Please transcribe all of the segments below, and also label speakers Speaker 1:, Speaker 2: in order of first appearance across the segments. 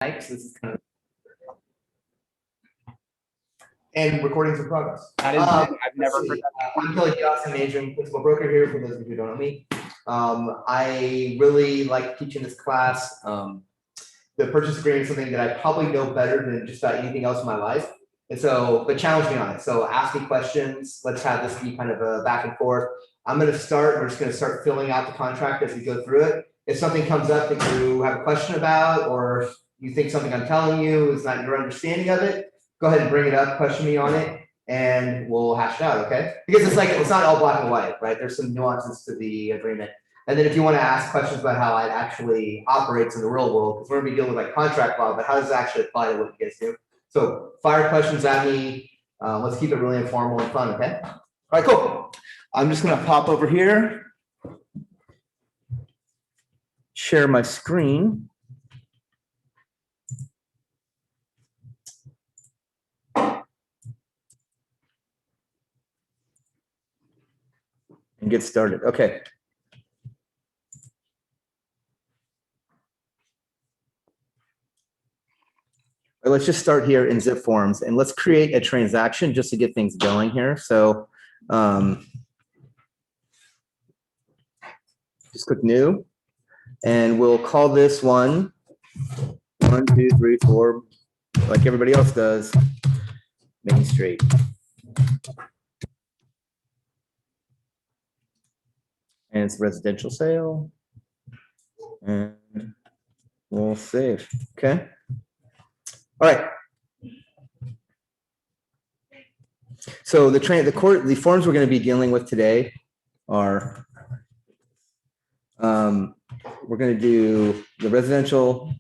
Speaker 1: This is kind of and recordings in progress.
Speaker 2: That is, I've never heard
Speaker 1: that. I'm Kelly Johnson, agent principal broker here. For those of you who don't know me, I really like teaching this class. The purchase agreement is something that I probably know better than just about anything else in my life. And so, but challenge me on it. So ask me questions. Let's have this be kind of a back and forth. I'm going to start. We're just going to start filling out the contract as we go through it. If something comes up that you have a question about, or you think something I'm telling you is not your understanding of it, go ahead and bring it up, question me on it, and we'll hash it out, okay? Because it's like, it's not all black and white, right? There's some nuances to the agreement. And then if you want to ask questions about how it actually operates in the real world, because we're going to be dealing with like contract law, but how does it actually apply to what you guys do? So fire questions at me. Let's keep it really informal and fun, okay? All right, cool. I'm just going to pop over here, share my screen. And get started. Okay. Let's just start here in zip forms and let's create a transaction just to get things going here. So just click new and we'll call this one 1, 2, 3, 4, like everybody else does, Main Street. And it's a residential sale. And we'll save. Okay. All right. So the forms we're going to be dealing with today are we're going to do the residential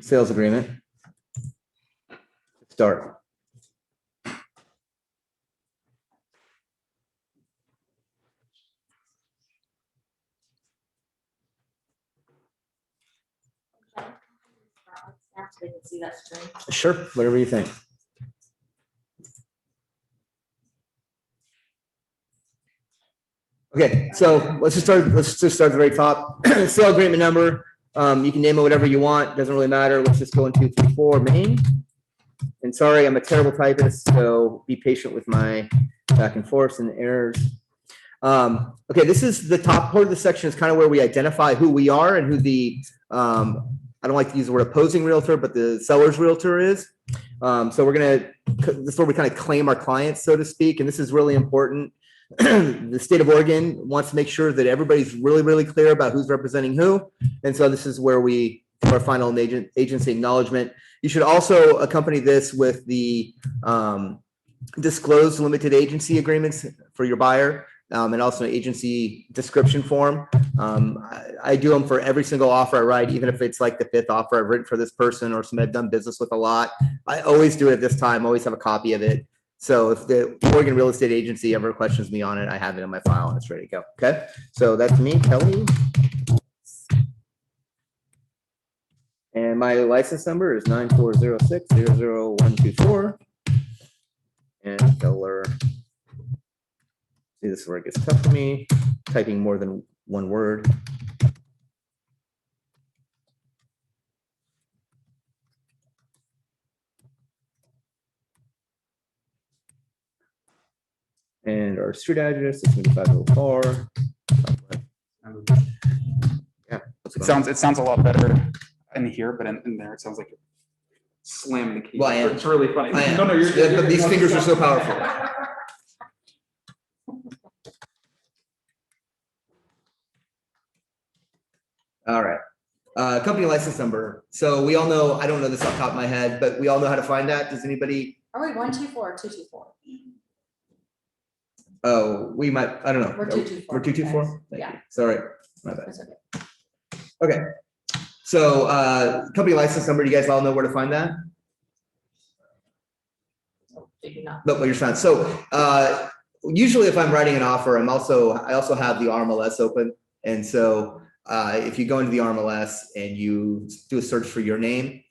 Speaker 1: sales agreement. Start.
Speaker 3: They can see that screen.
Speaker 1: Sure, whatever you think. Okay, so let's just start. Let's just start at the very top. Sale agreement number. You can name it whatever you want. Doesn't really matter. Let's just go in 2, 3, 4 main. And sorry, I'm a terrible typist, so be patient with my back and forths and errors. Okay, this is the top part of the section. Is kind of where we identify who we are and who the I don't like to use the word opposing realtor, but the seller's realtor is. So this is where we kind of claim our clients, so to speak. And this is really important. The state of Oregon wants to make sure that everybody's really, really clear about who's representing who. And so this is where we do our final agency acknowledgement. You should also accompany this with the disclosed limited agency agreements for your buyer. And also an agency description form. I do them for every single offer I write, even if it's like the 5th offer I've written for this person or somebody I've done business with a lot. I always do it at this time, always have a copy of it. So if the Oregon Real Estate Agency ever questions me on it, I have it in my file and it's ready to go. Okay, so that's me, Kelly. And my license number is 9406-00124. And seller. See, this is where it gets tough for me, typing more than one word. And our street address is 2504. Yeah.
Speaker 2: It sounds a lot better in here, but in there it sounds like you're slamming the key.
Speaker 1: Well, I am.
Speaker 2: It's really funny.
Speaker 1: I am.
Speaker 2: No,
Speaker 1: Yeah, but these fingers are so powerful. All right. Company license number. So we all know, I don't know this off the top of my head, but we all know how to find that. Does anybody?
Speaker 3: Are we 124 or 224?
Speaker 1: Oh, we might, I don't know.
Speaker 3: We're 224.
Speaker 1: We're 224? Thank
Speaker 3: Yeah.
Speaker 1: you. Sorry. My bad.
Speaker 3: That's okay.
Speaker 1: Okay. So company license number, do you guys all know where to find that?
Speaker 3: They do not.
Speaker 1: No, but you're fine. So usually if I'm writing an offer, I also have the RMLS open. And so if you go into the RMLS and you do a search for your name,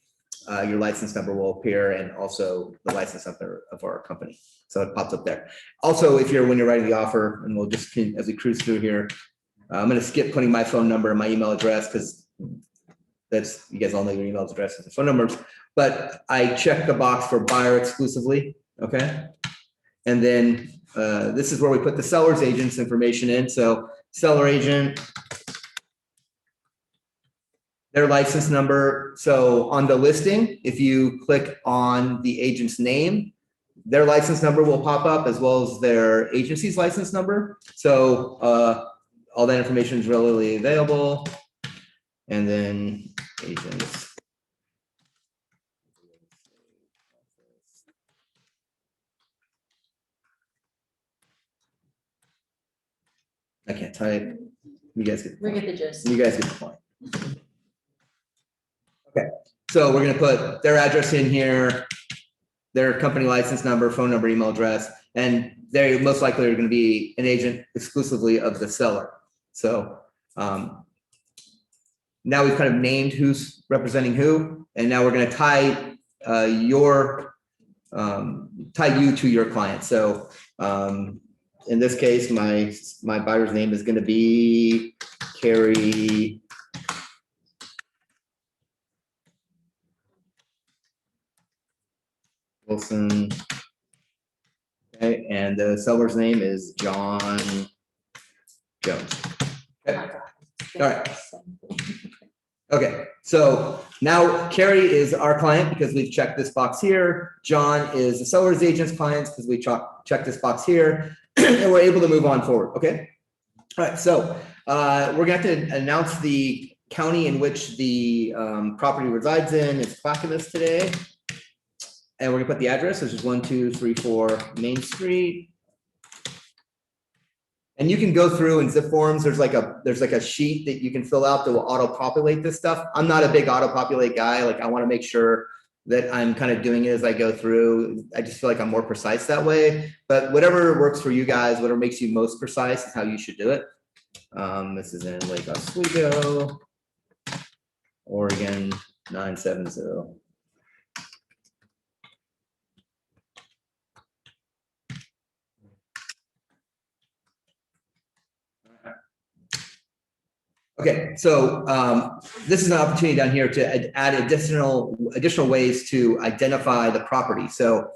Speaker 1: your license number will appear and also the license number of our company. So it pops up there. Also, when you're writing the offer, and we'll just, as we cruise through here, I'm going to skip putting my phone number and my email address because That's, you guys all know your email addresses and phone numbers, but I check the box for buyer exclusively, okay? And then this is where we put the seller's agent's information in. So seller agent, their license number. So on the listing, if you click on the agent's name, their license number will pop up as well as their agency's license number. So all that information is readily available. And then agents. I can't type. You guys get.
Speaker 3: We get the gist.
Speaker 1: You guys get the point. Okay, so we're gonna put their address in here, their company license number, phone number, email address, and they most likely are gonna be an agent exclusively of the seller. So now we've kind of named who's representing who, and now we're gonna tie you to your client. So in this case, my buyer's name is gonna be Carrie Wilson. Okay, and the seller's name is John Jones.
Speaker 3: Oh my God.
Speaker 1: All right. Okay, so now Carrie is our client because we've checked this box here. John is the seller's agent's clients because we checked this box here, and we're able to move on forward. Okay. All right, so we're going to have to announce the county in which the property resides in. It's Clackamas today. And we're gonna put the address, which is 1234 Main Street. And you can go through in zip forms. There's like a sheet that you can fill out that will auto-populate this stuff. I'm not a big auto-populate guy. Like I want to make sure that I'm kind of doing it as I go through. I just feel like I'm more precise that way. But whatever works for you guys, whatever makes you most precise is how you should do it. This is in Lake Oswego, Oregon 970. Okay, so this is an opportunity down here to add additional ways to identify the property. So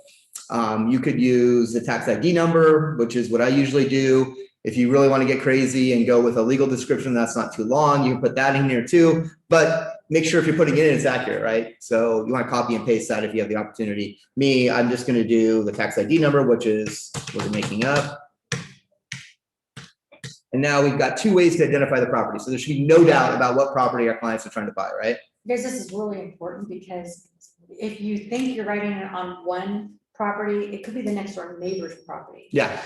Speaker 1: you could use the tax ID number, which is what I usually do. If you really want to get crazy and go with a legal description, that's not too long. You can put that in here too, but make sure if you're putting it in, it's accurate, right? So you want to copy and paste that if you have the opportunity. Me, I'm just going to do the tax ID number, which is what we're making up. And now we've got two ways to identify the property. So there should be no doubt about what property our clients are trying to buy, right?
Speaker 3: Guys, this is really important because if you think you're writing it on one property, it could be the next door neighbor's property.
Speaker 1: Yeah.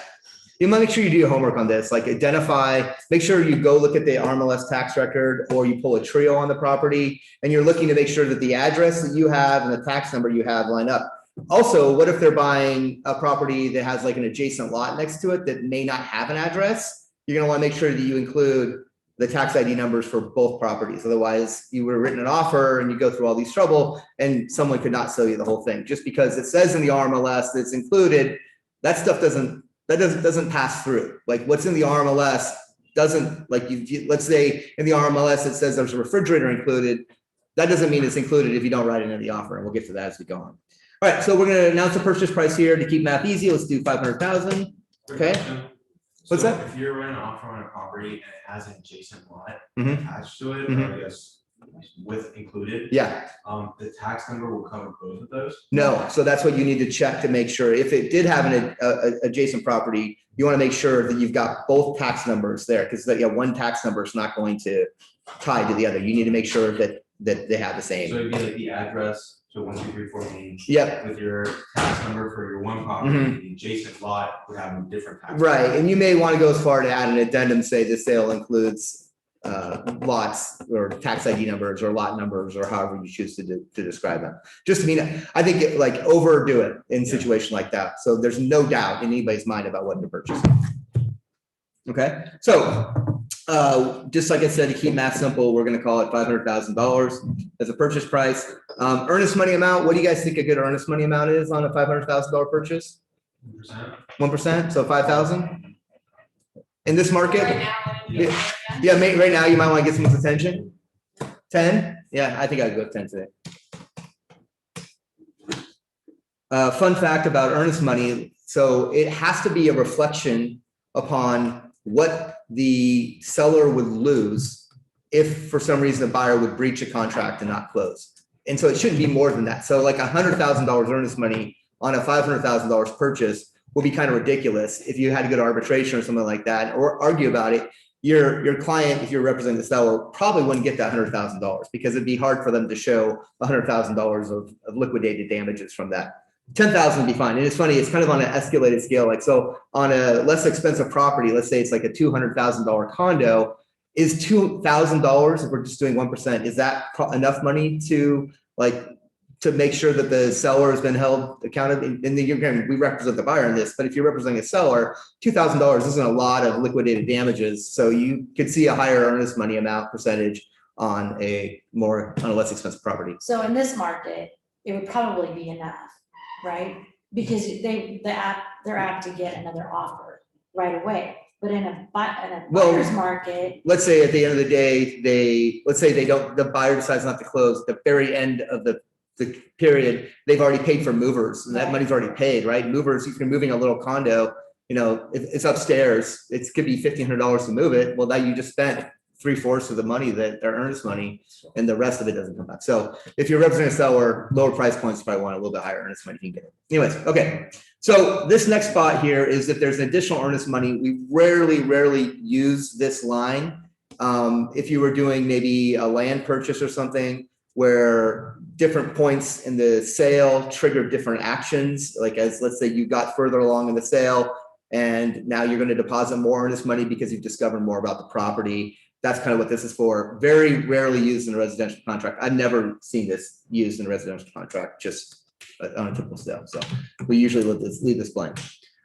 Speaker 1: You might make sure you do your homework on this, like identify, make sure you go look at the RMLS tax record or you pull a trio on the property and you're looking to make sure that the address that you have and the tax number you have line up. Also, what if they're buying a property that has like an adjacent lot next to it that may not have an address? You're going to want to make sure that you include the tax ID numbers for both properties. Otherwise, you would have written an offer and you go through all these trouble and someone could not sell you the whole ththing. Just because it says in the RMLS that's included, that stuff doesn't pass through. Like what's in the RMLS doesn't, like let's say in the RMLS it says there's a refrigerator included. That doesn't mean it's included if you don't write it in the offer, and we'll get to that as we go on. All right, so we're going to announce the purchase price here to keep math easy. Let's do 500,000. Okay. What's
Speaker 4: So
Speaker 1: that?
Speaker 4: If you're running an offer on a property and it has an adjacent lot
Speaker 1: Mhm.
Speaker 4: attached to it,
Speaker 1: Mhm.
Speaker 4: or I guess with included.
Speaker 1: Yeah.
Speaker 4: The tax number will cover both of those.
Speaker 1: No, so that's what you need to check to make sure. If it did have an adjacent property, you want to make sure that you've got both tax numbers there, because one tax number is not going to tie to the other. You need to make sure that they have the
Speaker 4: So
Speaker 1: same.
Speaker 4: it'd be like the address, so 1234 Main.
Speaker 1: Yep.
Speaker 4: With your tax number for your one property, the adjacent lot would have a different tax.
Speaker 1: Right, and you may want to go as far to add an addendum, say the sale includes lots or tax ID numbers or lot numbers or however you choose to describe them. Just, I mean, I think overdo it in a situation like that. So there's no doubt in anybody's mind about what they're purchasing. Okay, so just like I said, to keep math simple, we're going to call it $500,000 as a purchase price. Earnest money amount, what do you guys think a good earnest money amount is on a $500,000 purchase?
Speaker 4: 1%.
Speaker 1: 1%, so 5,000? In this market?
Speaker 3: Right now,
Speaker 1: Yeah, right now you might want to get someone's attention. 10? Yeah, I think I'd go 10 today. Fun fact about earnest money. So it has to be a reflection upon what the seller would lose if for some reason the buyer would breach a contract and not close. And so it shouldn't be more than that. So like $100,000 earnest money on a $500,000 purchase will be kind of ridiculous if you had to go to arbitration or something like that, or argue about it. Your client, if you're representing the seller, probably wouldn't get that $100,000 because it'd be hard for them to show $100,000 of liquidated damages from that. 10,000 would be fine. And it's funny, it's kind of on an escalated scale. Like, so on a less expensive property, let's say it's like a $200,000 condo, is $2,000, if we're just doing 1%, is that enough money to make sure that the seller has been held accountable? And again, we represent the buyer in this, but if you're representing a seller, $2,000 isn't a lot of liquidated damages. So you could see a higher earnest money amount percentage on a less expensive property.
Speaker 3: So in this market, it would probably be enough, right? Because they're apt to get another offer right away. But in a buyer's market,
Speaker 1: Let's say at the end of the day, the buyer decides not to close at the very end of the period, they've already paid for movers and that
Speaker 3: Right.
Speaker 1: money's already paid, right? Movers, if you're moving a little condo, it's upstairs, it could be $1,500 to move it. Well, now you just spent 3/4 of the money that their earnest money, and the rest of it doesn't come back. So if you're representing a seller, lower price points, probably want a little bit higher earnest money, you can get it. Anyways, okay. So this next spot here is if there's an additional earnest money, we rarely use this line. If you were doing maybe a land purchase or something where different points in the sale trigger different actions, like as let's say you got further along in the sale and now you're going to deposit more earnest money because you've discovered more about the property. That's kind of what this is for. Very rarely used in a residential contract. I've never seen this used in a residential contract, just on a typical sale. So we usually leave this blank.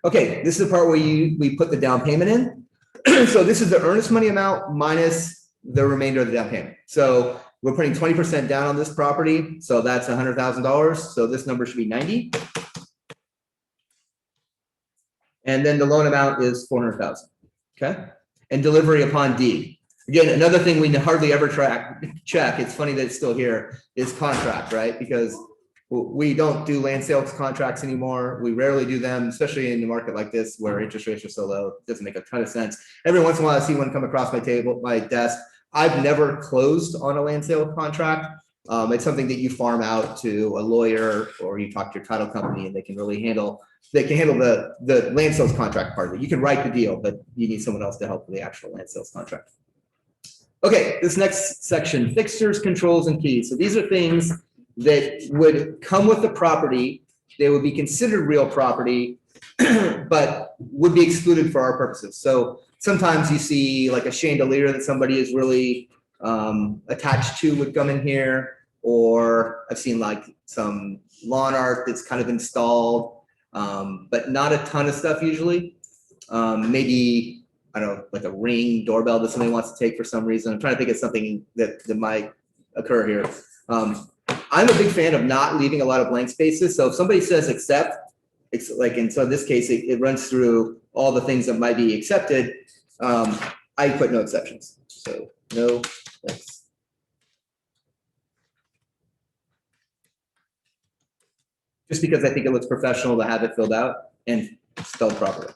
Speaker 1: Okay, this is the part where we put the down payment in. So this is the earnest money amount minus the remainder of the down payment. So we're putting 20% down on this property. So that's $100,000. So this number should be 90. And then the loan amount is 400,000. Okay. And delivery upon deed. Again, another thing we hardly ever check, it's funny that it's still here, is contract, right? Because we don't do land sales contracts anymore. We rarely do them, especially in a market like this where interest rates are so low. It doesn't make a ton of sense. Every once in a while, I see one come across my desk. I've never closed on a land sale contract. It's something that you farm out to a lawyer or you talk to your title company and they can handle the land sales contract part of it. You can write the deal, but you need someone else to help with the actual land sales contract. Okay, this next section, fixtures, controls, and keys. So these are things that would come with the property. They would be considered real property, but would be excluded for our purposes. So sometimes you see like a chandelier that somebody is really attached to would come in here, or I've seen like some lawn art that's kind of installed, but not a ton of stuff usually. Maybe, I don't know, like a Ring doorbell that somebody wants to take for some reason. I'm trying to think of something that might occur here. I'm a big fan of not leaving a lot of blank spaces. So if somebody says accept, it's like, and so in this case, it runs through all the things that might be accepted. I put no exceptions. So no, thanks. Just because I think it looks professional to have it filled out and spelled properly.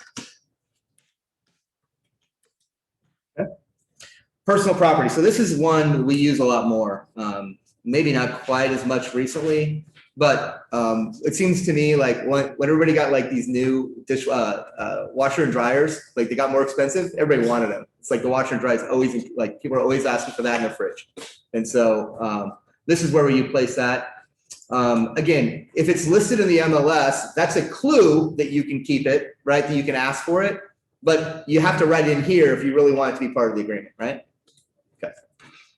Speaker 1: Personal property. So this is one we use a lot more. Maybe not quite as much recently, but it seems to me like when everybody got like these new washer and dryers, like they got more expensive, everybody wanted them. It's like the washer and dryer is always like people are always asking for that in their fridge. And so this is where you place that. Again, if it's listed in the MLS, that's a clue that you can keep it, right? That you can ask for it, but you have to write it in here if you really want it to be part of the agreement, right? Okay.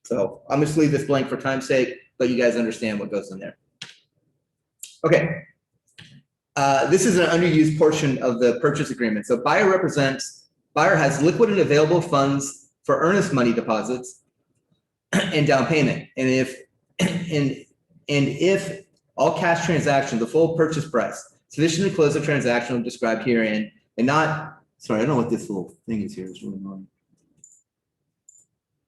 Speaker 1: So I'm just leave this blank for time's sake, but you guys understand what goes in there. Okay. This is an underused portion of the purchase agreement. So buyer has liquid and available funds for earnest money deposits and down payment. And if all cash transactions, the full purchase price, sufficiently close the transaction described herein, and not, sorry, I don't know what this little thing is here. It's really annoying.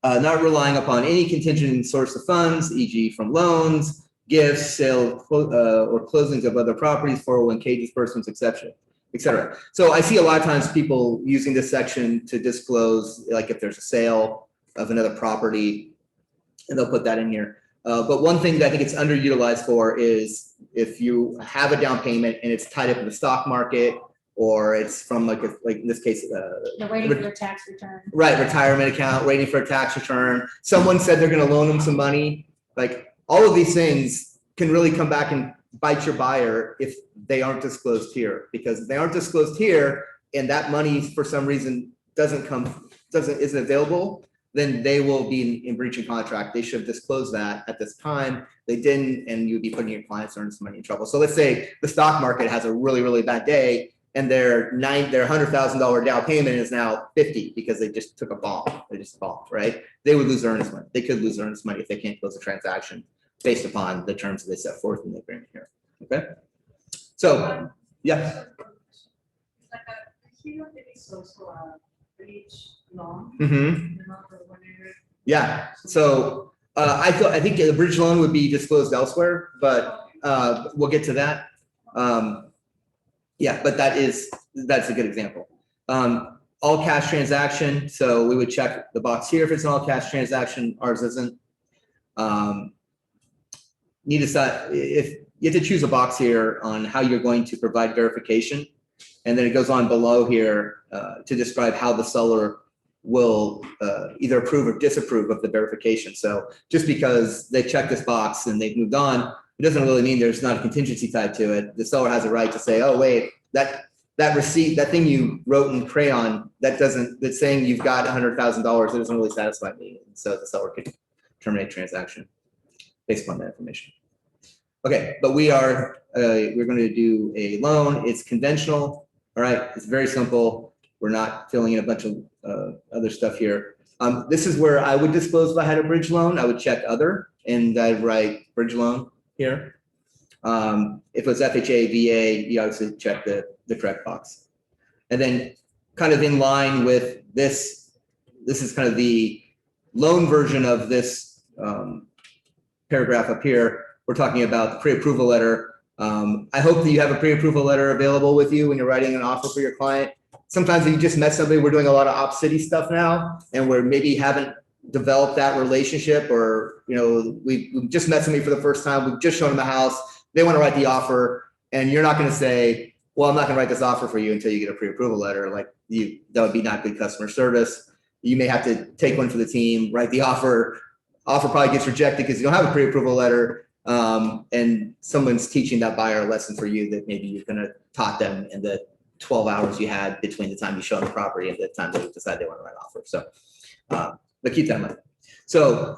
Speaker 1: not relying upon any contingent source of funds, e.g. from loans, gifts, sale, or closings of other properties, 401k disbursements, etc. So I see a lot of times people using this section to disclose, like if there's a sale of another property, and they'll put that in here. But one thing that I think it's underutilized for is if you have a down payment and it's tied up in the stock market, or it's from like in this case,
Speaker 3: They're waiting for their tax return.
Speaker 1: right, retirement account, waiting for a tax return. Someone said they're going to loan them some money. Like all of these things can really come back and bite your buyer if they aren't disclosed here, because if they aren't disclosed here and that money for some reason isn't available, then they will be in breach of contract. They should have disclosed that at this time. They didn't, and you'd be putting your clients' earnest money in trouble. So let's say the stock market has a really, really bad day, and their $100,000 down payment is now 50 because they just took a bomb. They just bombed, right? They would lose earnest money. They could lose earnest money if they can't close a transaction based upon the terms that they set forth in the agreement here. Okay. So, yeah.
Speaker 5: Like is also a bridge loan.
Speaker 1: Mm-hmm. Yeah. So I think the bridge loan would be disclosed elsewhere, but we'll get to that. Yeah, but that's a good example. All cash transaction. So we would check the box here if it's an all cash transaction. Ours isn't. Need to decide if you have to choose a box here on how you're going to provide verification, and then it goes on below here to describe how the seller will either approve or disapprove of the verification. So just because they check this box and they've moved on, it doesn't really mean there's not a contingency tied to it. The seller has a right to say, oh, wait, that receipt, that thing you wrote in crayon, that's saying you've got $100,000, it doesn't really satisfy me. And so the seller could terminate transaction based upon that information. Okay, but we're going to do a loan. It's conventional. All right, it's very simple. We're not filling in a bunch of other stuff here. This is where I would disclose if I had a bridge loan. I would check other, and I'd write bridge loan here. If it was FHA, VA, you obviously check the correct box. And then kind of in line with this is kind of the loan version of this paragraph up here. We're talking about the pre-approval letter. I hope that you have a pre-approval letter available with you when you're writing an offer for your client. Sometimes if you just met somebody, we're doing a lot of Op City stuff now, and we're maybe haven't developed that relationship, or we just met somebody for the first time. We've just shown them a house. They want to write the offer, and you're not going to say, well, I'm not going to write this offer for you until you get a pre-approval letter. Like that would be not good customer service. You may have to take one for the team, write the offer. Offer probably gets rejected because you don't have a pre-approval letter. And someone's teaching that buyer a lesson for you that maybe you're going to taught them in the 12 hours you had between the time you show them the property and the time they decide they want to write an offer. So, but keep that in mind. So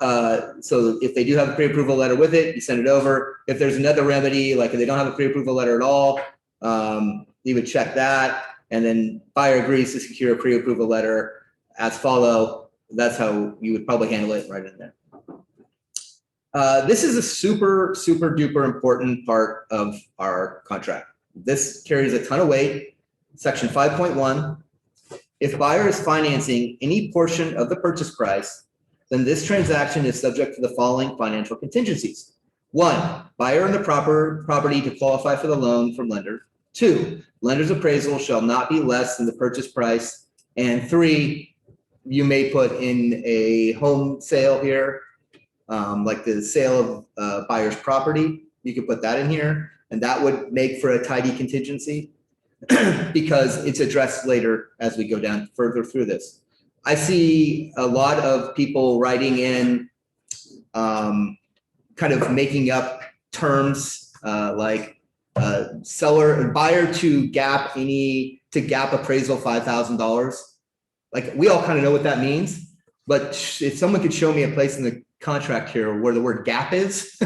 Speaker 1: if they do have a pre-approval letter with it, you send it over. If there's another remedy, like if they don't have a pre-approval letter at all, you would check that, and then buyer agrees to secure a pre-approval letter as follow. That's how you would probably handle it right in there. This is a super, super duper important part of our contract. This carries a ton of weight. Section 5.1, if buyer is financing any portion of the purchase price, then this transaction is subject to the following financial contingencies. 1, buyer and the property to qualify for the loan from lender. 2, lender's appraisal shall not be less than the purchase price. And 3, you may put in a home sale here, like the sale of buyer's property. You could put that in here, and that would make for a tidy contingency because it's addressed later as we go down further through this. I see a lot of people writing in kind of making up terms like seller and buyer to gap appraisal $5,000. Like we all kind of know what that means, but if someone could show me a place in the contract here where the word gap is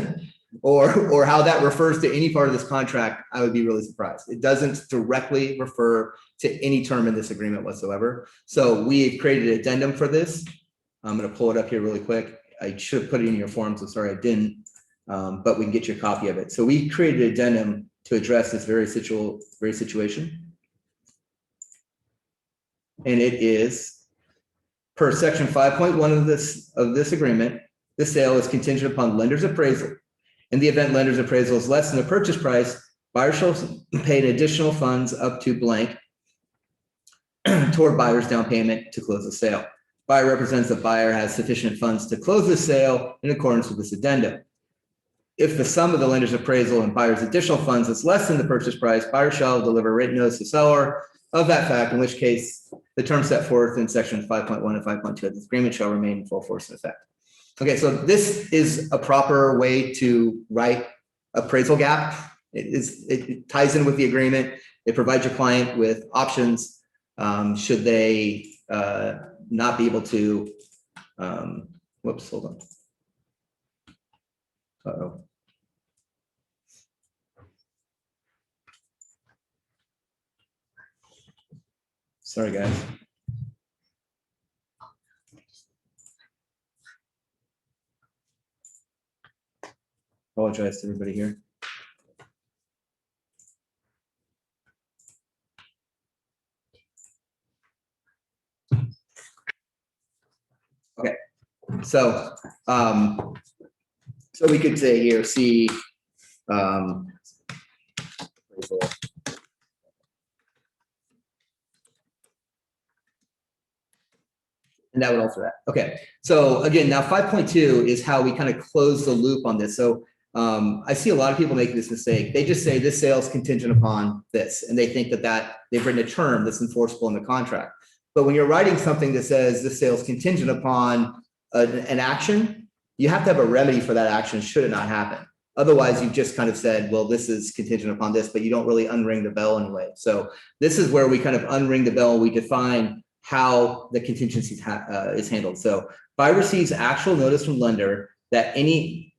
Speaker 1: or how that refers to any part of this contract, I would be really surprised. It doesn't directly refer to any term in this agreement whatsoever. So we created an addendum for this. I'm going to pull it up here really quick. I should have put it in your form, so sorry I didn't, but we can get you a copy of it. So we created an addendum to address this very situation. And it is Per section 5.1 of this agreement, the sale is contingent upon lender's appraisal. In the event lender's appraisal is less than the purchase price, buyer shall pay an additional funds up to blank toward buyer's down payment to close the sale. Buyer represents that buyer has sufficient funds to close the sale in accordance with this addendum. If the sum of the lender's appraisal and buyer's additional funds is less than the purchase price, buyer shall deliver written notice to seller of that fact, in which case the terms set forth in sections 5.1 and 5.2 of this agreement shall remain in full force and effect. Okay, so this is a proper way to write appraisal gap. It ties in with the agreement. It provides your client with options should they not be able to, whoops, hold on. Uh-oh. Sorry, guys. Apologize to everybody here. Okay, so so we could say here, see appraisal. And that would alter that. Okay, so again, now 5.2 is how we kind of close the loop on this. So I see a lot of people make this mistake. They just say this sale is contingent upon this, and they think that they've written a term that's enforceable in the contract. But when you're writing something that says this sale is contingent upon an action, you have to have a remedy for that action should it not happen. Otherwise, you've just kind of said, well, this is contingent upon this, but you don't really unring the bell anyway. So this is where we kind of unring the bell. We define how the contingency is handled. So buyer receives actual notice from lender that any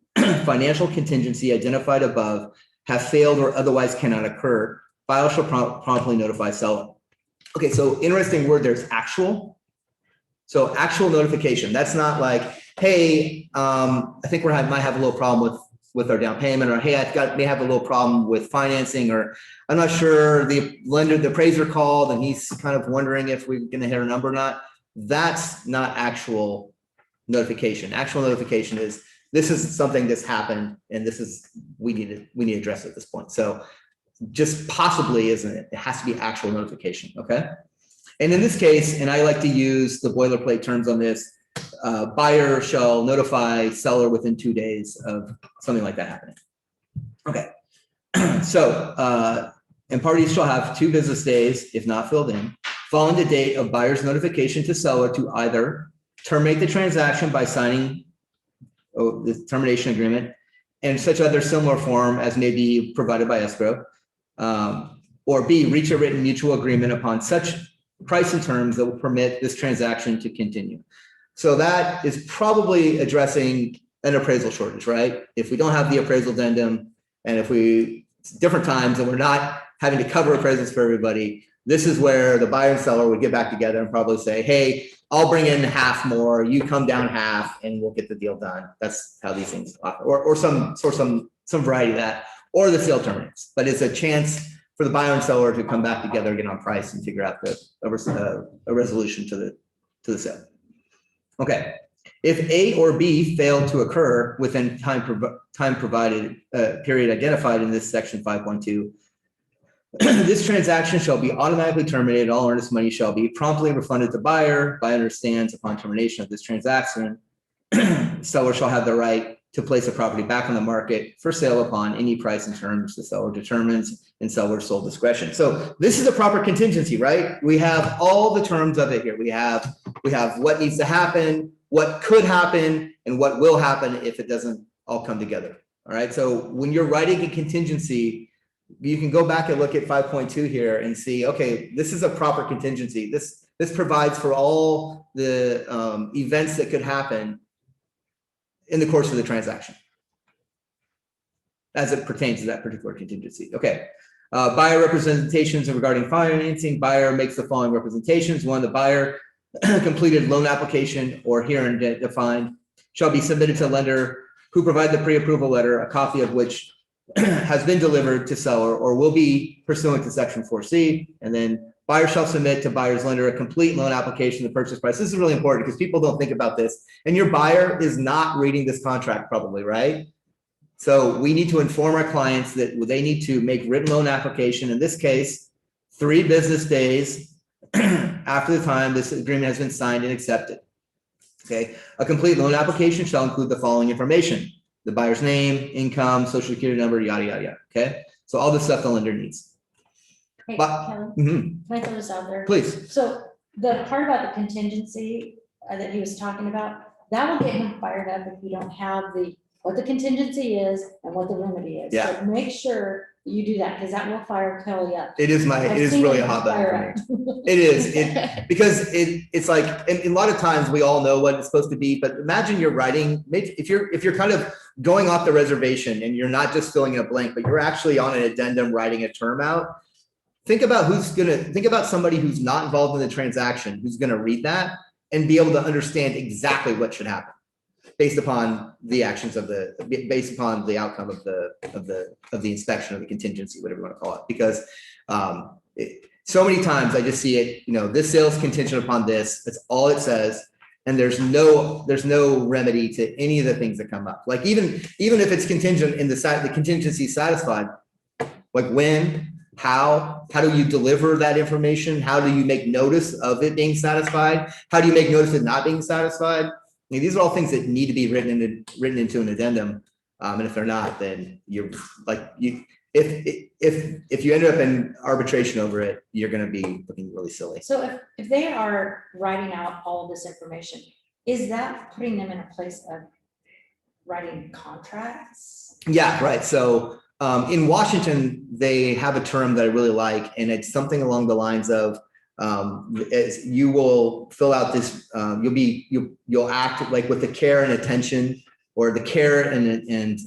Speaker 1: financial contingency identified above have failed or otherwise cannot occur. Buyer shall promptly notify seller. Okay, so interesting word there's actual. So actual notification. That's not like, hey, I think we might have a little problem with our down payment, or hey, may have a little problem with financing, or I'm not sure, the lender, the appraiser called and he's kind of wondering if we're going to hit a number or not. That's not actual notification. Actual notification is this is something that's happened and this is we need to address it at this point. So just possibly isn't it? It has to be actual notification. Okay. And in this case, and I like to use the boilerplate terms on this, buyer shall notify seller within 2 days of something like that happening. Okay. So, and parties shall have 2 business days, if not filled in, following the date of buyer's notification to seller to either terminate the transaction by signing the termination agreement and such other similar form as may be provided by escrow, or B, reach a written mutual agreement upon such price and terms that will permit this transaction to continue. So that is probably addressing an appraisal shortage, right? If we don't have the appraisal addendum, and if different times and we're not having to cover appraisals for everybody, this is where the buyer and seller would get back together and probably say, hey, I'll bring in half more, you come down half, and we'll get the deal done. That's how these things offer, or some variety of that, or the sale terminates. But it's a chance for the buyer and seller to come back together, get on price, and figure out a resolution to the sale. Okay, if A or B failed to occur within time provided period identified in this section 5.2, this transaction shall be automatically terminated. All earnest money shall be promptly refunded to buyer. Buyer understands upon termination of this transaction, seller shall have the right to place a property back on the market for sale upon any price and terms the seller determines in seller's sole discretion. So this is a proper contingency, right? We have all the terms of it here. We have what needs to happen, what could happen, and what will happen if it doesn't all come together. All right. So when you're writing a contingency, you can go back and look at 5.2 here and see, okay, this is a proper contingency. This provides for all the events that could happen in the course of the transaction as it pertains to that particular contingency. Okay. Buyer representations regarding financing. Buyer makes the following representations. 1, the buyer completed loan application or herein defined shall be submitted to lender who provide the pre-approval letter, a copy of which has been delivered to seller or will be pursuant to section 4C. And then Buyer shall submit to buyer's lender a complete loan application, the purchase price. This is really important because people don't think about this. And your buyer is not reading this contract probably, right? So we need to inform our clients that they need to make written loan application. In this case, 3 business days after the time this agreement has been signed and accepted. Okay, a complete loan application shall include the following information: the buyer's name, income, social security number, yada, yada, yada. Okay, so all the stuff the lender needs.
Speaker 3: Hey,
Speaker 1: But-
Speaker 3: Kevin,
Speaker 1: Mhm.
Speaker 3: can I throw this out there?
Speaker 1: Please.
Speaker 3: So the part about the contingency that he was talking about, that will get him fired up if you don't have what the contingency is and what the remedy is.
Speaker 1: Yeah.
Speaker 3: So make sure you do that, because that will fire Kelly up.
Speaker 1: It is
Speaker 3: I've
Speaker 1: really
Speaker 3: seen
Speaker 1: a hot button
Speaker 3: fire
Speaker 1: for me.
Speaker 3: up.
Speaker 1: It is, because it's like, and a lot of times we all know what it's supposed to be, but imagine you're writing, if you're kind of going off the reservation and you're not just filling in a blank, but you're actually on an addendum writing a term out. Think about somebody who's not involved in the transaction, who's gonna read that and be able to understand exactly what should happen based upon the actions based upon the outcome of the inspection or the contingency, whatever you want to call it. Because so many times I just see it, this sale is contingent upon this. That's all it says. And there's no remedy to any of the things that come up. Like even if it's contingent in the contingency satisfied, like when, how do you deliver that information? How do you make notice of it being satisfied? How do you make notice of not being satisfied? I mean, these are all things that need to be written into an addendum. And if they're not, then if you end up in arbitration over it, you're going to be looking really silly.
Speaker 3: So if they are writing out all of this information, is that putting them in a place of writing contracts?
Speaker 1: Yeah, right. So in Washington, they have a term that I really like, and it's something along the lines of as you will fill out this, you'll act like with the care and attention, or the care and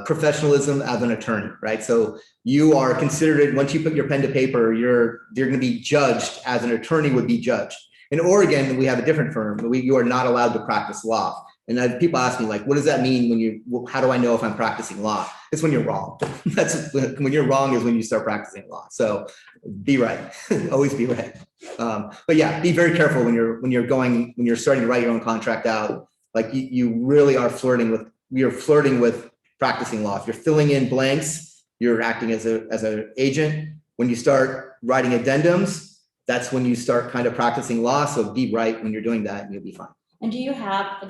Speaker 1: professionalism of an attorney, right? So you are considered, once you put your pen to paper, you're going to be judged as an attorney would be judged. In Oregon, we have a different firm. You are not allowed to practice law. And people ask me, like, what does that mean how do I know if I'm practicing law? It's when you're wrong. That's when you're wrong is when you start practicing law. So be right, always be right. But yeah, be very careful when you're starting to write your own contract out. Like you really are flirting with practicing law. If you're filling in blanks, you're acting as an agent. When you start writing addendums, that's when you start kind of practicing law. So be right when you're doing that, and you'll be fine.
Speaker 3: And do you have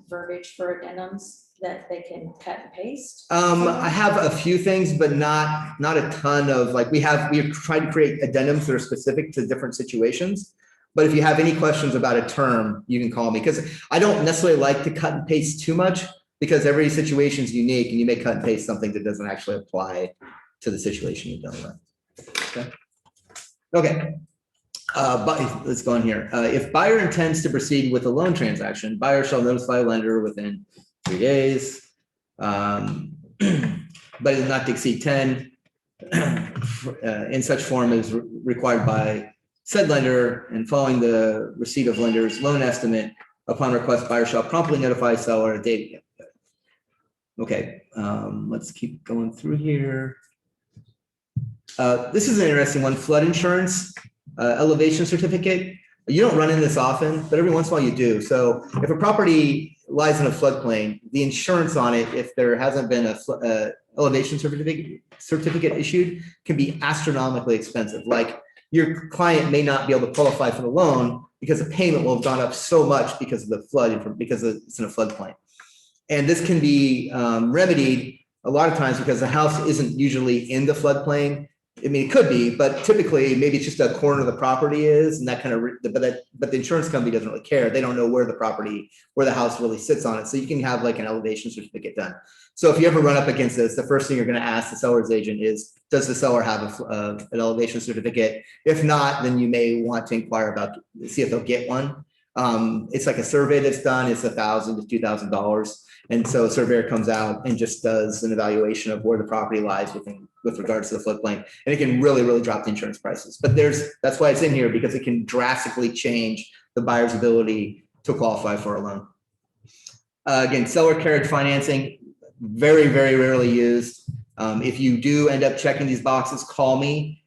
Speaker 3: verbiage for addendums that they can cut and paste?
Speaker 1: I have a few things, but not a ton of, like, we have tried to create addendums that are specific to different situations. But if you have any questions about a term, you can call me, because I don't necessarily like to cut and paste too much, because every situation is unique and you may cut and paste something that doesn't actually apply to the situation you're dealing with. Okay. But let's go on here. If buyer intends to proceed with a loan transaction, buyer shall notify lender within 3 days, but it is not to exceed 10 in such form as required by said lender, and following the receipt of lender's loan estimate. Upon request, buyer shall promptly notify seller a date. Okay, let's keep going through here. This is an interesting one, flood insurance. Elevation certificate. You don't run into this often, but every once in a while you do. So if a property lies in a floodplain, the insurance on it, if there hasn't been a elevation certificate issued, can be astronomically expensive. Like, your client may not be able to qualify for the loan because the payment will have gone up so much because of the flood, because it's in a floodplain. And this can be remedied a lot of times because the house isn't usually in the floodplain. I mean, it could be, but typically maybe it's just a corner of the property is, and that kind of, but the insurance company doesn't really care. They don't know where the house really sits on it. So you can have like an elevation certificate done. So if you ever run up against this, the first thing you're going to ask the seller's agent is, does the seller have an elevation certificate? If not, then you may want to inquire see if they'll get one. It's like a survey that's done. It's $1,000 to $2,000. And so a surveyor comes out and just does an evaluation of where the property lies with regards to the floodplain. And it can really, really drop the insurance prices. But that's why it's in here, because it can drastically change the buyer's ability to qualify for a loan. Again, seller carriage financing, very, very rarely used. If you do end up checking these boxes, call me.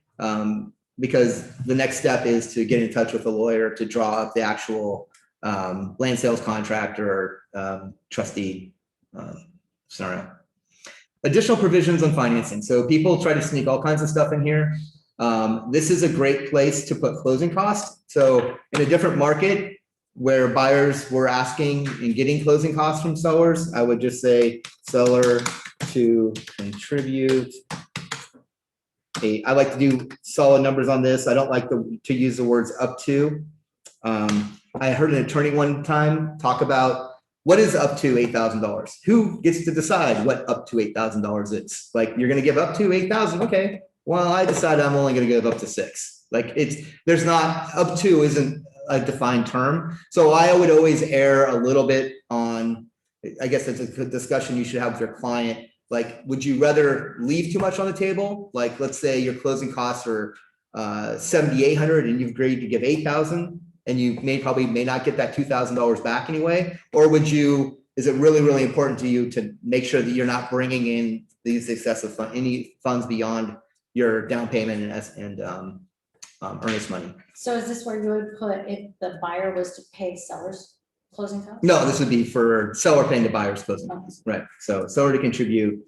Speaker 1: because the next step is to get in touch with a lawyer to draw up the actual land sales contract or trustee scenario. Additional provisions on financing. So people try to sneak all kinds of stuff in here. This is a great place to put closing costs. So in a different market where buyers were asking and getting closing costs from sellers, I would just say seller to contribute. I like to do solid numbers on this. I don't like to use the words up to. I heard an attorney one time talk about what is up to $8,000. Who gets to decide what up to $8,000 is? Like, you're going to give up to $8,000. Okay. Well, I decided I'm only going to give up to $6,000. Like, there's not, up to isn't a defined term. So I would always err a little bit on, I guess it's a discussion you should have with your client. Like, would you rather leave too much on the table? Like, let's say your closing costs are $7,800 and you've agreed to give $8,000 and you probably may not get that $2,000 back anyway? Or is it really, really important to you to make sure that you're not bringing in these excessive any funds beyond your down payment and earnest money?
Speaker 3: So is this where you would put if the buyer was to pay seller's closing costs?
Speaker 1: No, this would be for seller paying the buyer's closing costs, right? So seller to contribute,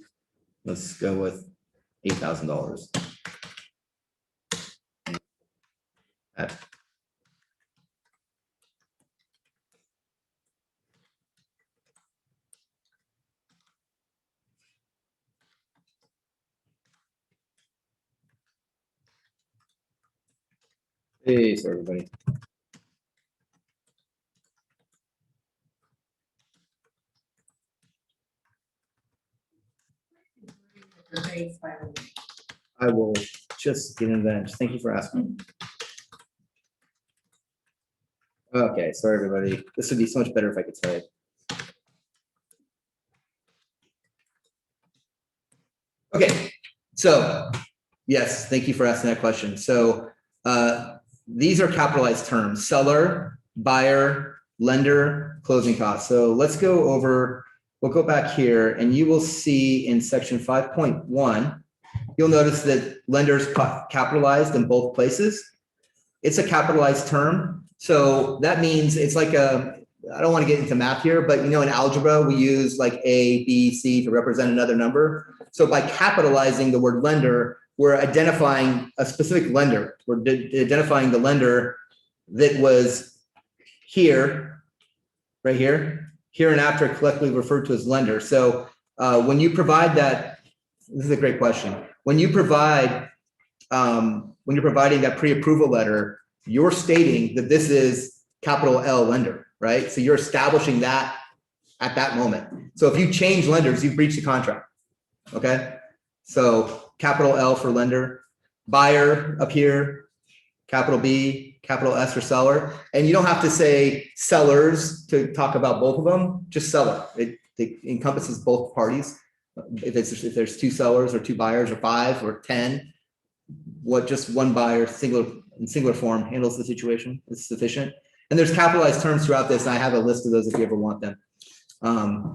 Speaker 1: let's go with $8,000. Hey, sorry, everybody. I will just get into that. Thank you for asking. Okay, sorry, everybody. This would be so much better if I could say it. Okay, so yes, thank you for asking that question. So these are capitalized terms: seller, buyer, lender, closing costs. So let's go over, we'll go back here and you will see in section 5.1, you'll notice that lenders capitalized in both places. It's a capitalized term. So that means it's like I don't want to get into math here, but in algebra, we use like A, B, C to represent another number. So by capitalizing the word lender, we're identifying a specific lender. We're identifying the lender that was here, right here, hereinafter collectively referred to as lender. So when you provide that, this is a great question. When you provide, when you're providing that pre-approval letter, you're stating that this is capital L lender, right? So you're establishing that at that moment. So if you change lenders, you've breached the contract, okay? So capital L for lender, buyer up here, capital B, capital S for seller. And you don't have to say sellers to talk about both of them, just seller. It encompasses both parties. If there's two sellers or two buyers or 5 or 10, what just one buyer in singular form handles the situation is sufficient. And there's capitalized terms throughout this, and I have a list of those if you ever want them.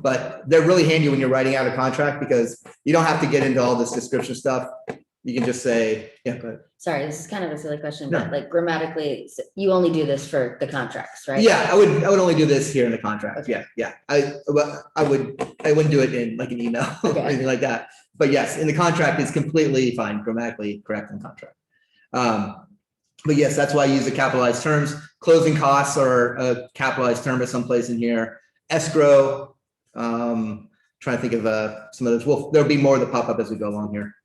Speaker 1: But they're really handy when you're writing out a contract because you don't have to get into all this description stuff. You can just say, yeah, go ahead.
Speaker 6: Sorry, this is kind of a silly question,
Speaker 1: No.
Speaker 6: but like grammatically, you only do this for the contracts, right?
Speaker 1: Yeah, I would only do this here in the contract.
Speaker 6: Okay.
Speaker 1: Yeah. I wouldn't do it in like an email or
Speaker 6: Okay.
Speaker 1: anything like that. But yes, in the contract, it's completely fine, grammatically correct in the contract. But yes, that's why I use the capitalized terms. Closing costs are a capitalized term at some place in here. Escrow, trying to think of some of those. Well, there'll be more that pop up as we go along here.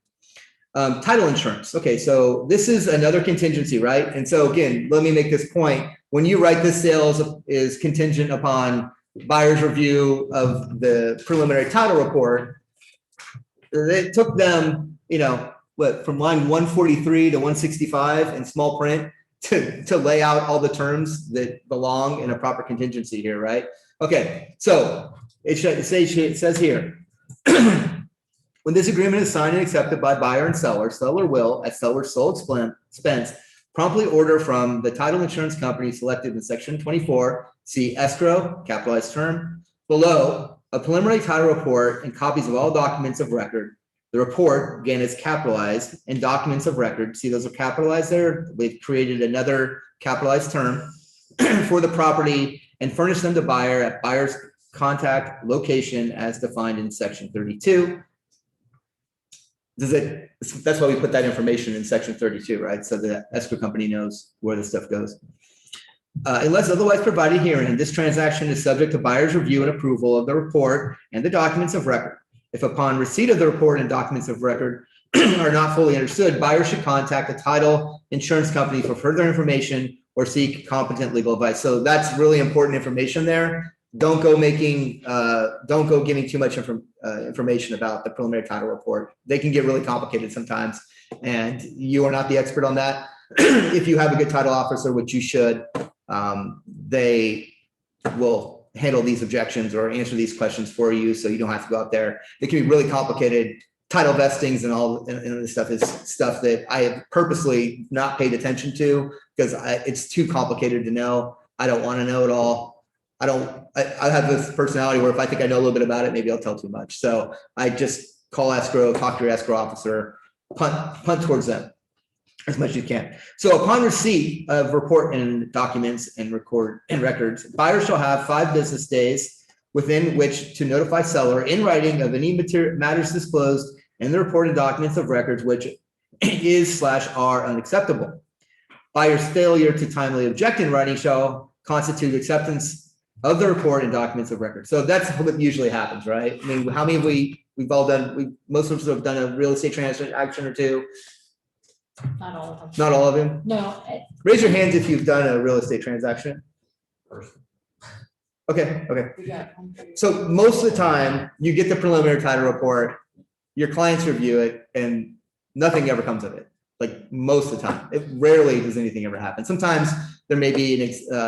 Speaker 1: Title insurance. Okay, so this is another contingency, right? And so again, let me make this point. When you write this sales is contingent upon buyer's review of the preliminary title report, it took them, from line 143 to 165 in small print to lay out all the terms that belong in a proper contingency here, right? Okay, so it says here, when this agreement is signed and accepted by buyer and seller, seller will, at seller's sole expense, promptly order from the title insurance company selected in section 24, see escrow, capitalized term, below, a preliminary title report and copies of all documents of record, The report, again, is capitalized, and documents of record, see those are capitalized there? We've created another capitalized term for the property and furnish them to buyer at buyer's contact location as defined in section 32. That's why we put that information in section 32, right? So the escrow company knows where the stuff goes. Unless otherwise provided herein, this transaction is subject to buyer's review and approval of the report and the documents of record. If upon receipt of the report and documents of record are not fully understood, buyers should contact the title insurance company for further information or seek competent legal advice. So that's really important information there. Don't go giving too much information about the preliminary title report. They can get really complicated sometimes, and you are not the expert on that. If you have a good title officer, which you should, they will handle these objections or answer these questions for you, so you don't have to go out there. It can be really complicated. Title vestings and all and this stuff is stuff that I have purposely not paid attention to because it's too complicated to know. I don't want to know it all. I have this personality where if I think I know a little bit about it, maybe I'll tell too much. So I just call escrow, talk to your escrow officer, punt towards them as much as you can. So upon receipt of report and documents and records, buyers shall have 5 business days within which to notify seller in writing of any matters disclosed in the report and documents of records which is/are unacceptable. Buyer's failure to timely object in writing shall constitute acceptance of the report and documents of record. So that's what usually happens, right? I mean, how many have we've all done, most of us have done a real estate transaction or two.
Speaker 3: Not all of them.
Speaker 1: Not all of them.
Speaker 3: No,
Speaker 1: Raise your hands if you've done a real estate transaction. Okay.
Speaker 3: we got one for you.
Speaker 1: So most of the time you get the preliminary title report, your clients review it and nothing ever comes of it. Like most of the time, it rarely does anything ever happen. Sometimes there may be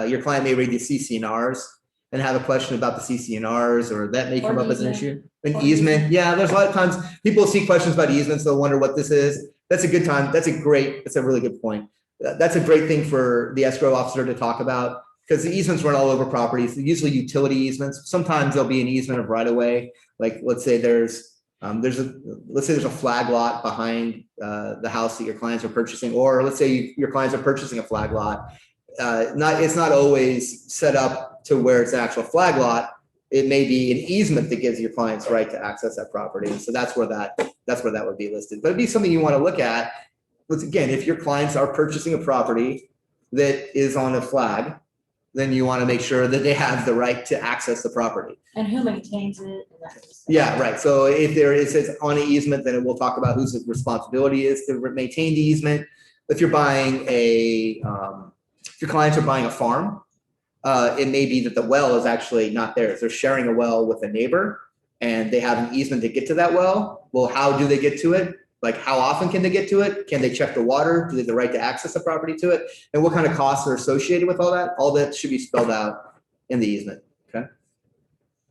Speaker 1: your client may read the CC&Rs and have a question about the CC&Rs, or that may come
Speaker 3: Or
Speaker 1: up as an
Speaker 3: easement.
Speaker 1: issue. An
Speaker 3: Or
Speaker 1: easement. Yeah, there's a lot of times people see questions about easements. They'll wonder what this is. That's a good time. That's a really good point. That's a great thing for the escrow officer to talk about because the easements run all over properties. They're usually utility easements. Sometimes there'll be an easement of right of way. Like let's say there's a flag lot behind the house that your clients are purchasing, or let's say your clients are purchasing a flag lot. It's not always set up to where it's an actual flag lot. It may be an easement that gives your clients right to access that property. And so that's where that would be listed. But it'd be something you want to look at. Once again, if your clients are purchasing a property that is on a flag, then you want to make sure that they have the right to access the property.
Speaker 3: And who maintains it? And that kind of stuff.
Speaker 1: Yeah, right. So if there is it's on an easement, then we'll talk about whose responsibility is to maintain the easement. If you're buying if your clients are buying a farm, it may be that the well is actually not theirs. They're sharing a well with a neighbor and they have an easement to get to that well. Well, how do they get to it? Like how often can they get to it? Can they check the water? Do they have the right to access the property to it? And what kind of costs are associated with all that? All that should be spelled out in the easement. Okay.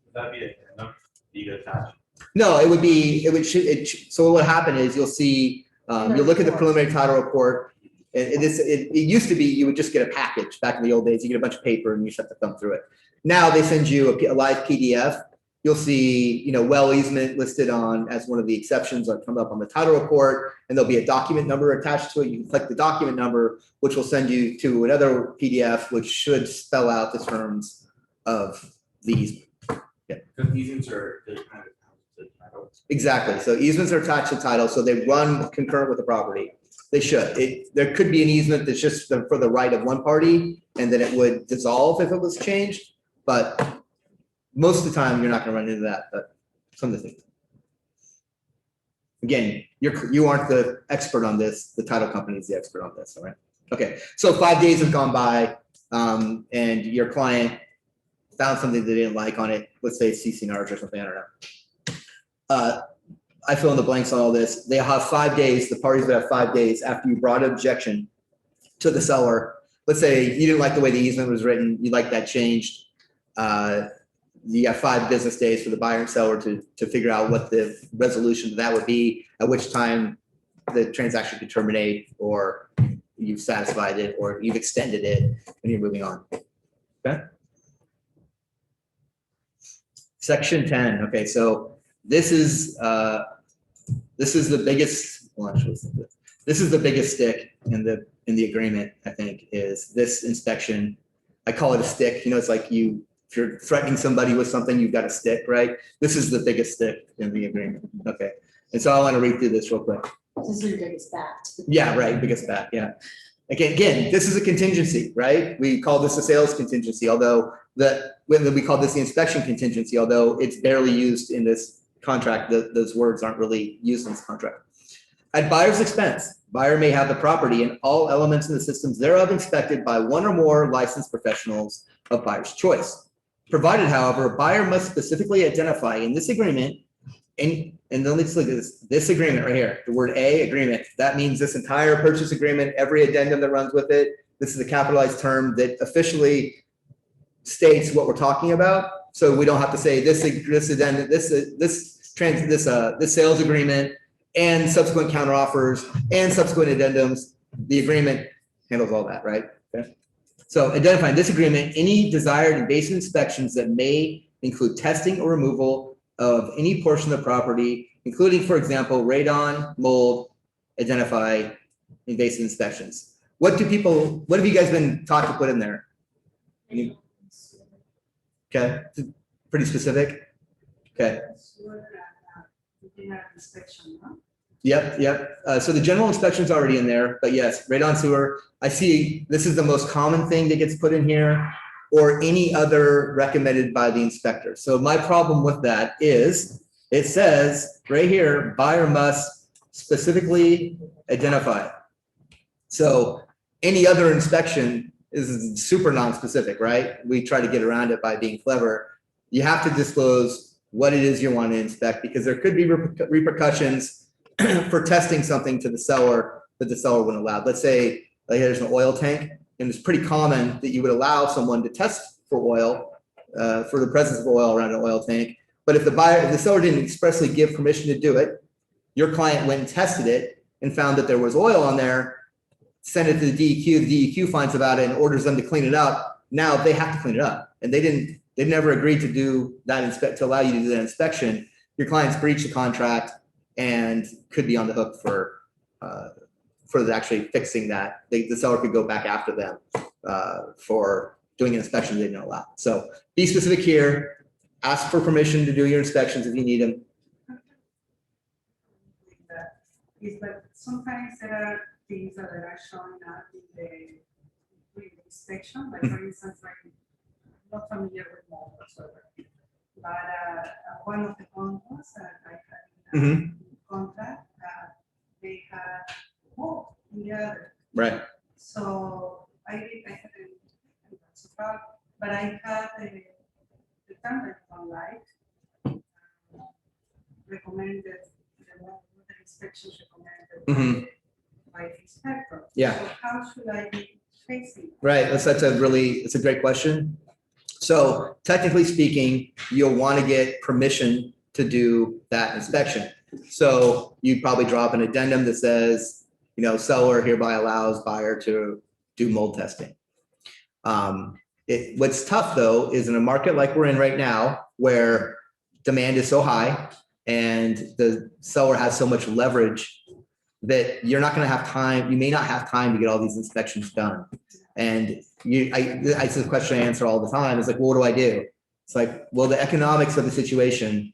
Speaker 4: Would that be a deed attached?
Speaker 1: No, so what would happen is you'll see, you look at the preliminary title report. And it used to be you would just get a package back in the old days. You get a bunch of paper and you just have to thumb through it. Now they send you a live PDF. You'll see, well easement listed on as one of the exceptions that come up on the title report, and there'll be a document number attached to it. You can click the document number, which will send you to another PDF, which should spell out the terms of the easement.
Speaker 4: Because easements are they're kind of attached to title.
Speaker 1: Exactly. So easements are attached to title, so they run concurrent with the property. They should. There could be an easement that's just for the right of one party, and then it would dissolve if it was changed. But most of the time, you're not going to run into that. But some of the things. Again, you aren't the expert on this. The title company is the expert on this. All right. Okay. So 5 days have gone by, and your client found something they didn't like on it. Let's say CC&Rs or something. I don't know. I fill in the blanks on all this. They have 5 days. The parties would have 5 days after you brought an objection to the seller. Let's say you didn't like the way the easement was written. You'd like that changed. You got 5 business days for the buyer and seller to figure out what the resolution to that would be, at which time the transaction could terminate, or you've satisfied it, or you've extended it, and you're moving on. Okay. Section 10. Okay, so this is this is the biggest, well, actually, this is the biggest stick in the agreement, I think, is this inspection. I call it a stick, it's like if you're threatening somebody with something, you've got a stick, right? This is the biggest stick in the agreement, okay? And so I want to read through this real quick.
Speaker 3: This is your biggest bat.
Speaker 1: Yeah, right, biggest bat, yeah. Again, this is a contingency, right? We call this a sales contingency, although we call this the inspection contingency, although it's barely used in this contract. Those words aren't really used in this contract. At buyer's expense, buyer may have the property and all elements in the systems thereof inspected by one or more licensed professionals of buyer's choice. Provided, however, buyer must specifically identify in this agreement, and then let's look at this agreement right here, the word agreement. That means this entire purchase agreement, every addendum that runs with it. This is a capitalized term that officially states what we're talking about. So we don't have to say this addendum, this sales agreement and subsequent counteroffers and subsequent addendums. The agreement handles all that, right? Okay. So identifying this agreement, any desired invasive inspections that may include testing or removal of any portion of the property, including, for example, radon, mold, identify invasive inspections. What have you guys been taught to put in there? Okay, pretty specific. Okay. Yep. So the general inspection is already in there, but yes, radon, sewer. I see this is the most common thing that gets put in here, or any other recommended by the inspector. So my problem with that is it says right here, buyer must specifically identify. So any other inspection is super non-specific, right? We try to get around it by being clever. You have to disclose what it is you want to inspect, because there could be repercussions for testing something to the seller that the seller wouldn't allow. Let's say like there's an oil tank, and it's pretty common that you would allow someone to test for oil, for the presence of oil around an oil tank. But if the seller didn't expressly give permission to do it, your client went and tested it and found that there was oil on there, sent it to the DEQ, the DEQ finds about it and orders them to clean it up. Now they have to clean it up, and they never agreed to do that to allow you to do that inspection. Your client's breached the contract and could be on the hook for actually fixing that. The seller could go back after them for doing an inspection they didn't allow. So be specific here. Ask for permission to do your inspections if you need them.
Speaker 5: Is that sometimes there are things that are showing up in the inspection, like for instance, like I'm not familiar with mold whatsoever, but one of the contracts that I had in contract, they had mold in the other.
Speaker 1: Right.
Speaker 5: So I had a but I had the term that I don't like, recommended the inspections recommended by the inspector.
Speaker 1: Yeah.
Speaker 5: So how should I be facing?
Speaker 1: Right. It's a great question. So technically speaking, you'll want to get permission to do that inspection. So you probably drop an addendum that says, seller hereby allows buyer to do mold testing. What's tough though is in a market like we're in right now, where demand is so high and the seller has so much leverage that you're not going to have time. You may not have time to get all these inspections done. And it's a question I answer all the time. It's like, well, what do I do? It's like, well, the economics of the situation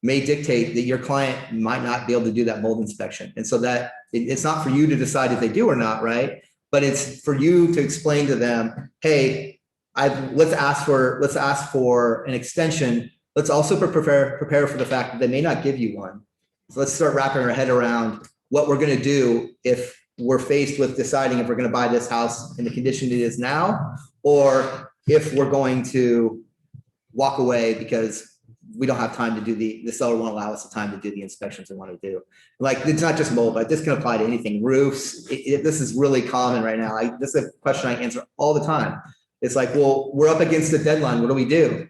Speaker 1: may dictate that your client might not be able to do that mold inspection. And so that it's not for you to decide if they do or not, right? But it's for you to explain to them, hey, let's ask for an extension. Let's also prepare for the fact that they may not give you one. So let's start wrapping our head around what we're going to do if we're faced with deciding if we're going to buy this house in the condition it is now, or if we're going to walk away because we don't have time to do the seller won't allow us the time to do the inspections we want to do. Like, it's not just mold, but this can apply to anything. Roofs, this is really common right now. This is a question I answer all the time. It's like, well, we're up against the deadline. What do we do?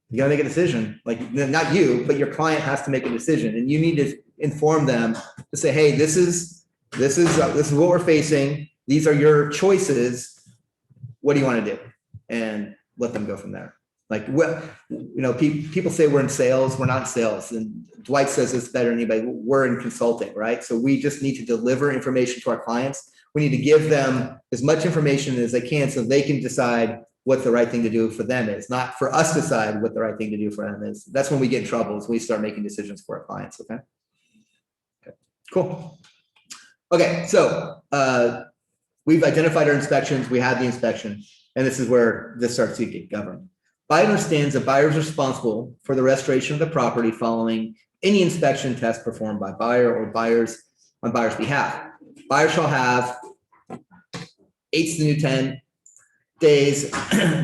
Speaker 1: You got to make a decision. Like, not you, but your client has to make a decision, and you need to inform them to say, hey, this is what we're facing. These are your choices. What do you want to do? And let them go from there. Like, well, people say we're in sales, we're not in sales. And Dwight says it's better than anybody. We're in consulting, right? So we just need to deliver information to our clients. We need to give them as much information as they can so they can decide what the right thing to do for them is, not for us to decide what the right thing to do for them is. That's when we get in trouble, is we start making decisions for our clients, okay? Okay, cool. Okay, so we've identified our inspections, we have the inspection, and this is where this starts to get governed. Buyer understands that buyer is responsible for the restoration of the property following any inspection test performed by buyer or buyers on buyer's behalf. Buyer shall have 8 to the new 10 days,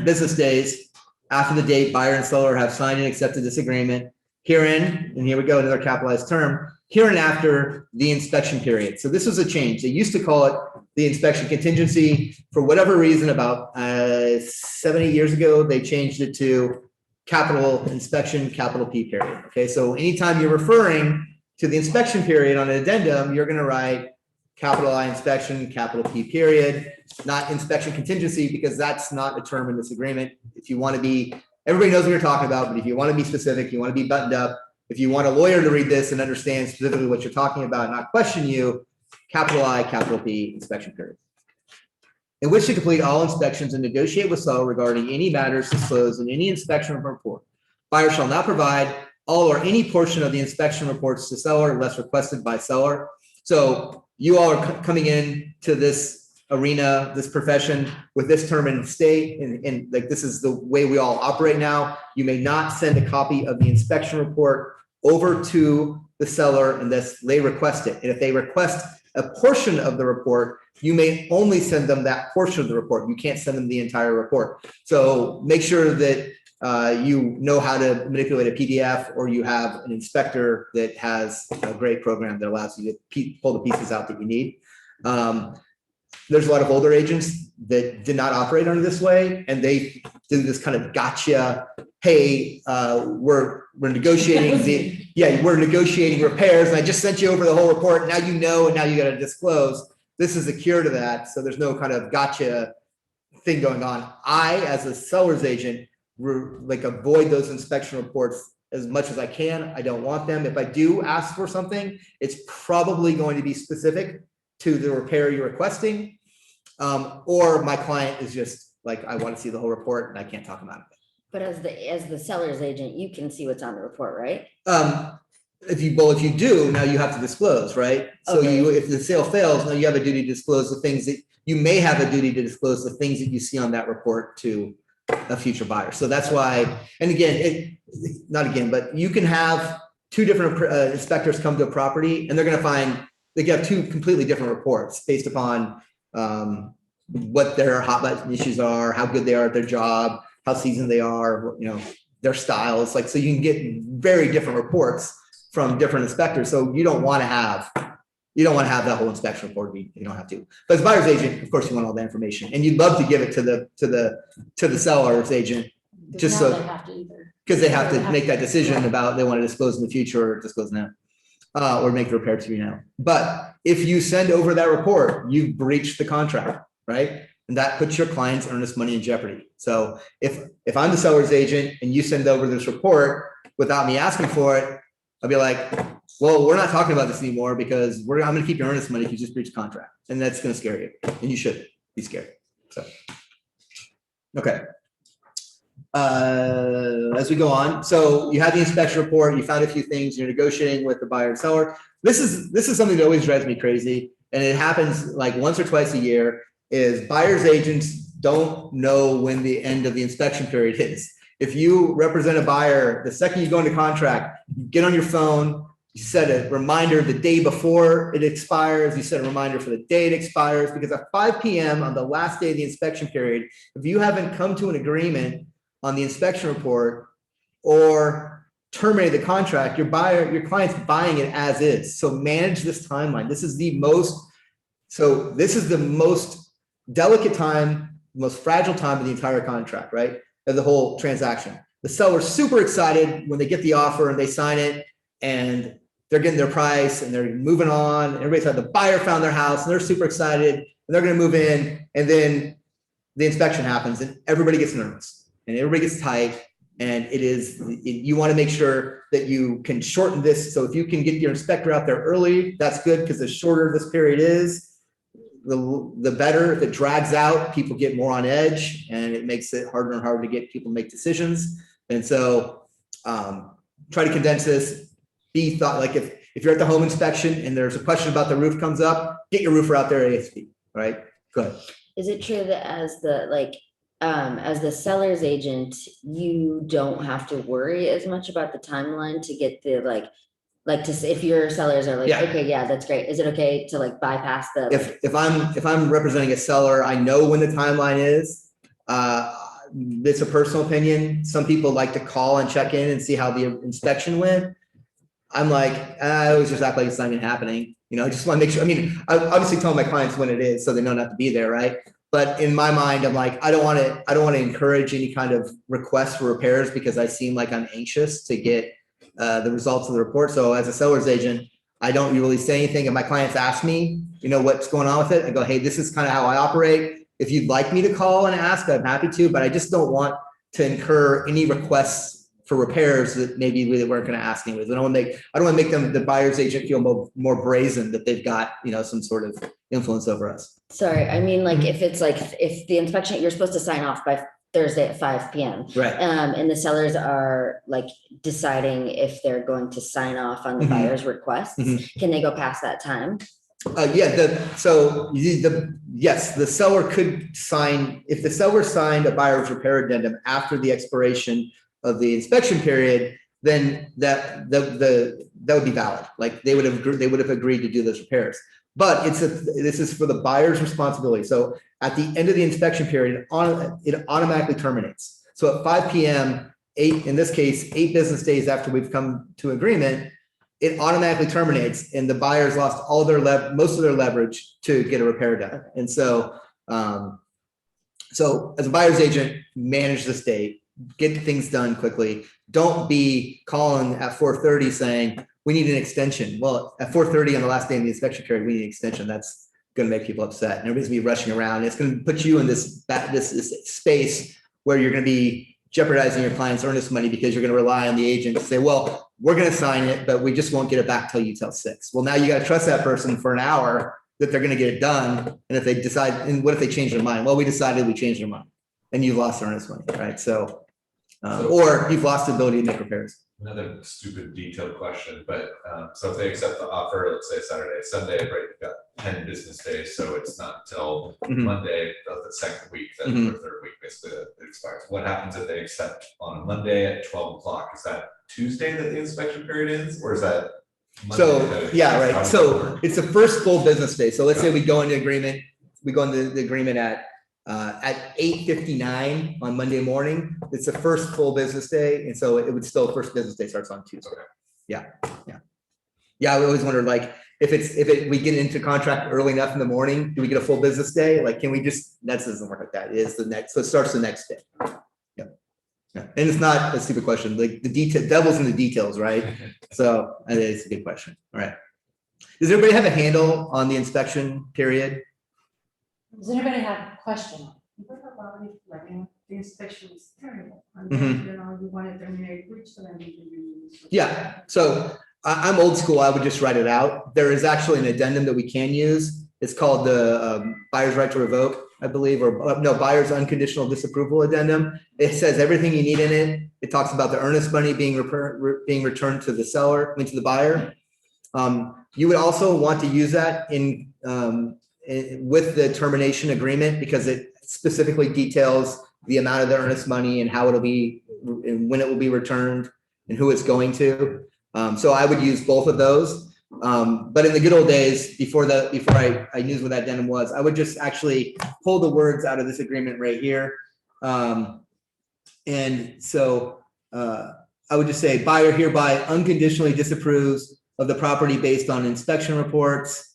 Speaker 1: business days, after the date buyer and seller have signed and accepted this agreement. Herein, and here we go, another capitalized term, here and after the inspection period. So this was a change. They used to call it the inspection contingency. For whatever reason, about 7, 8 years ago, they changed it to capital inspection, capital P period. Okay, so anytime you're referring to the inspection period on an addendum, you're going to write capital I inspection, capital P period, not inspection contingency, because that's not a term in this agreement. If you want to be, everybody knows what you're talking about, but if you want to be specific, you want to be buttoned up, if you want a lawyer to read this and understand specifically what you're talking about and not question you, capital I, capital P, inspection period. In which to complete all inspections and negotiate with seller regarding any matters disclosed in any inspection report. Buyer shall not provide all or any portion of the inspection reports to seller unless requested by seller. So you all are coming in to this arena, this profession with this term in state, and like this is the way we all operate now. You may not send a copy of the inspection report over to the seller unless they request it. And if they request a portion of the report, you may only send them that portion of the report. You can't send them the entire report. So make sure that you know how to manipulate a PDF, or you have an inspector that has a great program that allows you to pull the pieces out that you need. There's a lot of older agents that did not operate under this way, and they do this kind of gotcha. Hey, we're negotiating we're negotiating repairs, and I just sent you over the whole report. Now you know, and now you got to disclose. This is a cure to that, so there's no kind of gotcha thing going on. I, as a seller's agent, avoid those inspection reports as much as I can. I don't want them. If I do ask for something, it's probably going to be specific to the repair you're requesting, or my client is just like, I want to see the whole report and I can't talk about it.
Speaker 6: But as the seller's agent, you can see what's on the report, right?
Speaker 1: If you do, now you have to disclose, right? So
Speaker 6: Okay.
Speaker 1: if the sale fails, now you have a duty to disclose the things that you may have a duty to disclose the things that you see on that report to a future buyer. So that's why, and again, but you can have 2 different inspectors come to a property, and they're going to find they get 2 completely different reports based upon what their hot button issues are, how good they are at their job, how seasoned they are, their styles. Like, so you can get very different reports from different inspectors. So you don't want to have that whole inspection report. You don't have to. But as buyer's agent, of course, you want all that information, and you'd love to give it to the seller's agent, just
Speaker 3: Now
Speaker 1: so
Speaker 3: they have to either.
Speaker 1: because they have to make that decision about they want to disclose in the future or disclose now, or make the repair to you now. But if you send over that report, you've breached the contract, right? And that puts your client's earnest money in jeopardy. So if I'm the seller's agent and you send over this report without me asking for it, I'll be like, well, we're not talking about this anymore because I'm going to keep your earnest money if you just breach contract, and that's going to scare you, and you should be scared. So, okay. As we go on, so you have the inspection report, you found a few things, you're negotiating with the buyer and seller. This is something that always drives me crazy, and it happens like once or twice a year. Is buyer's agents don't know when the end of the inspection period is. If you represent a buyer, the second you go into contract, you get on your phone, you set a reminder the day before it expires, you set a reminder for the day it expires, because at 5 p.m. on the last day of the inspection period, if you haven't come to an agreement on the inspection report or terminated the contract, your client's buying it as is. So manage this timeline. This is the most delicate time, most fragile time of the entire contract, right? Of the whole transaction. The seller's super excited when they get the offer and they sign it, and they're getting their price and they're moving on. Everybody's like, the buyer found their house and they're super excited and they're going to move in, and then the inspection happens and everybody gets nervous and everybody gets tight And you want to make sure that you can shorten this. So if you can get your inspector out there early, that's good, because the shorter this period is, the better. If it drags out, people get more on edge, and it makes it harder and harder to get people to make decisions. And so try to condense this. Be thought, like if you're at the home inspection and there's a question about the roof comes up, get your roofer out there ASAP, right? Good.
Speaker 6: Is it true that as the seller's agent, you don't have to worry as much about the timeline to get the if your sellers are like,
Speaker 1: Yeah.
Speaker 6: okay, yeah, that's great. Is it okay to like bypass the?
Speaker 1: If I'm representing a seller, I know when the timeline is. It's a personal opinion. Some people like to call and check in and see how the inspection went. I'm like, I always just act like it's not even happening. I just want to make sure. I mean, I obviously tell my clients when it is, so they know not to be there, right? But in my mind, I'm like, I don't want to encourage any kind of request for repairs, because I seem like I'm anxious to get the results of the report. So as a seller's agent, I don't really say anything. If my clients ask me, what's going on with it, I go, hey, this is kind of how I operate. If you'd like me to call and ask, I'm happy to, but I just don't want to incur any requests for repairs that maybe we weren't going to ask anyways. I don't want to make the buyer's agent feel more brazen that they've got, some sort of influence over us.
Speaker 6: Sorry, I mean, like if it's like, if the inspection, you're supposed to sign off by Thursday at 5 p.m.
Speaker 1: Right.
Speaker 6: And the sellers are like deciding if they're going to sign off on the buyer's requests. Can they go past that time?
Speaker 1: Yes, the seller could sign, if the seller signed a buyer's repair addendum after the expiration of the inspection period, then that would be valid. Like they would have agreed to do those repairs. But this is for the buyer's responsibility. So at the end of the inspection period, it automatically terminates. So at 5 p.m., in this case, 8 business days after we've come to agreement, it automatically terminates, and the buyer's lost all most of their leverage to get a repair done. And so, as a buyer's agent, manage this date, get things done quickly. Don't be calling at 4:30 saying we need an extension. Well, at 4:30 on the last day of the inspection period, we need an extension. That's going to make people upset, and everybody's going to be rushing around. It's going to put you in this space where you're going to be jeopardizing your client's earnest money, because you're going to rely on the agent to say, well, we're going to sign it, but we just won't get it back till you tell 6. Well, now you got to trust that person for an hour that they're going to get it done. And if they decide, and what if they change their mind? Well, we decided we changed our mind, and you've lost earnest money, right? So, or you've lost the ability to make repairs.
Speaker 7: Another stupid detailed question, but so if they accept the offer, let's say Saturday, Sunday, right, you've got 10 business days, so it's not until Monday of the second week, then the third week basically that it expires. What happens if they accept on a Monday at 12 o'clock? Is that Tuesday that the inspection period ends, or is that Monday?
Speaker 1: So yeah, right. So it's the first full business day. So let's say we go into agreement. We go into the agreement at 8:59 on Monday morning. It's the first full business day, and so it would still, first business day starts on Tuesday. Yeah. I always wondered, like, if we get into contract early enough in the morning, do we get a full business day? Like, can we just? That doesn't work like that. It is the next, so it starts the next day. Yeah, and it's not a stupid question. Like the devil's in the details, right? So it's a good question. All right. Does everybody have a handle on the inspection period?
Speaker 3: Does anybody have a question?
Speaker 5: What about if, the inspection is terrible, and then, you want to terminate, which then do you use?
Speaker 1: Yeah, so I'm old school. I would just write it out. There is actually an addendum that we can use. It's called the buyer's right to revoke, I believe, or no, buyer's unconditional disapproval addendum. It says everything you need in it. It talks about the earnest money being returned to the seller, to the buyer. You would also want to use that with the termination agreement, because it specifically details the amount of the earnest money and how it'll be, and when it will be returned and who it's going to. So I would use both of those. But in the good old days, before I knew what that addendum was, I would just actually pull the words out of this agreement right here. And so I would just say, buyer hereby unconditionally disapproves of the property based on inspection reports.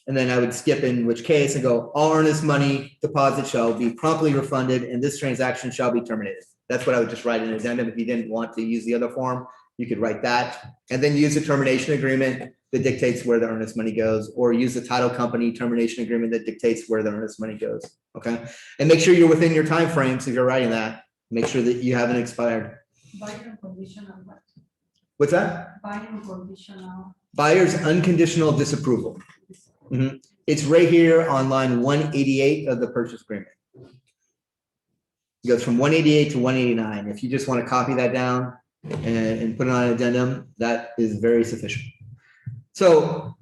Speaker 1: And then I would skip in which case and go, all earnest money deposit shall be promptly refunded and this transaction shall be terminated. That's what I would just write in an addendum. If you didn't want to use the other form, you could write that and then use a termination agreement that dictates where the earnest money goes, or use the title company termination agreement that dictates where the earnest money goes. Okay. And make sure you're within your time frames if you're writing that. Make sure that you haven't expired.
Speaker 5: Buyer unconditional, what?
Speaker 1: What's that?
Speaker 5: Buyer unconditional.
Speaker 1: Buyer's unconditional disapproval. Mhm. It's right here on line 188 of the purchase agreement. It goes from 188 to 189. If you just want to copy that down and put it on an addendum, that is very sufficient. So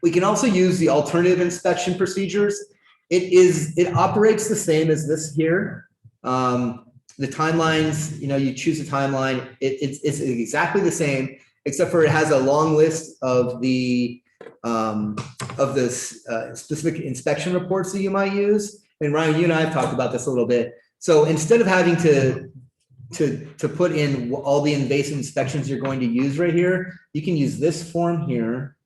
Speaker 1: we can also use the alternative inspection procedures. It operates the same as this here. The timelines, you choose a timeline. It's exactly the same, except for it has a long list of the specific inspection reports that you might use. And Ryan, you and I have talked about this a little bit. So instead of having to put in all the invasive inspections you're going to use right here, you can use this form here.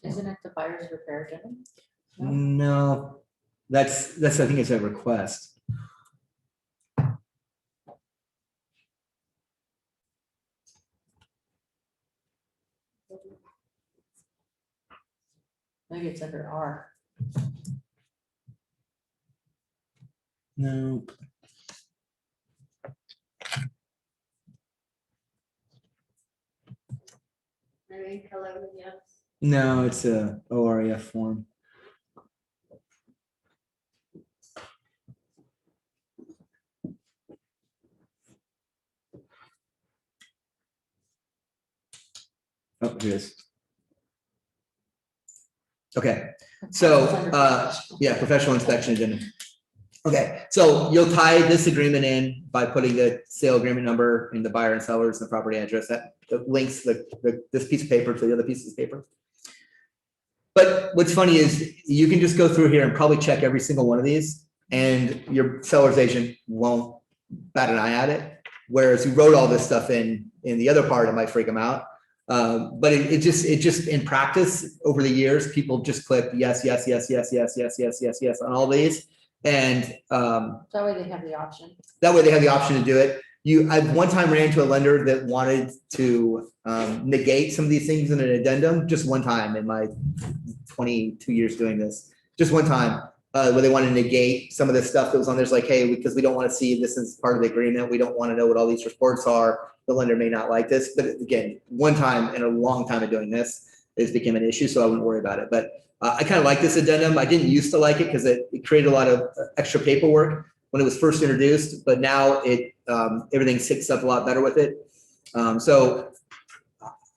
Speaker 3: Isn't it the buyer's repair addendum?
Speaker 1: No, that's I think it's a request.
Speaker 3: Maybe it's under R.
Speaker 1: No. No, it's a OREF form. Oh, here it is. Okay, so yeah, professional inspection addendum. Okay, so you'll tie this agreement in by putting the sale agreement number and the buyer and sellers and the property address that links this piece of paper to the other pieces of paper. But what's funny is you can just go through here and probably check every single one of these, and your seller's agent won't bat an eye at it. Whereas you wrote all this stuff in the other part, it might freak them out. But it just in practice over the years, people just click yes, yes, yes, yes, yes, yes, yes, yes, yes on all these. And
Speaker 3: That way they have the option.
Speaker 1: that way they have the option to do it. I one time ran into a lender that wanted to negate some of these things in an addendum, just one time in my 22 years doing this, just one time, where they want to negate some of the stuff that was on there. It's like, hey, because we don't want to see this as part of the agreement. We don't want to know what all these reports are. The lender may not like this, but again, one time in a long time of doing this, this became an issue, so I wouldn't worry about it. But I kind of like this addendum. I didn't used to like it because it created a lot of extra paperwork when it was first introduced, but now everything sits up a lot better with it. So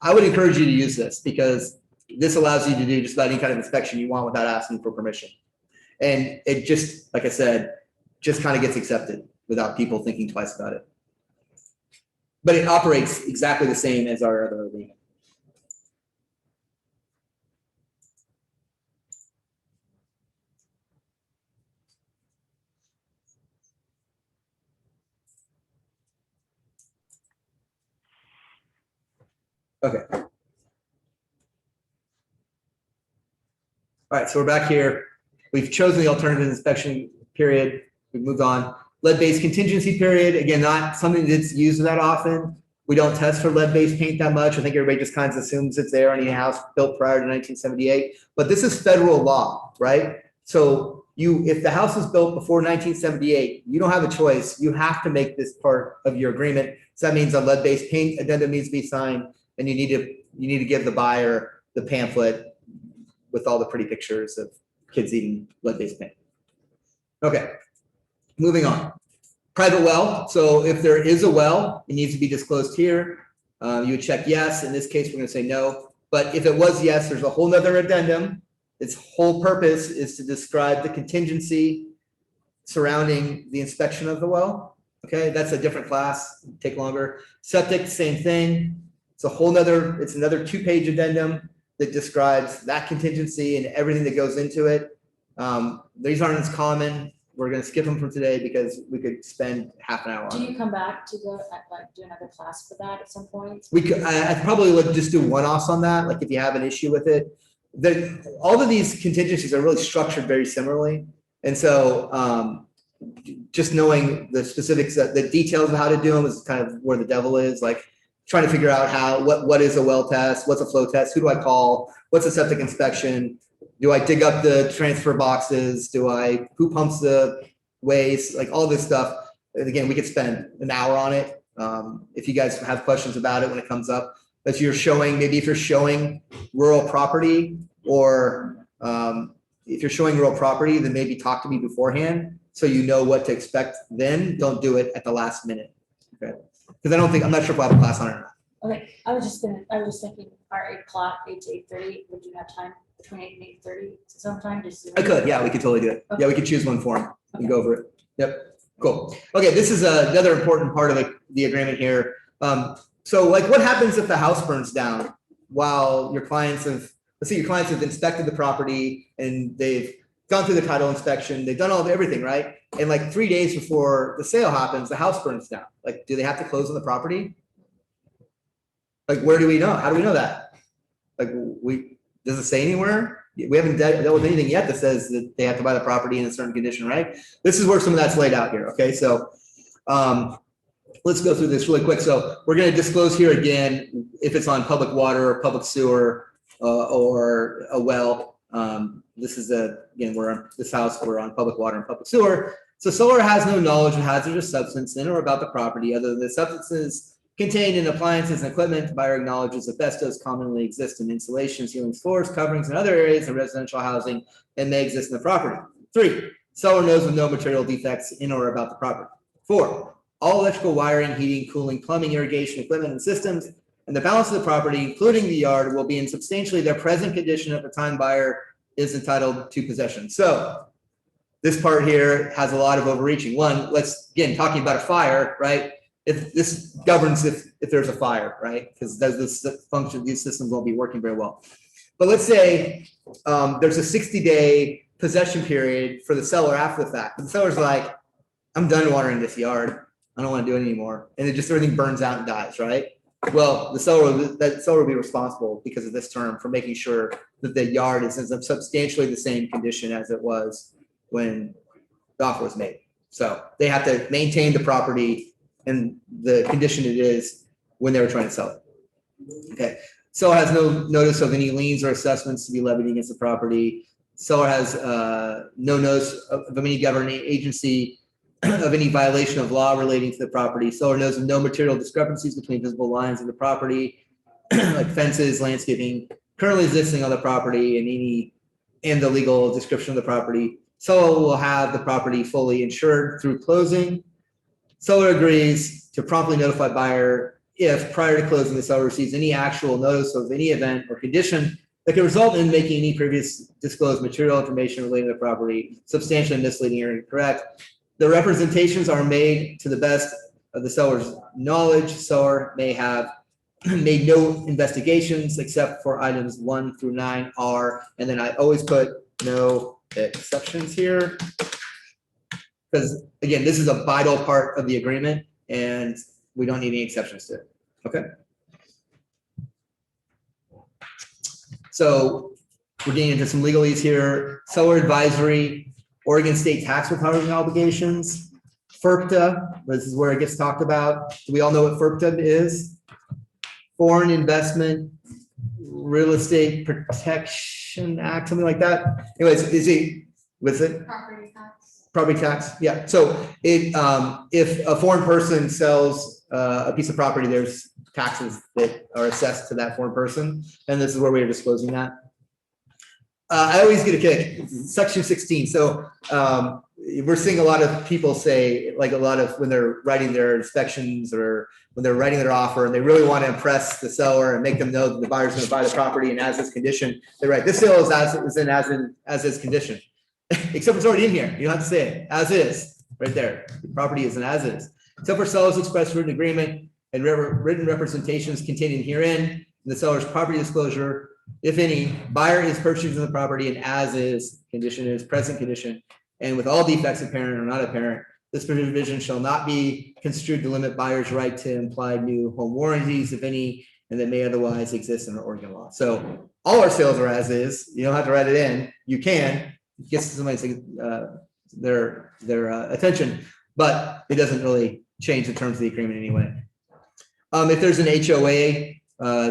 Speaker 1: I would encourage you to use this because this allows you to do just about any kind of inspection you want without asking for permission. And it just, like I said, just kind of gets accepted without people thinking twice about it. But it operates exactly the same as our other agreement. Okay. All right, so we're back here. We've chosen the alternative inspection period. We've moved on. Lead-based contingency period, again, not something that's used that often. We don't test for lead-based paint that much. I think everybody just kind of assumes it's there on any house built prior to 1978. But this is federal law, right? So if the house was built before 1978, you don't have a choice. You have to make this part of your agreement. So that means a lead-based paint addendum needs to be signed, and you need to give the buyer the pamphlet with all the pretty pictures of kids eating lead-based paint. Okay, moving on. Private well. So if there is a well, it needs to be disclosed here. You would check yes. In this case, we're going to say no. But if it was yes, there's a whole nother addendum. Its whole purpose is to describe the contingency surrounding the inspection of the well. Okay, that's a different class. Take longer. Septic, same thing. It's another 2-page addendum that describes that contingency and everything that goes into it. These aren't as common. We're going to skip them from today because we could spend half an hour on
Speaker 3: Do
Speaker 1: it.
Speaker 3: you come back to do another class for that at some point?
Speaker 1: We could, I probably would just do one-offs on that. Like if you have an issue with it, all of these contingencies are really structured very similarly. And so, just knowing the specifics, the details of how to do them is kind of where the devil is, like trying to figure out what is a well test, what's a flow test, who do I call, what's a septic inspection, do I dig up the transfer boxes, who pumps the waste, like all this stuff. And again, we could spend an hour on it. If you guys have questions about it when it comes up, if you're showing rural property, or if you're showing rural property, then maybe talk to me beforehand so you know what to expect. Then don't do it at the last minute. Okay. Because I'm not sure if we'll have a class on it or not.
Speaker 3: Okay, I was thinking, our 8 o'clock, 8 to 8:30, would you have time between 8 and 8:30 sometime to see?
Speaker 1: I could, yeah, we could totally do it. Yeah, we could choose one form and go over it. Yep, cool. Okay, this is another important part of the agreement here. So like what happens if the house burns down while let's say your clients have inspected the property and they've gone through the title inspection, they've done everything, right? And like 3 days before the sale happens, the house burns down. Like, do they have to close on the property? Like, where do we know? How do we know that? Like, does it say anywhere? We haven't dealt with anything yet that says that they have to buy the property in a certain condition, right? This is where some of that's laid out here, okay? So let's go through this really quick. So we're gonna disclose here again, if it's on public water or public sewer or a well. This is again, we're on public water and public sewer. So seller has no knowledge of hazardous substance in or about the property other than the substances contained in appliances and equipment. The buyer acknowledges asbestos commonly exists in insulation, ceilings, floors, coverings, and other areas of residential housing and may exist in the property. 3, seller knows of no material defects in or about the property. 4, all electrical wiring, heating, cooling, plumbing, irrigation, equipment, and systems, and the balance of the property, including the yard, will be in substantially their present condition at the time buyer is entitled to possession. So this part here has a lot of overreaching. One, again, talking about a fire, right? If this governs if there's a fire, right? Because this function, these systems won't be working very well. But let's say there's a 60-day possession period for the seller after the fact. And the seller's like, I'm done watering this yard. I don't want to do it anymore. And everything burns out and dies, right? Well, that seller will be responsible because of this term for making sure that the yard is in substantially the same condition as it was when the offer was made. So they have to maintain the property in the condition it is when they were trying to sell it. Okay. Seller has no notice of any liens or assessments to be levied against the property. Seller has no notice of any governing agency of any violation of law relating to the property. Seller knows of no material discrepancies between visible lines of the property, like fences, landscaping, currently existing on the property, and the legal description of the property. Seller will have the property fully insured through closing. Seller agrees to promptly notify buyer if prior to closing the seller receives any actual notice of any event or condition that could result in making any previous disclosed material information relating to the property substantially misleading or incorrect. The representations are made to the best of the seller's knowledge. Seller may have made no investigations except for items 1 through 9 are, and then I always put no exceptions here. Because again, this is a vital part of the agreement and we don't need any exceptions to it. Okay. So we're getting into some legalese here. Seller advisory, Oregon state tax withholding obligations, FERPTA, this is where it gets talked about. Do we all know what FERPTA is? Foreign Investment Real Estate Protection Act, something like that. Anyways, was it?
Speaker 5: Property tax.
Speaker 1: Property tax, yeah. So if a foreign person sells a piece of property, there's taxes that are assessed to that foreign person. And this is where we are disclosing that. I always get a kick, section 16. So we're seeing a lot of people say, like when they're writing their inspections or when they're writing their offer and they really want to impress the seller and make them know that the buyer's going to buy the property and as is condition, they write, this sale is as is condition. Except it's already in here. You don't have to say it. As is, right there. The property is an as is. Except for seller's express written agreement and written representations contained in herein, and the seller's property disclosure, if any, buyer is purchasing the property and as is condition is present condition, and with all defects apparent or not apparent, this provision shall not be construed to limit buyer's right to implied new home warranties, if any, and that may otherwise exist under Oregon law. So all our sales are as is. You don't have to write it in. You can. Get somebody attention, but it doesn't really change the terms of the agreement anyway. If there's an HOA,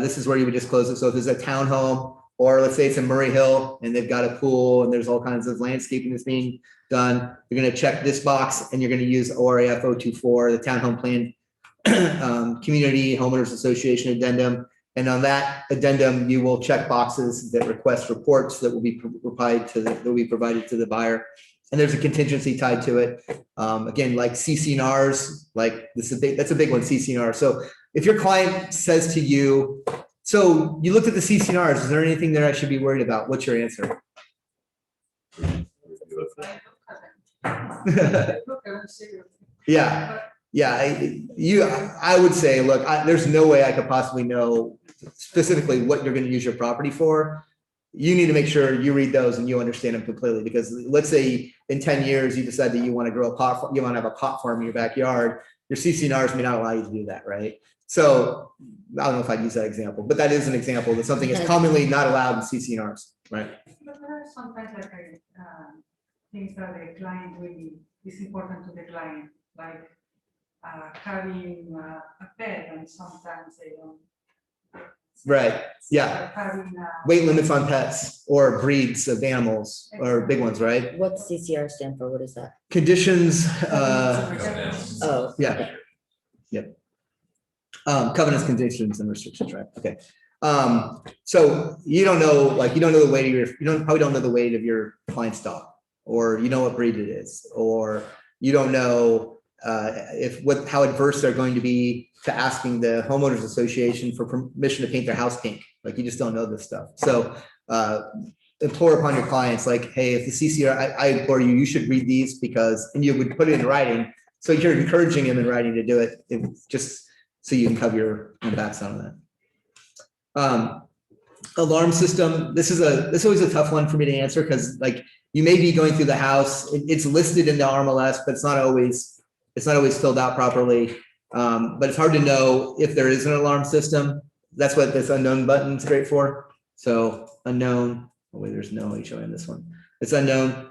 Speaker 1: this is where you would disclose it. So if there's a townhome, or let's say it's in Murray Hill and they've got a pool and there's all kinds of landscaping that's being done, you're going to check this box and you're going to use ORAF 024, the townhome plan community homeowners association addendum. And on that addendum, you will check boxes that request reports that will be provided to the buyer. And there's a contingency tied to it. Again, like CC&Rs, like that's a big one, CC&R. So if your client says to you, so you looked at the CC&Rs, is there anything that I should be worried about? What's your answer? Yeah. I would say, look, there's no way I could possibly know specifically what you're going to use your property for. You need to make sure you read those and you understand them completely, because let's say in 10 years, you decide that you want to grow a pot, you want to have a pot farm in your backyard, your CC&Rs may not allow you to do that, right? So I don't know if I'd use that example, but that is an example that something is commonly not allowed in CC&Rs, right?
Speaker 5: But there are sometimes like things that the client really is important to the client, like having a pet, and sometimes they don't.
Speaker 1: Right. Yeah.
Speaker 5: Having
Speaker 1: Weight limits on pets or breeds of animals are big ones, right?
Speaker 6: What's CCR stand for? What is that?
Speaker 1: Conditions,
Speaker 6: Oh.
Speaker 1: yeah. Yep. Covenants, conditions, and restrictions, right? Okay. So you don't know, like, you don't know the weight of your, probably don't know the weight of your client's dog, or you know what breed it is, or you don't know how adverse they're going to be to asking the homeowners association for permission to paint their house pink. Like, you just don't know this stuff. So implore upon your clients, like, hey, if the CCR, I implore you, you should read these, because, and you would put it in writing. So you're encouraging them in writing to do it, just so you can cover your own backs on that. Alarm system. This is always a tough one for me to answer, because like, you may be going through the house, it's listed in the RMLS, but it's not always filled out properly. But it's hard to know if there is an alarm system. That's what this unknown button is great for. So unknown, oh wait, there's no HOA in this one. It's unknown.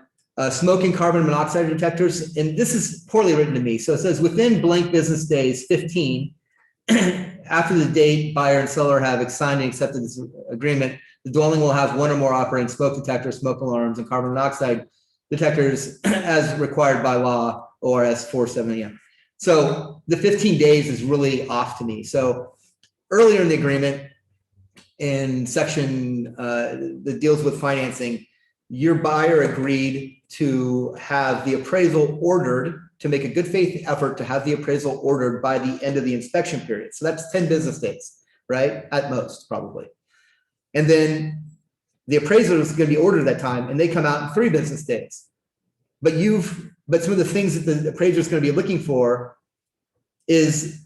Speaker 1: Smoke and carbon monoxide detectors. And this is poorly written to me. So it says within blank business days, 15, after the date buyer and seller have signed and accepted this agreement, the dwelling will have one or more operating smoke detectors, smoke alarms, and carbon monoxide detectors as required by law, or as 470. So the 15 days is really off to me. So earlier in the agreement, in section that deals with financing, your buyer agreed to have the appraisal ordered, to make a good faith effort to have the appraisal ordered by the end of the inspection period. So that's 10 business days, right? At most, probably. And then the appraisal is going to be ordered at that time, and they come out in 3 business days. But some of the things that the appraiser is going to be looking for is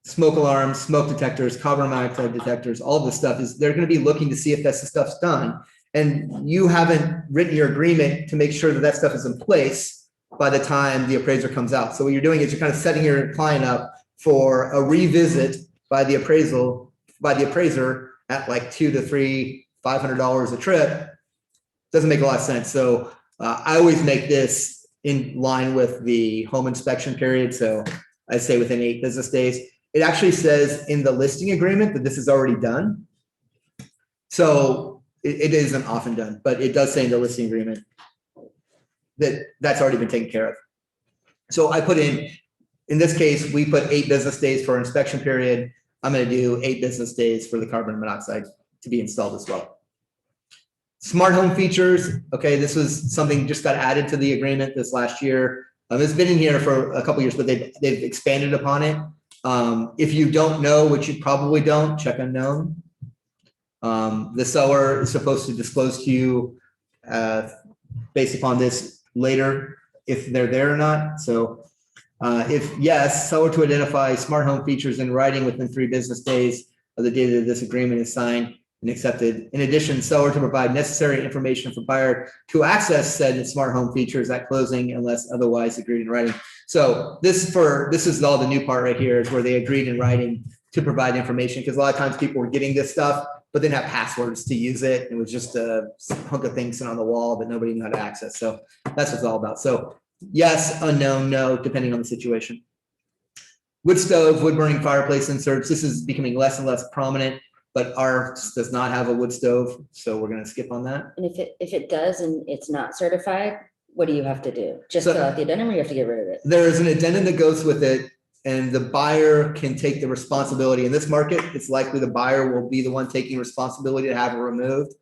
Speaker 1: smoke alarms, smoke detectors, carbon monoxide detectors, all this stuff is, they're going to be looking to see if that stuff's done. And you haven't written your agreement to make sure that that stuff is in place by the time the appraiser comes out. So what you're doing is you're kind of setting your client up for a revisit by the appraiser at like $200 to $500 a trip. Doesn't make a lot of sense. So I always make this in line with the home inspection period. So I say within 8 business days. It actually says in the listing agreement that this is already done. So it isn't often done, but it does say in the listing agreement that that's already been taken care of. So I put in this case, we put 8 business days for inspection period. I'm going to do 8 business days for the carbon monoxide to be installed as well. Smart home features. Okay, this was something just got added to the agreement this last year. It's been in here for a couple of years, but they've expanded upon it. If you don't know, which you probably don't, check unknown. The seller is supposed to disclose to you based upon this later if they're there or not. So if yes, seller to identify smart home features in writing within 3 business days of the date that this agreement is signed and accepted. In addition, seller to provide necessary information for buyer to access said smart home features at closing unless otherwise agreed in writing. So this is all the new part right here, is where they agreed in writing to provide information, because a lot of times people were getting this stuff but didn't have passwords to use it. It was just a hunk of things sitting on the wall that nobody knew how to access. So that's what it's all about. So Yes, unknown, no, depending on the situation. Wood stove, wood burning fireplace inserts, this is becoming less and less prominent, but ours does not have a wood stove, so we're gonna skip on that.
Speaker 6: And if it does and it's not certified, what do you have to do? Just
Speaker 1: So-
Speaker 6: fill out the addendum or you have to get rid of it?
Speaker 1: There is an addendum that goes with it, and the buyer can take the responsibility. In this market, it's likely the buyer will be the one taking responsibility to have it removed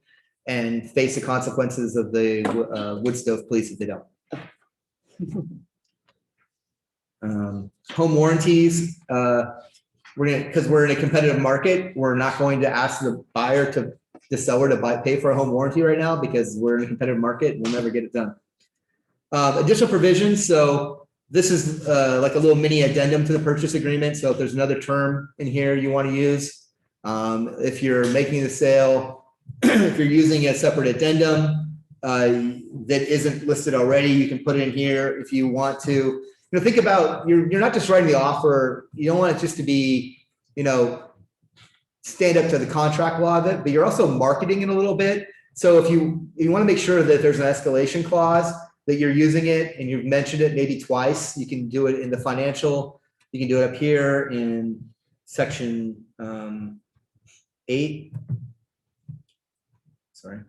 Speaker 1: and face the consequences of the wood stove police if they don't. Home warranties, because we're in a competitive market, we're not going to ask the seller to pay for a home warranty right now because we're in a competitive market and we'll never get it done. Additional provisions, so this is like a little mini addendum to the purchase agreement. So if there's another term in here you want to use, if you're making the sale, if you're using a separate addendum that isn't listed already, you can put it in here. If you want to, think about, you're not just writing the offer. You don't want it just to be, stand up to the contract law of it, but you're also marketing it a little bit. So if you want to make sure that there's an escalation clause, that you're using it and you've mentioned it maybe twice, you can do it in the financial, you can do it up here in section 8. Sorry.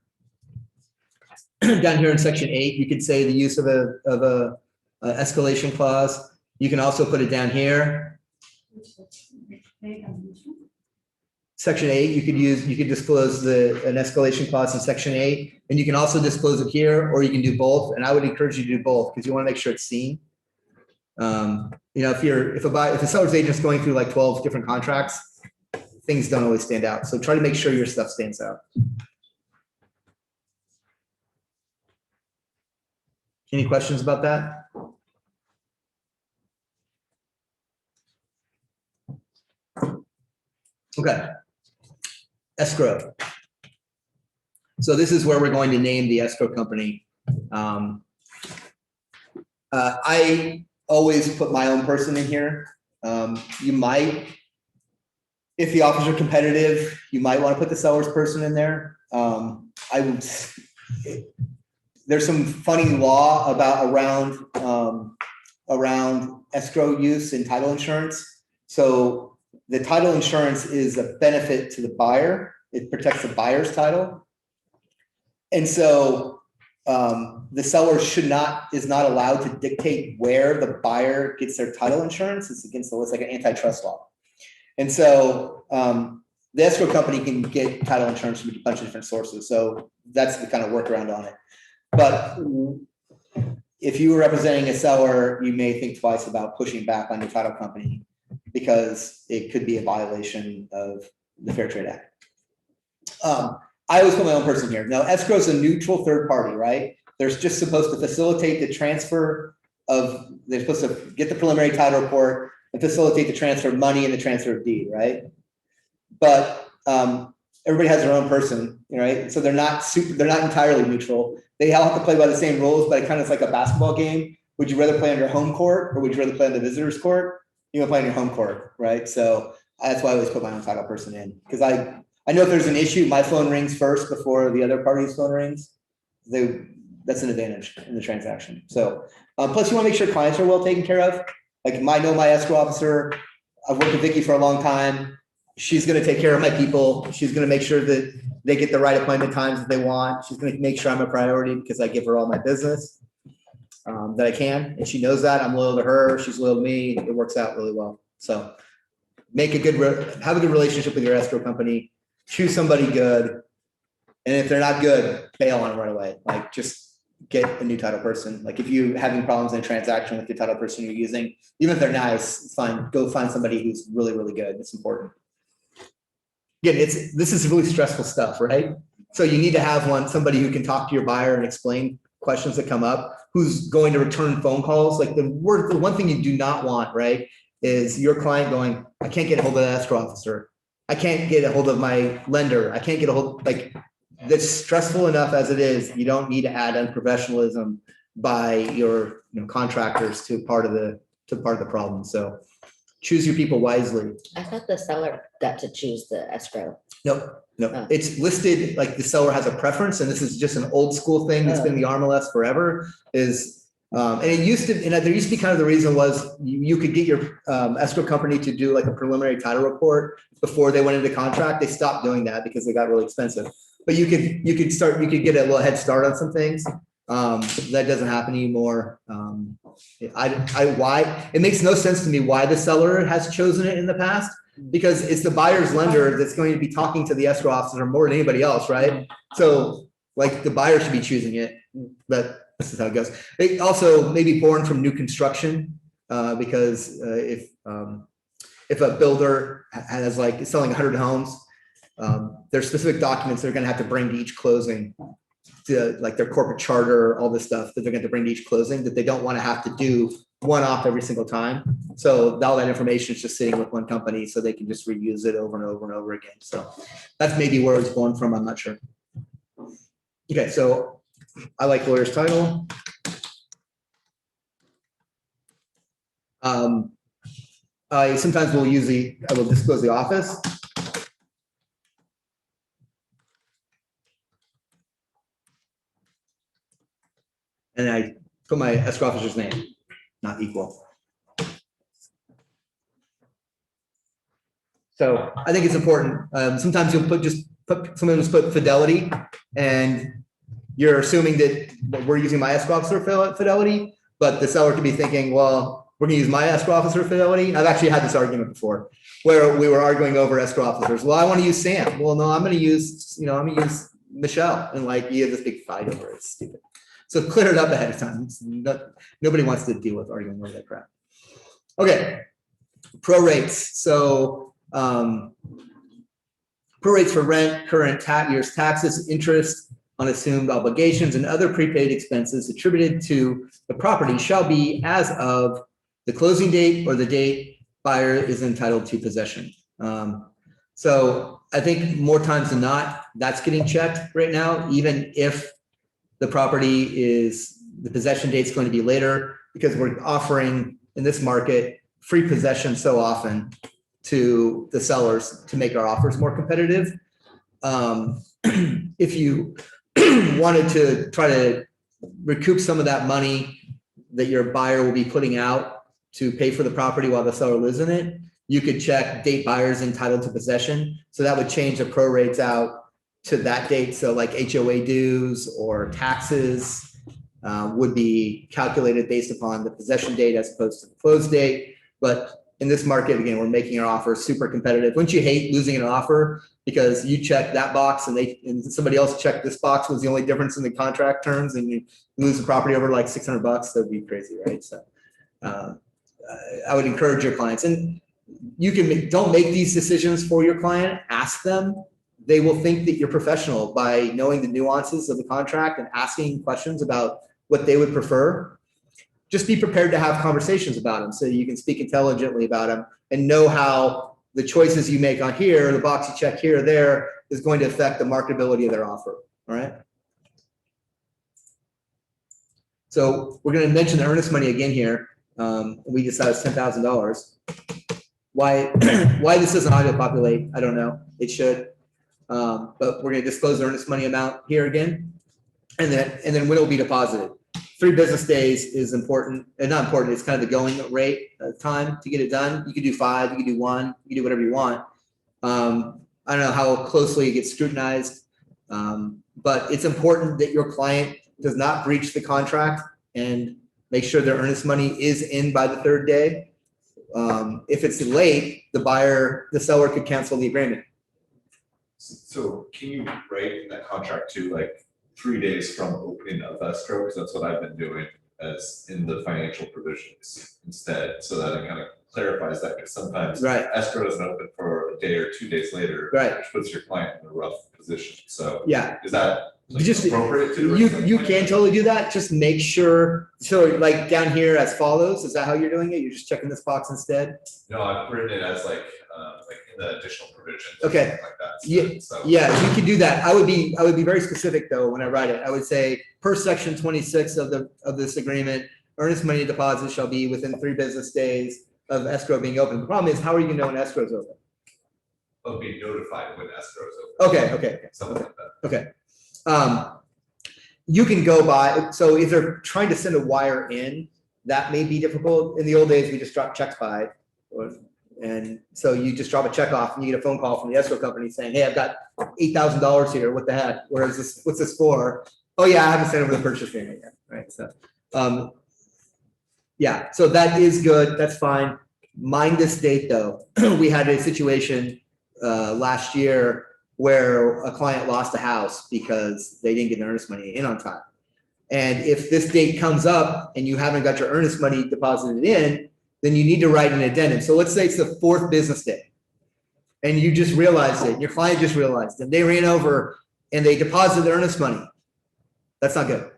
Speaker 1: Down here in section 8, you could say the use of a escalation clause. You can also put it down here. Section 8, you could disclose an escalation clause in section 8, and you can also disclose it here, or you can do both. And I would encourage you to do both because you want to make sure it's seen. If a seller's agent is going through like 12 different contracts, things don't always stand out. So try to make sure your stuff stands out. Any questions about that? Okay. Escrow. So this is where we're going to name the escrow company. I always put my own person in here. You might, if the offers are competitive, you might want to put the seller's person in there. There's some funny law around escrow use in title insurance. So the title insurance is a benefit to the buyer. It protects the buyer's title. And so the seller is not allowed to dictate where the buyer gets their title insurance. It's against the law. It's like an antitrust law. And so the escrow company can get title insurance from a bunch of different sources. So that's the kind of workaround on it. But if you were representing a seller, you may think twice about pushing back on your title company because it could be a violation of the Fair Trade Act. I always put my own person here. Now, escrow is a neutral third party, right? They're just supposed to facilitate the transfer they're supposed to get the preliminary title report and facilitate the transfer of money and the transfer of deed, right? But everybody has their own person, right? So they're not entirely neutral. They all have to play by the same rules, but it kind of is like a basketball game. Would you rather play on your home court or would you rather play on the visitor's court? You want to play on your home court, right? So that's why I always put my own title person in, because I know if there's an issue, my phone rings first before the other party's phone rings. That's an advantage in the transaction. So plus you want to make sure clients are well taken care of. Like I know my escrow officer, I've worked with Vicky for a long time. She's going to take care of my people. She's going to make sure that they get the right appointment times that they want. She's going to make sure I'm a priority because I give her all my business that I can. And she knows that. I'm loyal to her. She's loyal to me. It works out really well. So have a good relationship with your escrow company. Choose somebody good. And if they're not good, bail on them right away. Like just get a new title person. Like if you're having problems in a transaction with the title person you're using, even if they're nice, it's fine. Go find somebody who's really, really good. It's important. Again, this is really stressful stuff, right? So you need to have somebody who can talk to your buyer and explain questions that come up, who's going to return phone calls. Like the one thing you do not want, right, is your client going, I can't get a hold of the escrow officer. I can't get a hold of my lender. I can't get a hold, like that's stressful enough as it is. You don't need to add unprofessionalism by your contractors to part of the problem. So choose your people wisely.
Speaker 6: I thought the seller got to choose the escrow.
Speaker 1: No.
Speaker 6: Oh.
Speaker 1: It's listed like the seller has a preference, and this is just an old school thing that's been the RMLS forever. Is And it used to, and there used to be kind of the reason was you could get your escrow company to do like a preliminary title report before they went into contract. They stopped doing that because they got really expensive. But you could get a little head start on some things. That doesn't happen anymore. Why? It makes no sense to me why the seller has chosen it in the past, because it's the buyer's lender that's going to be talking to the escrow officer more than anybody else, right? So like the buyer should be choosing it, but this is how it goes. It also may be born from new construction, because if a builder has like selling 100 homes, there's specific documents they're going to have to bring to each closing, to like their corporate charter, all this stuff that they're going to bring to each closing that they don't want to have to do one off every single time. So all that information is just sitting with one company, so they can just reuse it over and over and over again. So that's maybe where it's born from. I'm not sure. Okay, so I like lawyer's title. I sometimes will I will disclose the office. And I put my escrow officer's name, not equal. So I think it's important. Sometimes you'll put fidelity, and you're assuming that we're using my escrow officer fidelity, but the seller could be thinking, well, we're gonna use my escrow officer fidelity. I've actually had this argument before where we were arguing over escrow officers. Well, I want to use Sam. Well, no, I'm gonna use Michelle. And like, you have this big fight over it. It's stupid. So clear it up ahead of time. Nobody wants to deal with arguing over that crap. Okay, prorates. So prorates for rent, current year's taxes, interest on assumed obligations, and other prepaid expenses attributed to the property shall be as of the closing date or the date buyer is entitled to possession. So I think more times than not, that's getting checked right now, even if the possession date's going to be later, because we're offering in this market free possession so often to the sellers to make our offers more competitive. If you wanted to try to recoup some of that money that your buyer will be putting out to pay for the property while the seller lives in it, you could check date buyers entitled to possession. So that would change the prorates out to that date. So like HOA dues or taxes would be calculated based upon the possession date as opposed to the close date. But in this market, again, we're making our offer super competitive. Wouldn't you hate losing an offer because you checked that box and somebody else checked this box was the only difference in the contract terms, and you lose the property over like $600? That'd be crazy, right? So I would encourage your clients, and you can don't make these decisions for your client. Ask them. They will think that you're professional by knowing the nuances of the contract and asking questions about what they would prefer. Just be prepared to have conversations about them so you can speak intelligently about them and know how the choices you make on here, the box you check here or there, is going to affect the marketability of their offer. All right. So we're going to mention the earnest money again here. We decided it's $10,000. Why this doesn't auto-populate, I don't know. It should. But we're going to disclose the earnest money amount here again, and then when it will be deposited. 3 business days is important, and not important. It's kind of the going rate time to get it done. You could do 5, you could do 1, you can do whatever you want. I don't know how closely it gets scrutinized, but it's important that your client does not breach the contract and make sure their earnest money is in by the 3rd day. If it's late, the seller could cancel the agreement.
Speaker 7: So can you write in that contract too, like 3 days from opening of escrow? Because that's what I've been doing as in the financial provisions instead. So that it kind of clarifies that, because sometimes escrow doesn't open for a day or 2 days later, which puts your client in a rough position. So is that
Speaker 1: just
Speaker 7: appropriate to
Speaker 1: you can totally do that. Just make sure. So like down here as follows, is that how you're doing it? You're just checking this box instead?
Speaker 7: No, I've written it as like in the additional provisions.
Speaker 1: Okay.
Speaker 7: Like that.
Speaker 1: Yeah, you can do that. I would be very specific though when I write it. I would say per section 26 of this agreement, earnest money deposit shall be within 3 business days of escrow being open. The problem is, how are you going to know when escrow is open?
Speaker 7: I'll be notified when escrow is open.
Speaker 1: Okay.
Speaker 7: Something like that.
Speaker 1: Okay. you can go by, so if they're trying to send a wire in, that may be difficult. In the old days, we just dropped checks by. And so you just drop a check off and you get a phone call from the escrow company saying, hey, I've got $8,000 here. What the heck? Where is this? What's this for? Oh yeah, I haven't sent over the purchase agreement yet. Right. So, yeah, so that is good. That's fine. Mind this date though. We had a situation last year where a client lost a house because they didn't get their earnest money in on time. And if this date comes up and you haven't got your earnest money deposited in, then you need to write an addendum. So let's say it's the 4th business day and you just realized it, your client just realized it, and they ran over and they deposited their earnest money. That's not good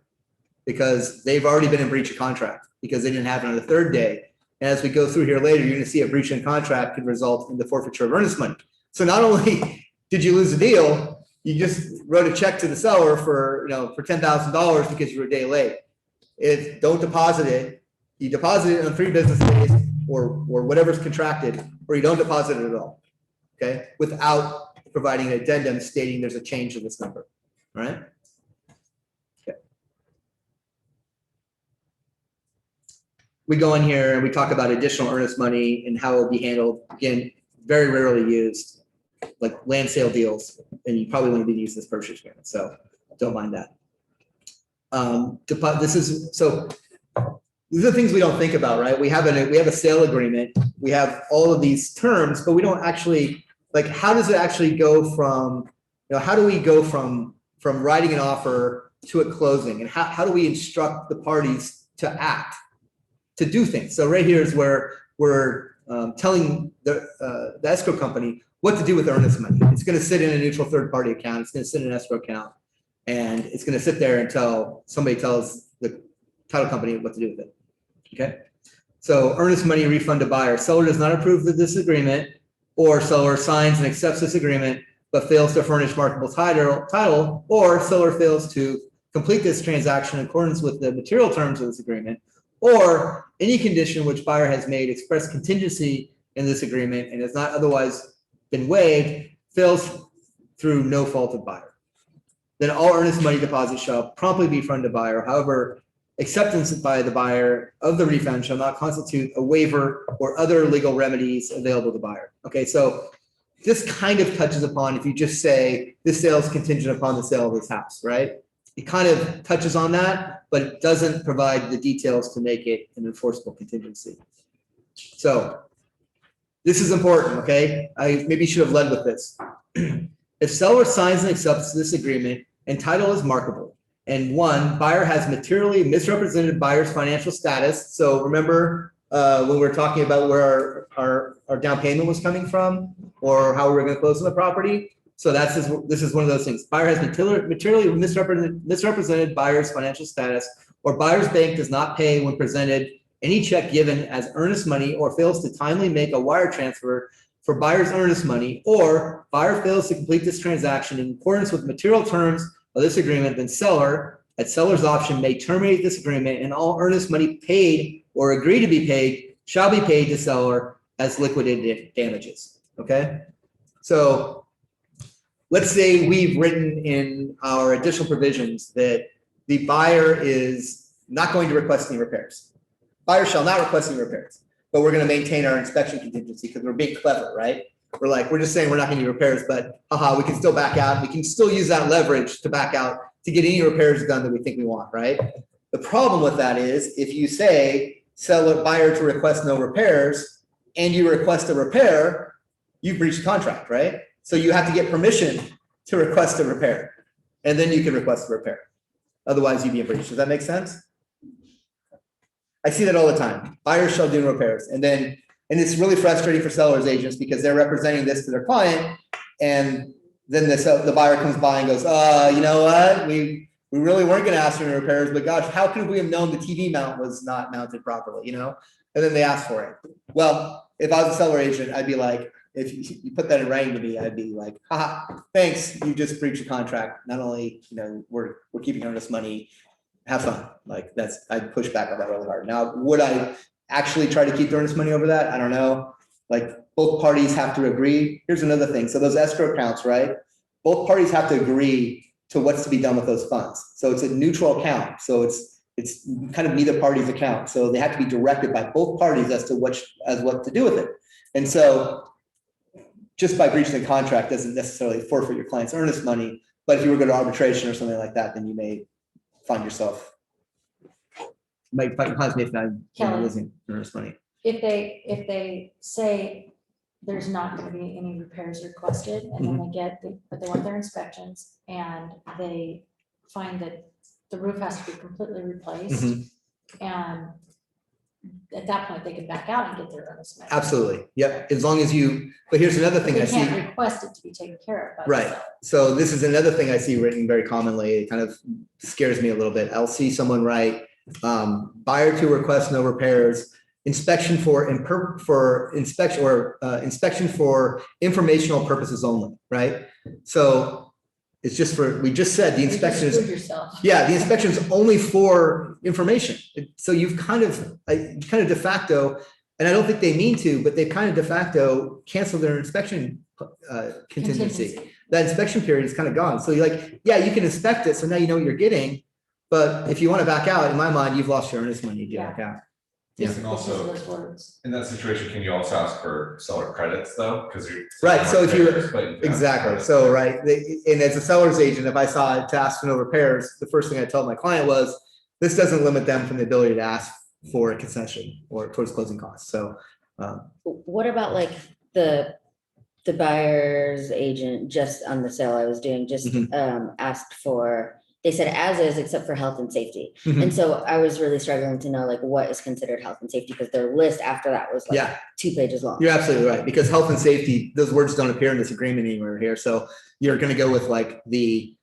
Speaker 1: because they've already been in breach of contract because they didn't have it on the 3rd day. And as we go through here later, you're gonna see a breach in contract could result in the forfeiture of earnest money. So not only did you lose the deal, you just wrote a check to the seller for, for $10,000 because you were a day late. Don't deposit it. You deposit it on 3 business days or whatever's contracted, or you don't deposit it at all, okay? Without providing an addendum stating there's a change in this number, all right? Okay. We go in here and we talk about additional earnest money and how it will be handled. Again, very rarely used, like land sale deals, and you probably wouldn't be using this purchase agreement, so don't mind that. These are things we don't think about, right? We have a sale agreement, we have all of these terms, but we don't actually, like, how does it actually go from, how do we go from writing an offer to it closing, and how do we instruct the parties to act, to do things? So right here is where we're telling the escrow company what to do with the earnest money. It's going to sit in a neutral third-party account. It's going to sit in an escrow account, and it's going to sit there until somebody tells the title company what to do with it. Okay. So earnest money refund to buyer. Seller does not approve of this agreement, or seller signs and accepts this agreement, but fails to furnish markable title, or seller fails to complete this transaction in accordance with the material terms of this agreement, or any condition which buyer has made express contingency in this agreement and has not otherwise been waived, fails through no fault of buyer. Then all earnest money deposits shall promptly be refunded to buyer. However, acceptance by the buyer of the refund shall not constitute a waiver or other legal remedies available to buyer. Okay, so this kind of touches upon, if you just say this sale is contingent upon the sale of this house, right? It kind of touches on that, but it doesn't provide the details to make it an enforceable contingency. So this is important, okay? I maybe should have led with this. If seller signs and accepts this agreement and title is markable, and 1, buyer has materially misrepresented buyer's financial status. So remember when we were talking about where our down payment was coming from, or how we were going to close on the property. So this is one of those things. Buyer has materially misrepresented buyer's financial status, or buyer's bank does not pay when presented any check given as earnest money, or fails to timely make a wire transfer for buyer's earnest money, or buyer fails to complete this transaction in accordance with material terms of this agreement, then seller, at seller's option, may terminate this agreement, and all earnest money paid or agree to be paid shall be paid to seller as liquidated damages. Okay, so let's say we've written in our additional provisions that the buyer is not going to request any repairs. Buyer shall not request any repairs, but we're going to maintain our inspection contingency because we're being clever, right? We're just saying we're not going to do repairs, but we can still back out. We can still use that leverage to back out to get any repairs done that we think we want, right? The problem with that is if you say seller buyer to request no repairs and you request a repair, you've breached contract, right? So you have to get permission to request a repair, and then you can request a repair. Otherwise, you'd be in breach. Does that make sense? I see that all the time. Buyers shall do repairs, and it's really frustrating for sellers agents because they're representing this to their client, and then the buyer comes by and goes, you know what? We really weren't going to ask for any repairs, but gosh, how could we have known the TV mount was not mounted properly, And then they ask for it. Well, if I was a seller agent, I'd be like, if you put that in writing to me, I'd be like, thanks, you just breached a contract. Not only, we're keeping earnest money, have fun. Like I'd push back on that really hard. Now, would I actually try to keep the earnest money over that? I don't know. Like both parties have to agree. Here's another thing. So those escrow accounts, right? Both parties have to agree to what's to be done with those funds. So it's a neutral account. So it's kind of neither party's account. So they have to be directed by both parties as to what to do with it. And so just by breaching the contract doesn't necessarily forfeit your client's earnest money. But if you were to go to arbitration or something like that, then you may find yourself, your clients may find losing earnest money.
Speaker 3: If they say there's not gonna be any repairs requested, and then but they want their inspections, and they find that the roof has to be completely replaced, and at that point, they can back out and get their earnest money.
Speaker 1: Absolutely. Yep. As long as but here's another thing I
Speaker 3: They
Speaker 1: see.
Speaker 3: can't request it to be taken care of. by the
Speaker 1: Right.
Speaker 3: seller.
Speaker 1: So this is another thing I see written very commonly. It kind of scares me a little bit. I'll see someone write, buyer to request no repairs, inspection for inspection or inspection for informational purposes only, right? So it's just we just said the
Speaker 3: You just
Speaker 1: inspection is,
Speaker 3: screwed yourself.
Speaker 1: yeah, the inspection is only for information. So you've kind of de facto, and I don't think they mean to, but they've kind of de facto canceled their inspection contingency. That inspection period is kind of gone. So you're like, yeah, you can inspect it. So now you know what you're getting. But if you want to back out, in my mind, you've lost your earnest money. You back out. Yeah.
Speaker 3: Just
Speaker 7: And
Speaker 3: because
Speaker 7: also-
Speaker 3: of those words.
Speaker 7: In that situation, can you also ask for seller credits though? Because you're.
Speaker 1: Right, so if you-
Speaker 7: repairs, but can ask
Speaker 1: Exactly.
Speaker 7: credits.
Speaker 1: So, right. And as a seller's agent, if I saw to ask for no repairs, the first thing I told my client was, this doesn't limit them from the ability to ask for a concession or towards closing costs. So,
Speaker 6: What about like the buyer's agent just on the sale I was doing, just asked for, they said as is except for health and safety.
Speaker 1: Mhm.
Speaker 6: And so I was really struggling to know like what is considered health and safety, because their list after that was like
Speaker 1: yeah,
Speaker 6: 2 pages long.
Speaker 1: you're absolutely right. Because health and safety, those words don't appear in this agreement anywhere here. So you're going to go with like the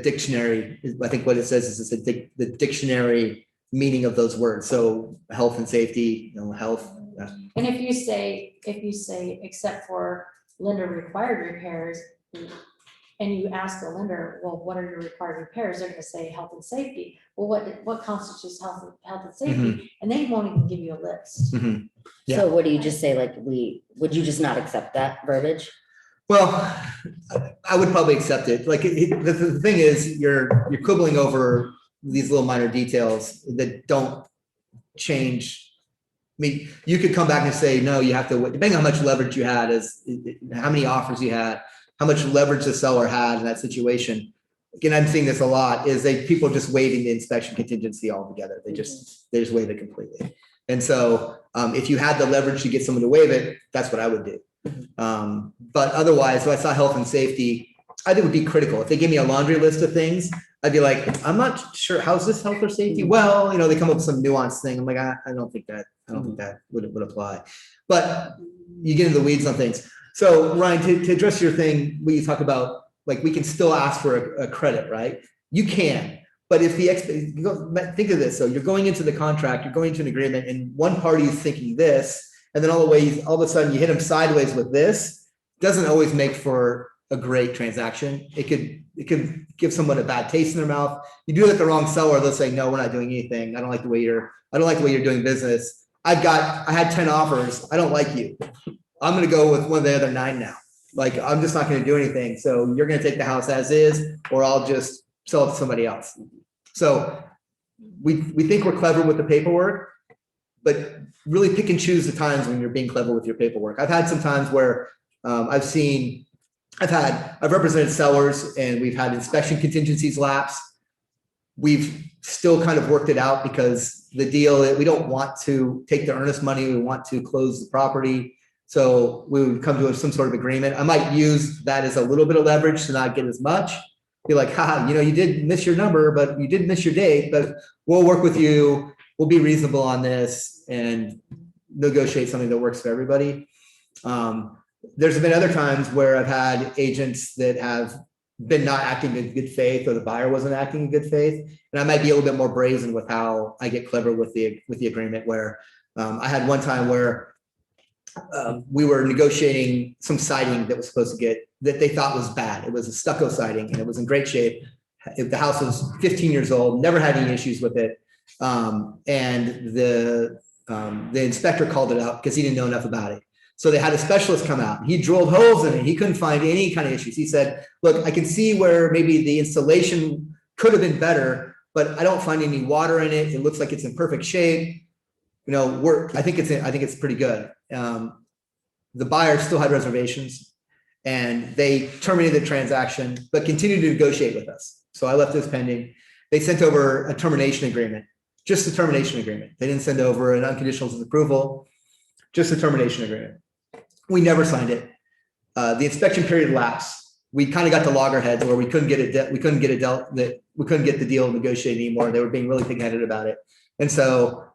Speaker 1: dictionary. I think what it says is it's the dictionary meaning of those words. So health and safety, health.
Speaker 3: And if you say, except for lender required repairs, and you ask the lender, well, what are your required repairs? They're gonna say health and safety. Well, what constitutes health and safety? And they won't even give you a list.
Speaker 1: Yeah.
Speaker 6: So what do you just say? Like would you just not accept that verbiage?
Speaker 1: Well, I would probably accept it. Like the thing is, you're quibbling over these little minor details that don't change. I mean, you could come back and say, no, you have to, depending on how much leverage you had, how many offers you had, how much leverage the seller had in that situation. Again, I'm seeing this a lot, is people just waiving the inspection contingency altogether. They just waive it completely. And so if you had the leverage to get someone to waive it, that's what I would do. But otherwise, if I saw health and safety, I think it would be critical. If they gave me a laundry list of things, I'd be like, I'm not sure, how's this health or safety? Well, they come up with some nuanced thing. I'm like, I don't think that would apply. But you get into the weeds on things. So Ryan, to address your thing, we talk about, like, we can still ask for a credit, right? You can, but if think of this. So you're going into the contract, you're going into an agreement, and one party is thinking this, and then all of a sudden you hit them sideways with this, doesn't always make for a great transaction. It could give someone a bad taste in their mouth. You do it at the wrong seller, they'll say, no, we're not doing anything. I don't like the way you're doing business. I had 10 offers. I don't like you. I'm going to go with one of the other 9 now. Like, I'm just not going to do anything. So you're going to take the house as is, or I'll just sell it to somebody else. So we think we're clever with the paperwork, but really pick and choose the times when you're being clever with your paperwork. I've had some times where I've represented sellers and we've had inspection contingencies lapse. We've still kind of worked it out because the deal, we don't want to take the earnest money. We want to close the property. So we would come to some sort of agreement. I might use that as a little bit of leverage to not get as much. Be like, haha, you did miss your number, but you did miss your date, but we'll work with you. We'll be reasonable on this and negotiate something that works for everybody. There's been other times where I've had agents that have been not acting in good faith, or the buyer wasn't acting in good faith. And I might be a little bit more brazen with how I get clever with the agreement, where I had one time where we were negotiating some siding that was supposed to that they thought was bad. It was a stucco siding and it was in great shape. The house was 15 years old, never had any issues with it. And the inspector called it out because he didn't know enough about it. So they had a specialist come out. He drilled holes in it. He couldn't find any kind of issues. He said, look, I can see where maybe the installation could have been better, but I don't find any water in it. It looks like it's in perfect shape. You know, I think it's pretty good. The buyer still had reservations and they terminated the transaction, but continued to negotiate with us. So I left this pending. They sent over a termination agreement, just a termination agreement. They didn't send over an unconditional approval, just a termination agreement. We never signed it. The inspection period lapsed. We kind of got to loggerheads where we couldn't get the deal negotiated anymore. They were being really pig-headed about it. And so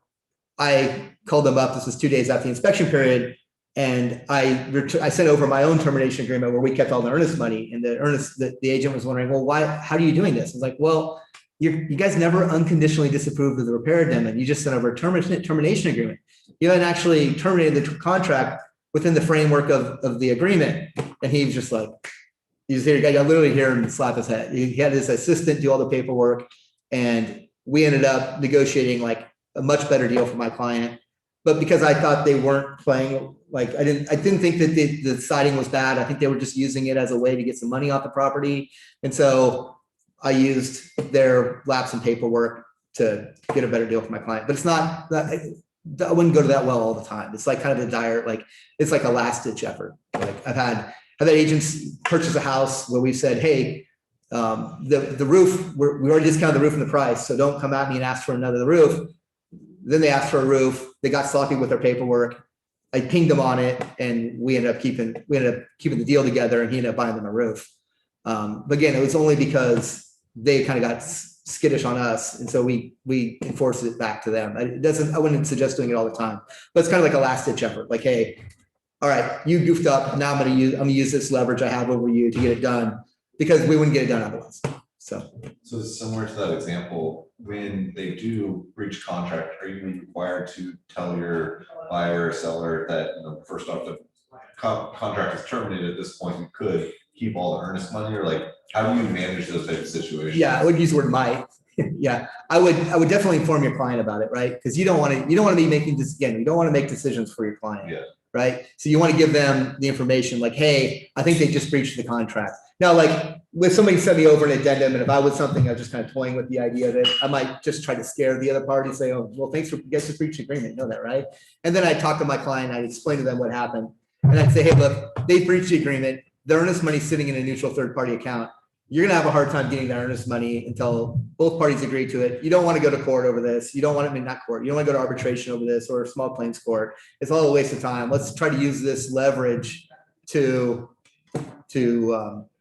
Speaker 1: I called them up. This was 2 days after the inspection period. And I sent over my own termination agreement where we kept all the earnest money. And the agent was wondering, well, how are you doing this? I was like, well, you guys never unconditionally disapproved of the repair addendum. You just sent over a termination agreement. You hadn't actually terminated the contract within the framework of the agreement. And he was just like, I literally hear him slap his head. He had his assistant do all the paperwork, and we ended up negotiating like a much better deal for my client. But because I thought they weren't playing, like I didn't think that the siding was bad. I think they were just using it as a way to get some money off the property. And so I used their lapse in paperwork to get a better deal for my client. But it's not that I wouldn't go to that well all the time. It's like kind of it's like a last ditch effort. Like I've had agents purchase a house where we said, hey, the roof, we already discounted the roof in the price, so don't come at me and ask for another roof. Then they asked for a roof. They got sloppy with their paperwork. I pinged them on it, and we ended up keeping the deal together, and he ended up buying them a roof. But again, it was only because they kind of got skittish on us, and so we enforced it back to them. I wouldn't suggest doing it all the time, but it's kind of like a last ditch effort. Like, hey, all right, you goofed up. Now I'm gonna use this leverage I have over you to get it done, because we wouldn't get it done otherwise. So
Speaker 7: similar to that example, when they do breach contract, are you required to tell your buyer or seller that, first off, the contract is terminated at this point, you could keep all the earnest money, or like, how do you manage those types of situations?
Speaker 1: Yeah, I would use the word might. Yeah, I would definitely inform your client about it, right? Because you don't want to be making this again. You don't want to make decisions for your client.
Speaker 7: Yeah.
Speaker 1: Right. So you want to give them the information like, hey, I think they just breached the contract. Now, like with somebody sent me over an addendum, and if I was something, I was just kind of toying with the idea of it, I might just try to scare the other party, say, oh, well, thanks for you guys just breached the agreement. You know that, right? And then I talk to my client, I'd explain to them what happened. And I'd say, hey, look, they breached the agreement. The earnest money sitting in a neutral third party account. You're gonna have a hard time getting that earnest money until both parties agree to it. You don't want to go to court over this. You don't want to, not court. You don't want to go to arbitration over this or a small claims court. It's all a waste of time. Let's try to use this leverage to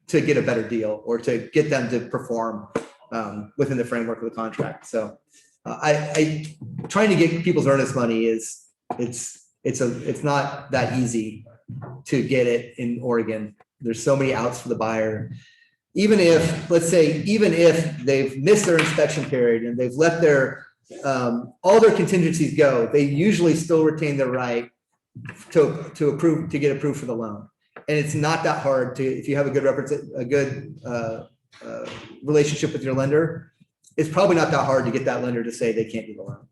Speaker 1: get a better deal, or to get them to perform within the framework of the contract. So I trying to get people's earnest money it's not that easy to get it in Oregon. There's so many outs for the buyer. Even if they've missed their inspection period and they've let all their contingencies go, they usually still retain their right to get approved for the loan. And it's not that hard if you have a good relationship with your lender, it's probably not that hard to get that lender to say they can't do the loan.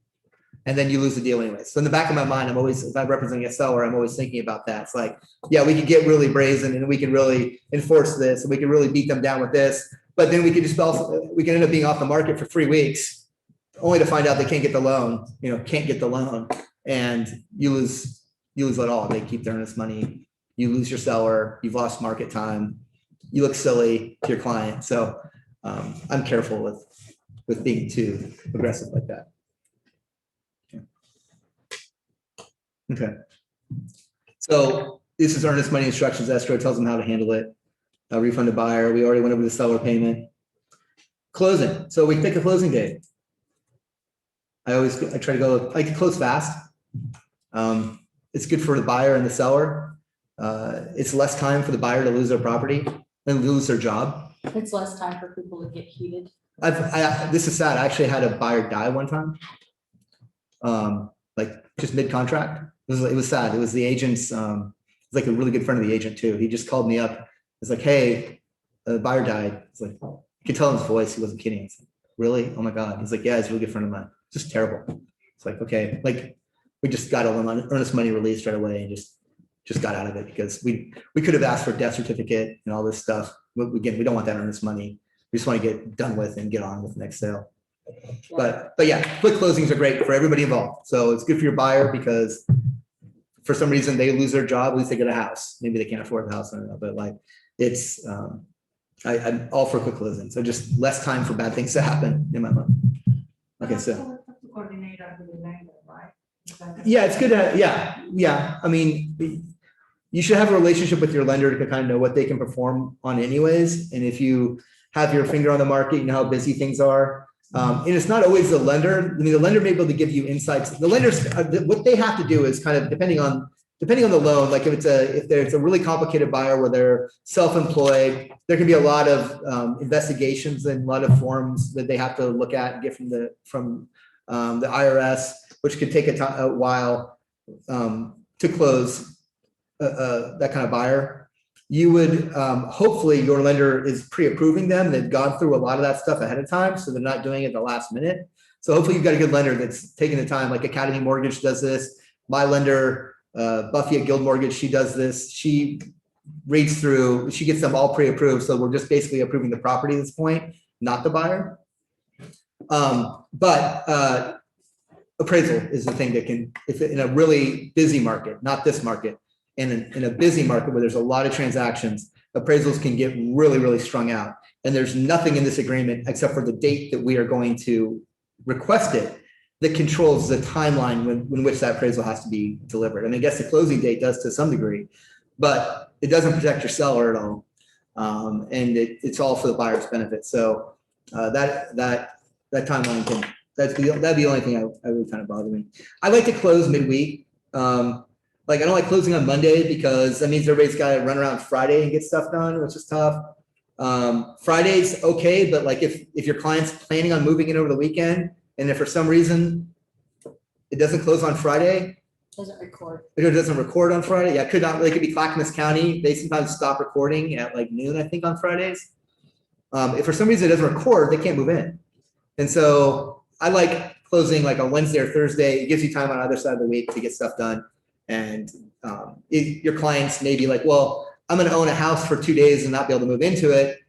Speaker 1: And then you lose the deal anyway. So in the back of my mind, if I'm representing a seller, I'm always thinking about that. It's like, yeah, we could get really brazen and we can really enforce this, and we can really beat them down with this. But then we could we can end up being off the market for 3 weeks, only to find out they can't get the loan. Can't get the loan, and you lose it all. They keep their earnest money. You lose your seller. You've lost market time. You look silly to your client. So I'm careful with being too aggressive like that. Okay. So this is earnest money instructions. Escrow tells them how to handle it. Refund a buyer. We already went over the seller payment. Closing. So we pick a closing date. I try to I can close fast. It's good for the buyer and the seller. It's less time for the buyer to lose their property and lose their job.
Speaker 3: It's less time for people to get heated.
Speaker 1: This is sad. I actually had a buyer die one time. Like just mid-contract. It was sad. It was the agent's, like a really good friend of the agent too. He just called me up. It's like, hey, the buyer died. It's like, you could tell in his voice, he wasn't kidding. It's like, really? Oh my God. He's like, yeah, he's a really good friend of mine. Just terrible. It's like, okay, like we just got all the earnest money released right away, and just just got out of it because we could have asked for a death certificate and all this stuff. But again, we don't want that earnest money. We just want to get done with and get on with the next sale. But yeah, quick closings are great for everybody involved. So it's good for your buyer because for some reason they lose their job, at least they get a house. Maybe they can't afford the house, I don't know, but like it's, I'm all for quick closing. So just less time for bad things to happen in my mind. Okay, so.
Speaker 5: To coordinate with the lender, right?
Speaker 1: Yeah, it's good to, yeah. I mean, you should have a relationship with your lender to kind of know what they can perform on anyways. And if you have your finger on the market, you know how busy things are. And it's not always the lender. I mean, the lender may be able to give you insights. The lenders, what they have to do is kind of depending on the loan, like if there's a really complicated buyer where they're self-employed, there can be a lot of investigations and a lot of forms that they have to look at and get from the IRS, which could take a while to close that kind of buyer. You would hopefully your lender is pre-approving them. They've gone through a lot of that stuff ahead of time, so they're not doing it at the last minute. So hopefully you've got a good lender that's taking the time, like Academy Mortgage does this. My lender, Buffy at Guild Mortgage, she does this. She reads through, she gets them all pre-approved. So we're just basically approving the property at this point, not the buyer. But appraisal is the thing that can, if in a really busy market, not this market, in a busy market where there's a lot of transactions, appraisals can get really, really strung out. And there's nothing in this agreement except for the date that we are going to request it that controls the timeline when which that appraisal has to be delivered. And I guess the closing date does to some degree, but it doesn't protect your seller at all. And it's all for the buyer's benefit. So that timeline can, that'd be the only thing I would kind of bother me. I like to close midweek. Like I don't like closing on Monday because that means everybody's got to run around Friday and get stuff done, which is tough. Friday's okay, but like if your client's planning on moving in over the weekend, and if for some reason it doesn't close on Friday,
Speaker 3: Doesn't record.
Speaker 1: it doesn't record on Friday. Yeah, it could not. It could be Clackamas County. They sometimes stop recording at like noon, I think, on Fridays. If for some reason it doesn't record, they can't move in. And so I like closing like on Wednesday or Thursday. It gives you time on either side of the week to get stuff done. And your clients may be like, well, I'm going to own a house for 2 days and not be able to move into it.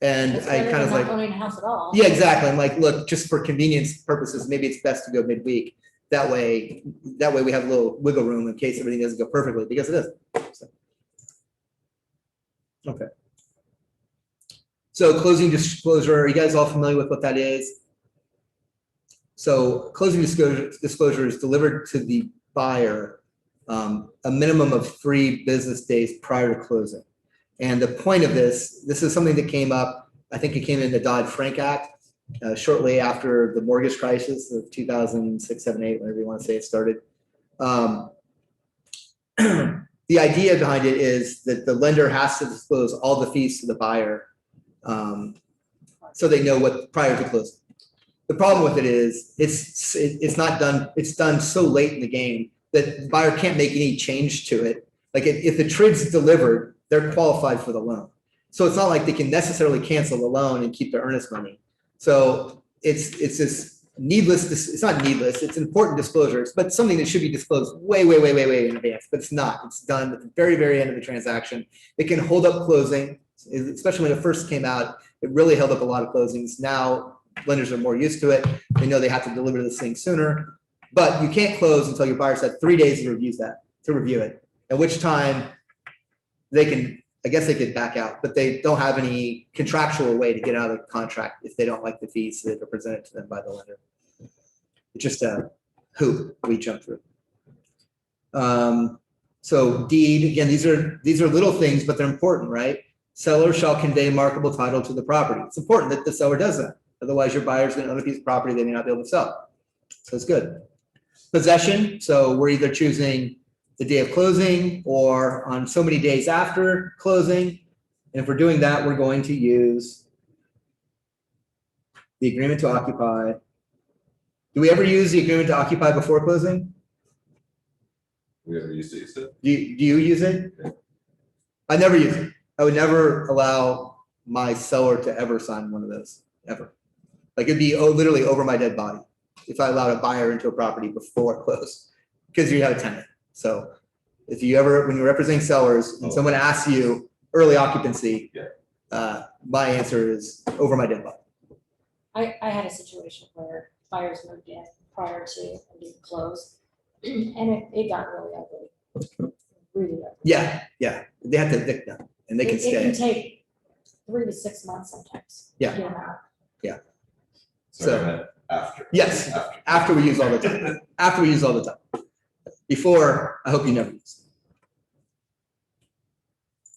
Speaker 1: And
Speaker 3: It's
Speaker 1: I
Speaker 3: better
Speaker 1: kind of
Speaker 3: than
Speaker 1: like,
Speaker 3: not owning a house at all.
Speaker 1: yeah, exactly. I'm like, look, just for convenience purposes, maybe it's best to go midweek. That way we have a little wiggle room in case everything doesn't go perfectly, because it doesn't. So. Okay. So closing disclosure, are you guys all familiar with what that is? So closing disclosure is delivered to the buyer a minimum of 3 business days prior to closing. And the point of this is something that came up, I think it came in the Dodd-Frank Act shortly after the mortgage crisis of 2006, 7, 8, whatever you want to say it started. The idea behind it is that the lender has to disclose all the fees to the buyer so they know what prior to closing. The problem with it is it's not done. It's done so late in the game that the buyer can't make any change to it. Like if the TRID's delivered, they're qualified for the loan. So it's not like they can necessarily cancel the loan and keep their earnest money. So it's this needless. It's not needless. It's important disclosure, but something that should be disclosed way in advance. But it's not. It's done at the very end of the transaction. It can hold up closing, especially when it first came out. It really held up a lot of closings. Now lenders are more used to it. They know they have to deliver this thing sooner. But you can't close until your buyer's had 3 days to review it. At which time they can, I guess they could back out, but they don't have any contractual way to get out of the contract if they don't like the fees that are presented to them by the lender. It's just a hoop we jump through. So deed, again, these are little things, but they're important, right? Seller shall convey markable title to the property. It's important that the seller does that. Otherwise, your buyer's going to own a piece of property they may not be able to sell. So it's good. Possession. So we're either choosing the day of closing or on so many days after closing. And if we're doing that, we're going to use the agreement to occupy. Do we ever use the agreement to occupy before closing?
Speaker 7: We ever used to use it?
Speaker 1: Do you use it? I never use it. I would never allow my seller to ever sign one of those, ever. Like it'd be literally over my dead body if I allowed a buyer into a property before it closed, because you have a tenant. So If you ever, when you're representing sellers and someone asks you early occupancy, my answer is over my dead body.
Speaker 3: I had a situation where buyers moved in prior to and didn't close, and it got really ugly. Really ugly.
Speaker 1: Yeah, they have to evict them and they can
Speaker 3: It can
Speaker 1: stay.
Speaker 3: take 3 to 6 months sometimes.
Speaker 1: Yeah.
Speaker 3: to get them out.
Speaker 1: So-
Speaker 7: After.
Speaker 1: Yes, after we use all the time, after we use all the time. Before, I hope you never use.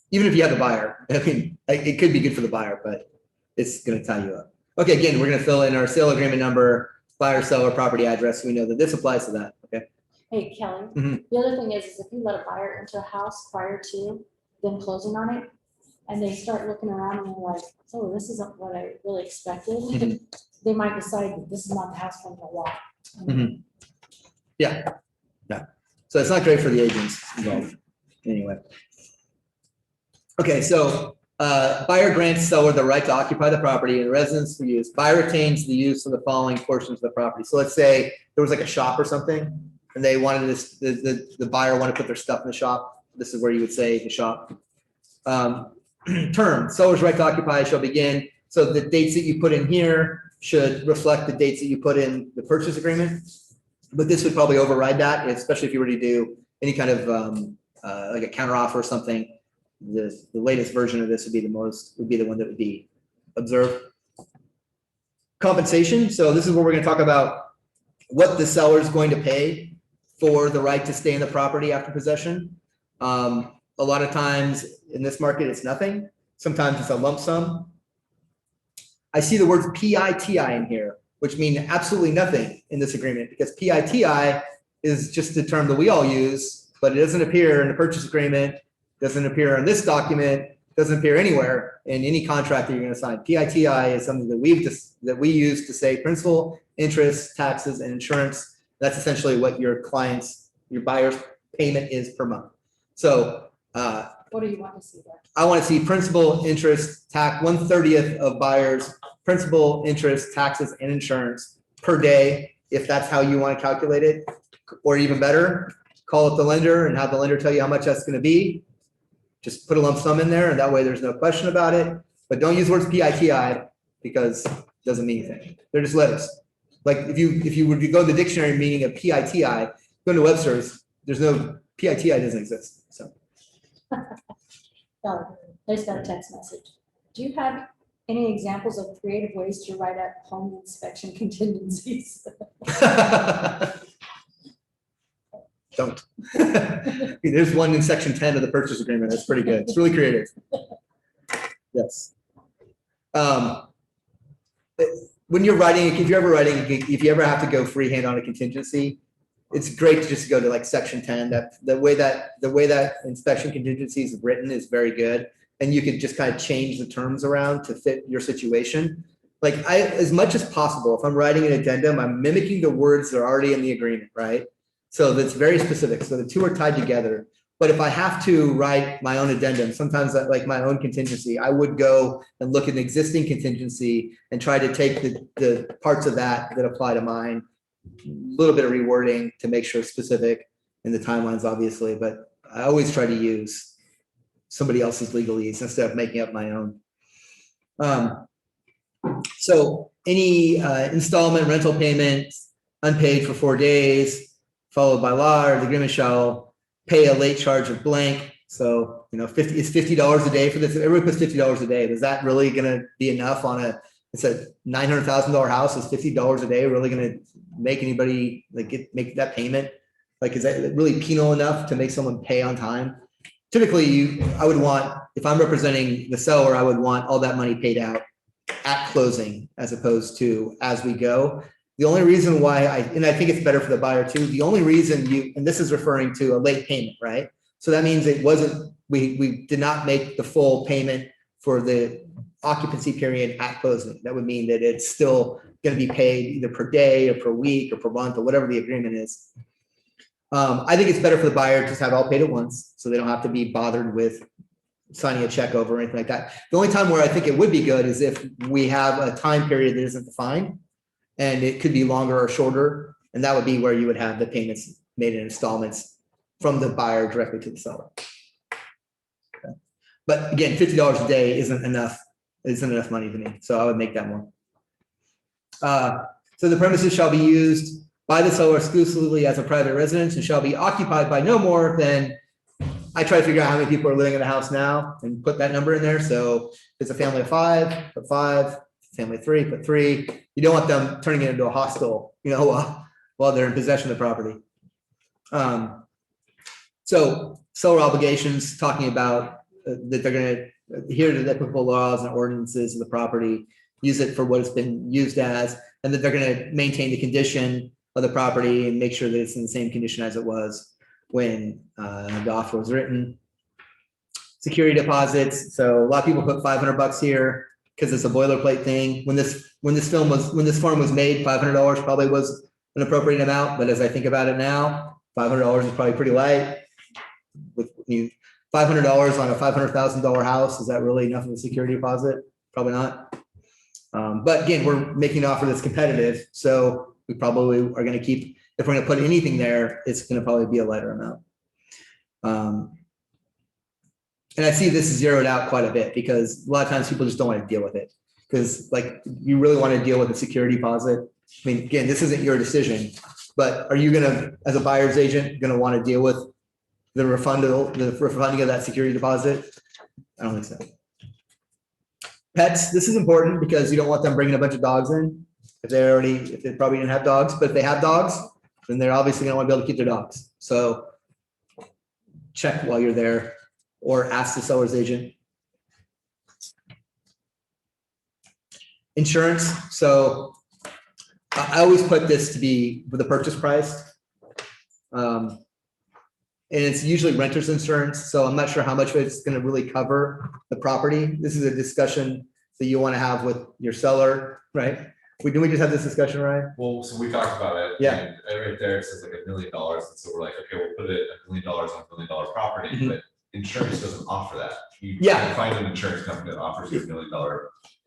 Speaker 1: Even if you have the buyer, I mean, it could be good for the buyer, but it's gonna tie you up. Okay, again, we're gonna fill in our sale agreement number, buyer, seller, property address. We know that this applies to that, okay?
Speaker 3: Hey, Kelly,
Speaker 1: Mhm.
Speaker 3: the other thing is if you let a buyer into a house prior to them closing on it, and they start looking around and they're like, oh, this isn't what I really expected,
Speaker 1: Mhm.
Speaker 3: they might decide that this is not the house I'm gonna want.
Speaker 1: Mhm. Yeah. So it's not great for the agents involved, anyway. Okay, so buyer grants seller the right to occupy the property and residence for use. Buyer retains the use of the following portions of the property. So let's say there was like a shop or something, and they wanted this, the buyer wanted to put their stuff in the shop. This is where you would say the shop. Term, seller's right to occupy shall begin. So the dates that you put in here should reflect the dates that you put in the purchase agreement. But this would probably override that, especially if you were to do any kind of like a counter offer or something. The latest version of this would be the one that would be observed. Compensation. So this is where we're going to talk about what the seller is going to pay for the right to stay in the property after possession. A lot of times in this market, it's nothing. Sometimes it's a lump sum. I see the words PITI in here, which mean absolutely nothing in this agreement, because PITI is just a term that we all use, but it doesn't appear in the purchase agreement, doesn't appear in this document, doesn't appear anywhere in any contract that you're going to sign. PITI is something that we use to say principal, interest, taxes, and insurance. That's essentially what your buyer's payment is per month. So
Speaker 3: What do you want to see there?
Speaker 1: I want to see principal, interest, tax, 1/30th of buyers, principal, interest, taxes, and insurance per day, if that's how you want to calculate it. Or even better, call up the lender and have the lender tell you how much that's going to be. Just put a lump sum in there, and that way there's no question about it. But don't use words PITI, because it doesn't mean anything. They're just letters. Like if you were to go to the dictionary meaning of PITI, go to Webster's, there's no PITI doesn't exist. So.
Speaker 3: Oh, there's got a text message. Do you have any examples of creative ways to write up home inspection contingencies?
Speaker 1: Don't. There's one in section 10 of the purchase agreement. That's pretty good. It's really creative. Yes. When you're writing, if you ever have to go freehand on a contingency, it's great to just go to like section 10. That the way that inspection contingency is written is very good. And you could just kind of change the terms around to fit your situation. Like as much as possible, if I'm writing an addendum, I'm mimicking the words that are already in the agreement, right? So that's very specific. So the two are tied together. But if I have to write my own addendum, sometimes like my own contingency, I would go and look at an existing contingency and try to take the parts of that apply to mine, a little bit of rewording to make sure it's specific in the timelines, obviously. But I always try to use somebody else's legalese instead of making up my own. So any installment rental payment unpaid for 4 days, followed by law, or the agreement shall pay a late charge of blank. So, it's $50 a day for this. Everybody puts $50 a day. Is that really going to be enough on it's a $900,000 house? Is $50 a day really going to make anybody make that payment? Like, is that really penal enough to make someone pay on time? Typically, I would want, if I'm representing the seller, I would want all that money paid out at closing as opposed to as we go. The only reason why I think it's better for the buyer too, the only reason and this is referring to a late payment, right? So that means it wasn't, we did not make the full payment for the occupancy period at closing. That would mean that it's still going to be paid either per day or per week or per month or whatever the agreement is. I think it's better for the buyer to just have it all paid at once, so they don't have to be bothered with signing a check over or anything like that. The only time where I think it would be good is if we have a time period that isn't defined, and it could be longer or shorter, and that would be where you would have the payments made in installments from the buyer directly to the seller. Okay. But again, $50 a day isn't enough money to me, so I would make that more. So the premises shall be used by the seller exclusively as a private residence and shall be occupied by no more than, I try to figure out how many people are living in the house now and put that number in there. So if it's a family of 5, put 5, family of 3, put 3. You don't want them turning it into a hostel, while they're in possession of the property. So seller obligations, talking about that they're going to adhere to the applicable laws and ordinances of the property, use it for what it's been used as, and that they're going to maintain the condition of the property and make sure that it's in the same condition as it was when the offer was written. Security deposits. So a lot of people put $500 here because it's a boilerplate thing. When this form was made, $500 probably was an appropriate amount. But as I think about it now, $500 is probably pretty light. With $500 on a $500,000 house, is that really enough of a security deposit? Probably not. But again, we're making an offer that's competitive, so we probably are going to keep. If we're going to put anything there, it's going to probably be a lighter amount. And I see this zeroed out quite a bit because a lot of times people just don't want to deal with it because like you really want to deal with a security deposit. I mean, again, this isn't your decision, but are you going to, as a buyer's agent, going to want to deal with the refunding of that security deposit? I don't think so. Pets, this is important because you don't want them bringing a bunch of dogs in if they probably didn't have dogs, but if they have dogs, then they're obviously going to want to be able to keep their dogs. So check while you're there or ask the seller's agent. Insurance. So I always put this to be with the purchase price. And it's usually renter's insurance. So I'm not sure how much of it's going to really cover the property. This is a discussion that you want to have with your seller, right? Did we just have this discussion, Ryan?
Speaker 7: Well, so we talked about it.
Speaker 1: Yeah.
Speaker 7: And right there, it says like $1 million. And so we're like, okay, we'll put it $1 million on $1 million property,
Speaker 1: Mhm.
Speaker 7: but insurance doesn't offer that. You
Speaker 1: Yeah.
Speaker 7: can't find an insurance company that offers you $1 million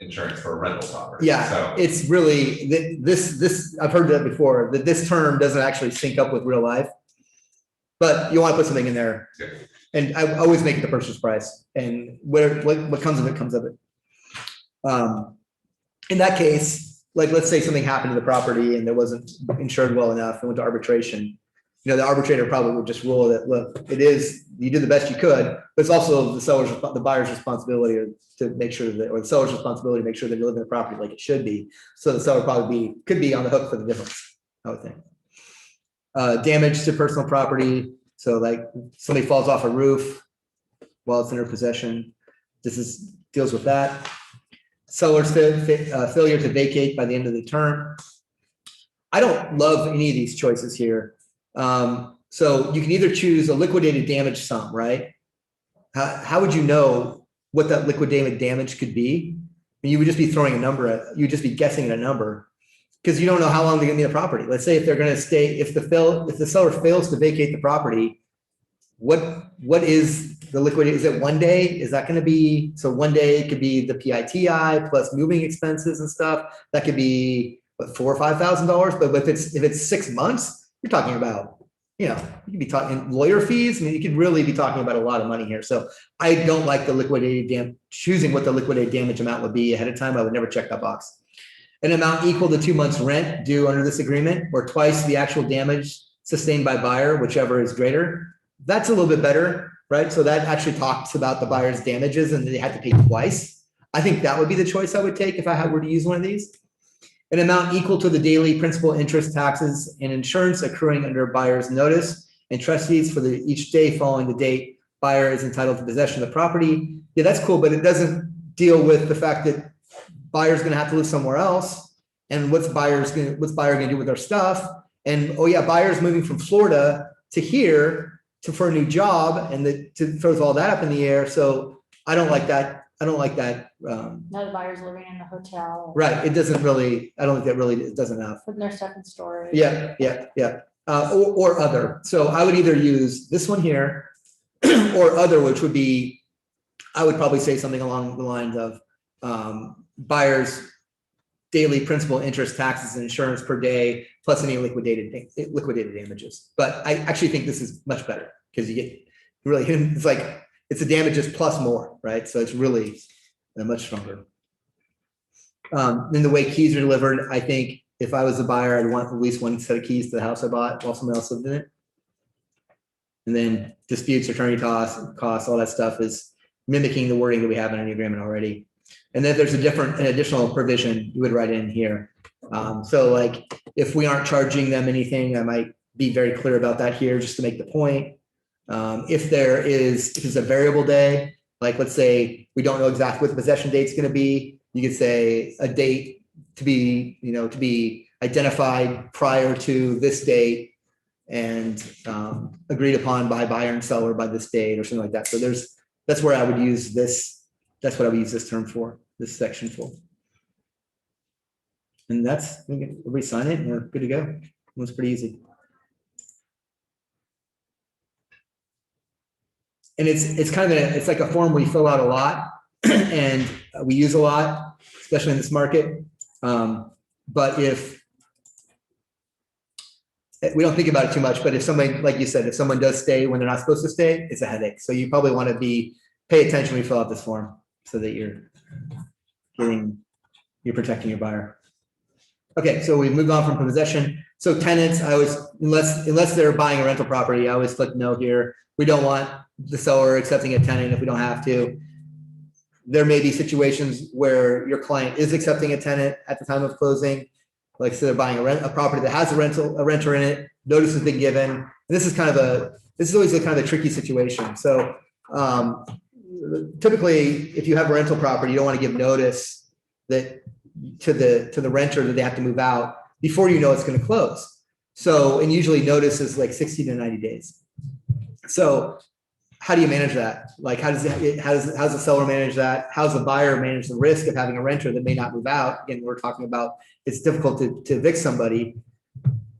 Speaker 7: insurance for a rental property.
Speaker 1: Yeah,
Speaker 7: So
Speaker 1: it's really, this, I've heard that before, that this term doesn't actually sync up with real life. But you want to put something in there.
Speaker 7: Yeah.
Speaker 1: And I always make it the purchase price and what comes of it comes of it. In that case, like, let's say something happened to the property and it wasn't insured well enough and went to arbitration. The arbitrator probably would just rule that, look, you did the best you could, but it's also the buyer's responsibility to make sure that, or the seller's responsibility to make sure that you live in the property like it should be. So the seller could be on the hook for the difference, I would think. Damage to personal property. So like somebody falls off a roof while it's in their possession. Deals with that. Seller's failure to vacate by the end of the term. I don't love any of these choices here. So you can either choose a liquidated damage sum, right? How would you know what that liquidated damage could be? You would just be throwing a number at, you'd just be guessing at a number because you don't know how long they're gonna be in the property. Let's say if they're gonna stay, if the seller fails to vacate the property, what is the liquidated? Is it 1 day? Is that gonna be, so 1 day could be the PITI plus moving expenses and stuff. That could be what, $4,000 or $5,000. But if it's 6 months, you're talking about, you could be talking lawyer fees. I mean, you could really be talking about a lot of money here. So I don't like the liquidated choosing what the liquidated damage amount would be ahead of time. I would never check that box. An amount equal to 2 months rent due under this agreement, or twice the actual damage sustained by buyer, whichever is greater. That's a little bit better, right? So that actually talks about the buyer's damages and they had to pay twice. I think that would be the choice I would take if I were to use one of these. An amount equal to the daily principal, interest, taxes, and insurance accruing under buyer's notice and trustees for each day following the date buyer is entitled to possession of the property. Yeah, that's cool, but it doesn't deal with the fact that buyer's going to have to live somewhere else. And what's buyer going to do with their stuff? And oh yeah, buyer's moving from Florida to here for a new job, and throws all that up in the air. So I don't like that.
Speaker 3: Now the buyer's living in a hotel.
Speaker 1: Right. It doesn't really, I don't think that really it does enough.
Speaker 3: Putting their stuff in storage.
Speaker 1: Yeah. Or other. So I would either use this one here or other, which would be, I would probably say something along the lines of buyer's daily principal, interest, taxes, and insurance per day, plus any liquidated damages. But I actually think this is much better. because you get really, it's like, it's the damages plus more, right? So it's really much stronger. Then the way keys are delivered, I think if I was a buyer, I'd want at least one set of keys to the house I bought while somebody else lived in it. And then disputes, attorney costs, all that stuff is mimicking the wording that we have in the agreement already. And then there's an additional provision you would write in here. So like, if we aren't charging them anything, I might be very clear about that here, just to make the point. If it's a variable day, like let's say we don't know exactly what the possession date's gonna be, you could say a date to be identified prior to this date and agreed upon by buyer and seller by this date or something like that. So that's where I would use this. That's what I would use this term for, this section for. And we sign it and we're good to go. It was pretty easy. And it's kind of it's like a form we fill out a lot and we use a lot, especially in this market. But if we don't think about it too much, but if somebody, like you said, if someone does stay when they're not supposed to stay, it's a headache. So you probably want to pay attention when you fill out this form so that you're protecting your buyer. Okay, so we've moved on from possession. So tenants, I always, unless they're buying a rental property, I always click no here. We don't want the seller accepting a tenant if we don't have to. There may be situations where your client is accepting a tenant at the time of closing. Like, so they're buying a property that has a renter in it, notice has been given. And this is always a kind of a tricky situation. So typically, if you have a rental property, you don't want to give notice that to the renter that they have to move out before you know it's going to close. So, and usually notice is like 60 to 90 days. So how do you manage that? Like, how's the seller manage that? How's the buyer manage the risk of having a renter that may not move out? Again, we're talking about, it's difficult to evict somebody.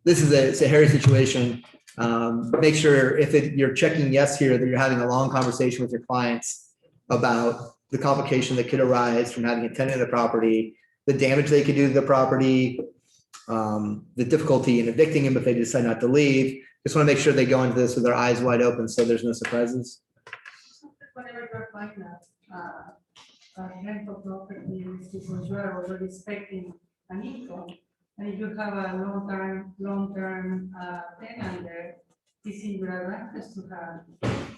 Speaker 1: This is it's a hairy situation. Make sure you're checking yes here, that you're having a long conversation with your clients about the complication that could arise from having a tenant in the property, the damage they could do to the property, the difficulty in evicting them if they decide not to leave. Just want to make sure they go into this with their eyes wide open so there's no surprises.
Speaker 5: Whenever you're buying a rental property, because you are already expecting an income, and if you have a long-term tenant there, it's in your advantage to have.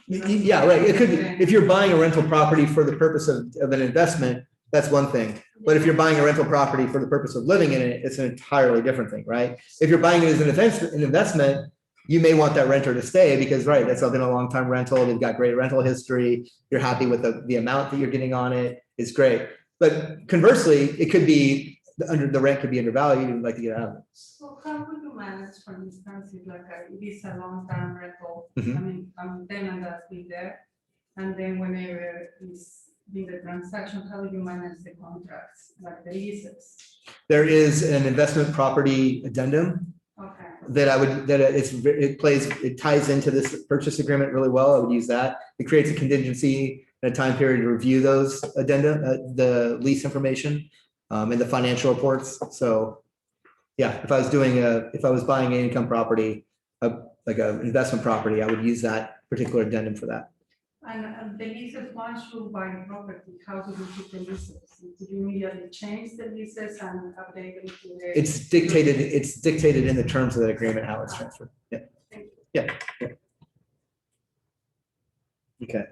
Speaker 1: Yeah, right. It could be, if you're buying a rental property for the purpose of an investment, that's one thing. But if you're buying a rental property for the purpose of living in it, it's an entirely different thing, right? If you're buying it as an investment, you may want that renter to stay because, right, that's been a long-time rental. They've got great rental history. You're happy with the amount that you're getting on it. It's great. But conversely, it could be the rent could be undervalued and you'd like to get out of it.
Speaker 5: So how would you manage, for instance, if it is a long-term rental?
Speaker 1: Mhm.
Speaker 5: I mean, a tenant that's been there, and then whenever is in the transaction, how do you manage the contracts, like the leases?
Speaker 1: There is an investment property addendum
Speaker 5: Okay.
Speaker 1: it ties into this purchase agreement really well. I would use that. It creates a contingency and a time period to review those addenda, the lease information, and the financial reports. So yeah, if I was buying an income property, like an investment property, I would use that particular addendum for that.
Speaker 5: And the leases, once you buy property, how do you keep the leases? Do you immediately change the leases and update them to the?
Speaker 1: It's dictated in the terms of that agreement, how it's transferred. Yeah. Yeah. Okay.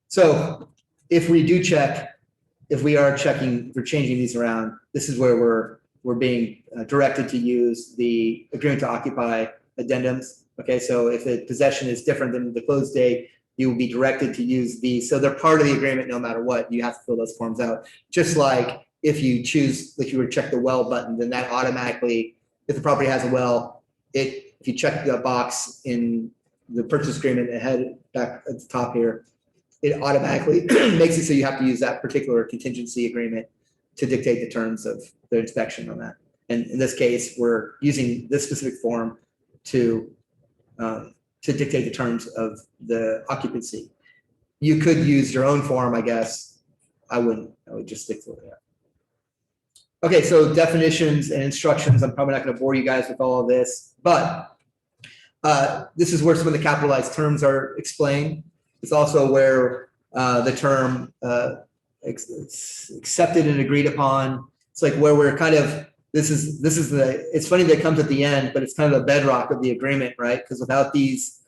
Speaker 1: So if we are changing these around, this is where we're being directed to use the agreement to occupy addendums. Okay, so if the possession is different than the close date, you will be directed to use these. So they're part of the agreement no matter what. You have to fill those forms out. Just like if you choose, like you would check the well button, then that automatically, if the property has a well, if you check the box in the purchase agreement ahead back at the top here, it automatically makes it so you have to use that particular contingency agreement to dictate the terms of the inspection on that. And in this case, we're using this specific form to dictate the terms of the occupancy. You could use your own form, I guess. I wouldn't. I would just stick to it. Okay, so definitions and instructions. I'm probably not going to bore you guys with all of this, but This is where some of the capitalized terms are explained. It's also where the term accepted and agreed upon. It's like where we're kind of, this is it's funny that it comes at the end, but it's kind of the bedrock of the agreement, right? Because without these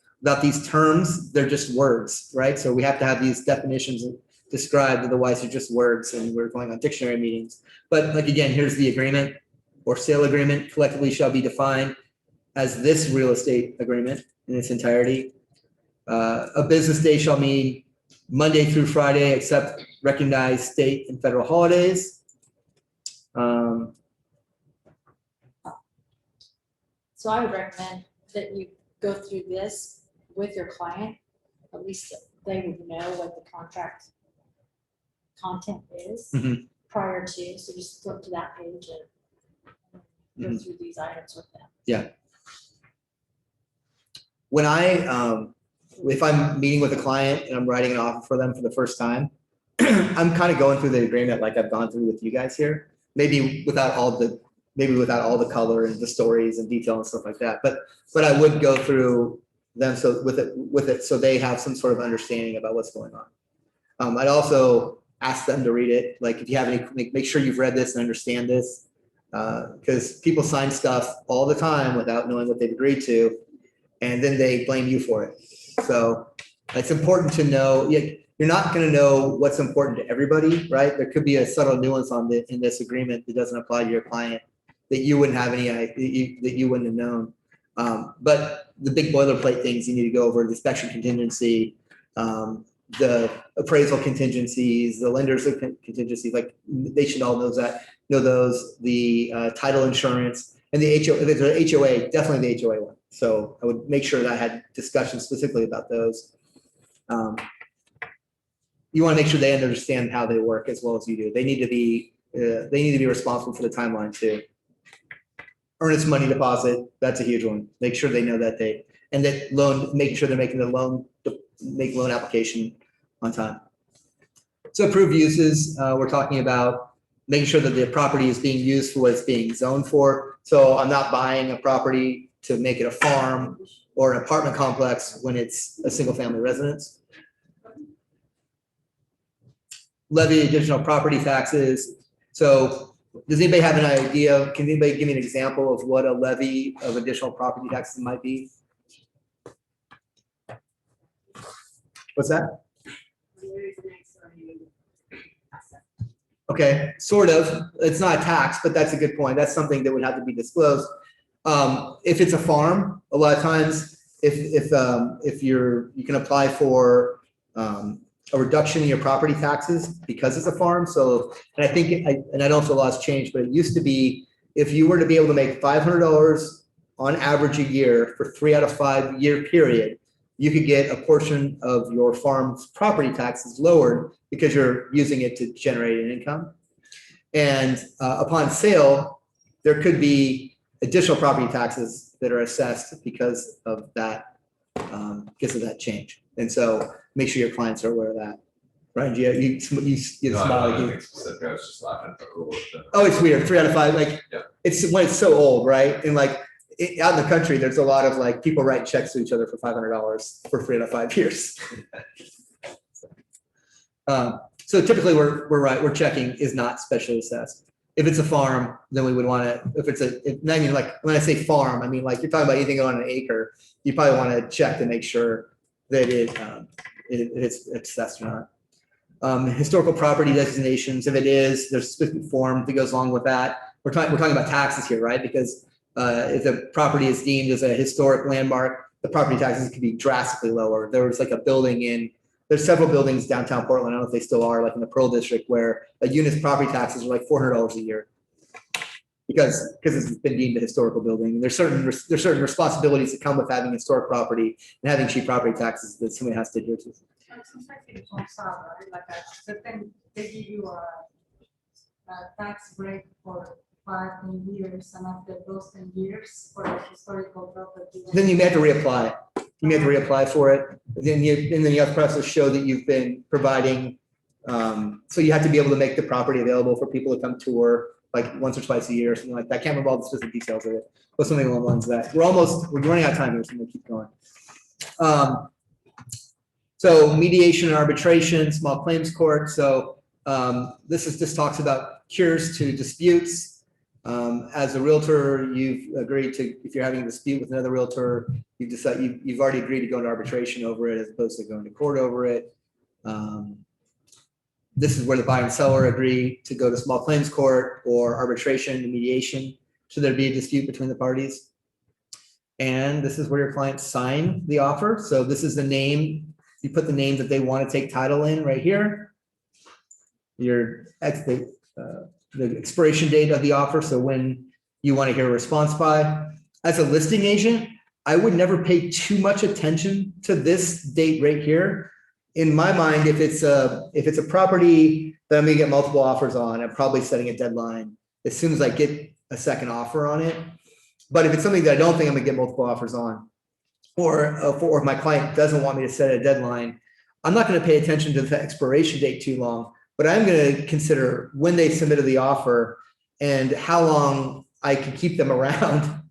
Speaker 1: terms, they're just words, right? So we have to have these definitions described, otherwise they're just words, and we're going on dictionary meetings. But like, again, here's the agreement or sale agreement collectively shall be defined as this real estate agreement in its entirety. A business day shall mean Monday through Friday, except recognized state and federal holidays.
Speaker 3: So I would recommend that you go through this with your client, at least they would know what the contract content is
Speaker 1: Mhm.
Speaker 3: prior to, so just flip to that page and go
Speaker 1: Mhm.
Speaker 3: through these items with them.
Speaker 1: When if I'm meeting with a client and I'm writing an offer for them for the first time, I'm kind of going through the agreement like I've gone through with you guys here. Maybe without all the color and the stories and detail and stuff like that. But I would go through them with it so they have some sort of understanding about what's going on. I'd also ask them to read it. Like, if you have any, make sure you've read this and understand this, because people sign stuff all the time without knowing what they've agreed to, and then they blame you for it. So it's important to know. You're not going to know what's important to everybody, right? There could be a subtle nuance in this agreement that doesn't apply to your client that you wouldn't have any that you wouldn't have known. But the big boilerplate things you need to go over: the inspection contingency, the appraisal contingencies, the lender's contingencies. Like, they should all know those. The title insurance and the HOA. If it's an HOA, definitely the HOA one. So I would make sure that I had discussions specifically about those. You want to make sure they understand how they work as well as you do. They need to be responsible for the timeline too. Earnest money deposit, that's a huge one. Make sure they know that making sure they're making the loan application on time. So approved uses, we're talking about making sure that the property is being used for what it's being zoned for. So I'm not buying a property to make it a farm or an apartment complex when it's a single family residence. Levy additional property taxes. So does anybody have an idea? Can anybody give me an example of what a levy of additional property taxes might be? What's that? Okay, sort of. It's not a tax, but that's a good point. That's something that would have to be disclosed. If it's a farm, a lot of times, if you can apply for a reduction in your property taxes because it's a farm. So, and I think, and I don't know if the law's changed, but it used to be, if you were to be able to make $500 on average a year for 3 out of 5 year period, you could get a portion of your farm's property taxes lowered because you're using it to generate an income. And upon sale, there could be additional property taxes that are assessed because of that change. And so make sure your clients are aware of that. Ryan, you
Speaker 7: No,
Speaker 1: smile
Speaker 7: I
Speaker 1: like
Speaker 7: don't
Speaker 1: you.
Speaker 7: think specific. I was just laughing at the rule.
Speaker 1: Oh, it's weird. 3 out of 5. Like,
Speaker 7: Yeah.
Speaker 1: it's when it's so old, right? And like out in the country, there's a lot of like people writing checks to each other for $500 for 3 out of 5 years. So typically we're checking is not specially assessed. If it's a farm, then we would want to, I mean, like, when I say farm, I mean, like, you're talking about anything on an acre, you probably want to check to make sure that it's assessed or not. Historical property designations, if it is, there's a specific form that goes along with that. We're talking about taxes here, right? Because if the property is deemed as a historic landmark, the property taxes could be drastically lower. There was like a building there's several buildings downtown Portland, I don't know if they still are, like in the Pearl District, where a unit's property taxes are like $400 a year. Because it's been deemed a historical building. And there's certain responsibilities that come with having historic property and having cheap property taxes that somebody has to adhere to.
Speaker 5: Sometimes it comes out, right? Like they give you a tax break for 5 years, and after those 10 years for a historical property.
Speaker 1: Then you may have to reapply. You may have to reapply for it. Then you have to also show that you've been providing. So you have to be able to make the property available for people to come tour. like once or twice a year or something like that. I can't remember all the specific details of it, but something along the lines of that. We're running out of time here, so I'm gonna keep going. So mediation and arbitration, small claims court. So just talks about cures to disputes. As a realtor, you've agreed to, if you're having a dispute with another realtor, you've already agreed to go into arbitration over it as opposed to going to court over it. This is where the buyer and seller agree to go to small claims court or arbitration and mediation should there be a dispute between the parties. And this is where your clients sign the offer. So this is the name, you put the name that they want to take title in right here. The expiration date of the offer, so when you want to hear a response by. As a listing agent, I would never pay too much attention to this date right here. In my mind, if it's a property that I'm gonna get multiple offers on, I'm probably setting a deadline as soon as I get a second offer on it. But if it's something that I don't think I'm gonna get multiple offers on, or if my client doesn't want me to set a deadline, I'm not gonna pay attention to the expiration date too long. But I'm going to consider when they submitted the offer and how long I can keep them around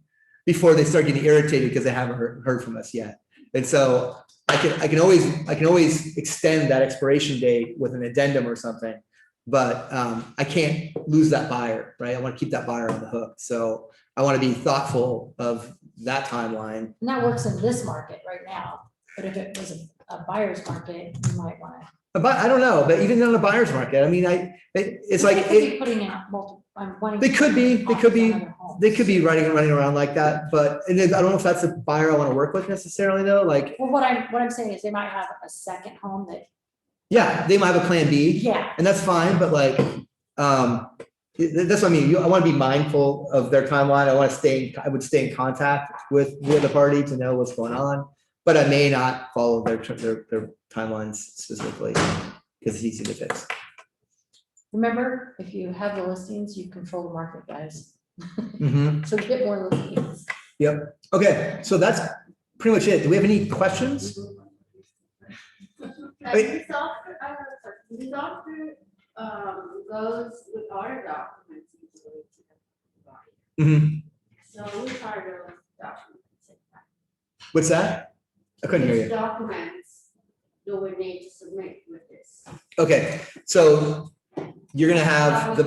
Speaker 1: before they start getting irritated because they haven't heard from us yet. And so I can always extend that expiration date with an addendum or something, but I can't lose that buyer, right? I want to keep that buyer on the hook. So I want to be thoughtful of that timeline.
Speaker 3: And that works in this market right now, but if it was a buyer's market, you might want to.
Speaker 1: But I don't know, but even on the buyer's market, I mean, it's like,
Speaker 3: They could be putting in multiple, I'm wanting.
Speaker 1: they could be
Speaker 3: running
Speaker 1: running around like that, but and then I don't know if that's a buyer I want to work with necessarily though, like.
Speaker 3: Well, what I'm saying is they might have a second home that,
Speaker 1: Yeah, they might have a plan B.
Speaker 3: yeah,
Speaker 1: And that's fine, but like, that's what I mean. I want to be mindful of their timeline. I would stay in contact with the other party to know what's going on, but I may not follow their timelines specifically because it's easy to fix.
Speaker 3: remember, if you have the listings, you control the market, guys.
Speaker 1: Mhm.
Speaker 3: So you get more listings.
Speaker 1: Yep. Okay, so that's pretty much it. Do we have any questions?
Speaker 8: This offer goes with our documents usually to the buyer.
Speaker 1: Mhm.
Speaker 8: So which are those documents?
Speaker 1: What's that? I couldn't hear
Speaker 8: Which
Speaker 1: you.
Speaker 8: documents do we need to submit with this?
Speaker 1: Okay, so you're gonna have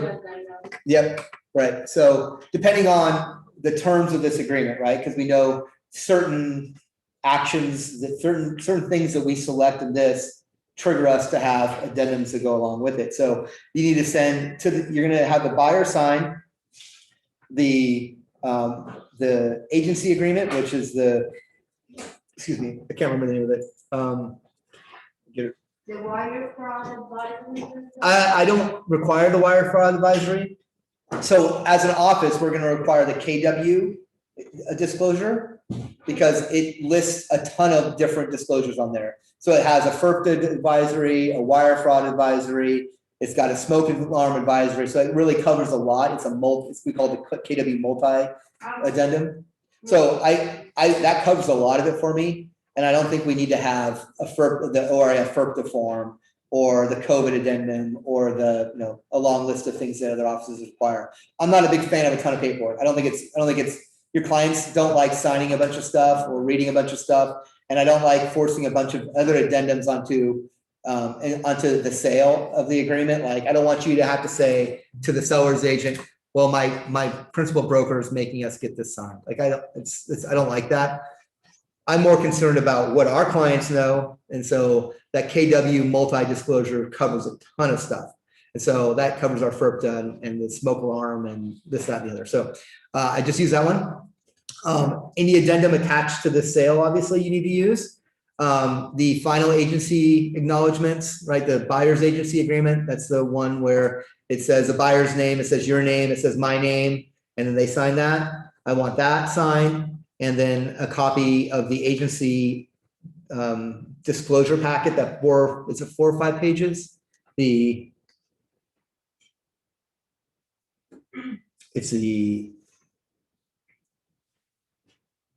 Speaker 1: Yep, right. So depending on the terms of this agreement, right? Because we know certain actions, that certain things that we select in this trigger us to have addendums that go along with it. So you need to send you're gonna have the buyer sign the agency agreement, which is excuse me, I can't remember the name of it.
Speaker 8: The wire fraud advisory?
Speaker 1: I don't require the wire fraud advisory. So as an office, we're gonna require the KW disclosure because it lists a ton of different disclosures on there. So it has a FERPTA advisory, a wire fraud advisory, it's got a smoke alarm advisory. So it really covers a lot. We call it the KW multi addendum. So that covers a lot of it for me. And I don't think we need to have a FERPTA form or the COVID addendum or a long list of things that other offices require. I'm not a big fan of a ton of paperwork. I don't think it's your clients don't like signing a bunch of stuff or reading a bunch of stuff. And I don't like forcing a bunch of other addendums onto the sale of the agreement. Like, I don't want you to have to say to the seller's agent, well, my principal broker is making us get this signed. Like, I don't like that. I'm more concerned about what our clients know. And so that KW multi-disclosure covers a ton of stuff. And so that covers our FERPTA and the smoke alarm and this, that, and the other. So I just use that one. Any addendum attached to the sale, obviously you need to use. The final agency acknowledgements, right? The buyer's agency agreement, that's the one where it says the buyer's name, it says your name, it says my name, and then they sign that. I want that signed. And then a copy of the agency disclosure packet it's 4 or 5 pages. I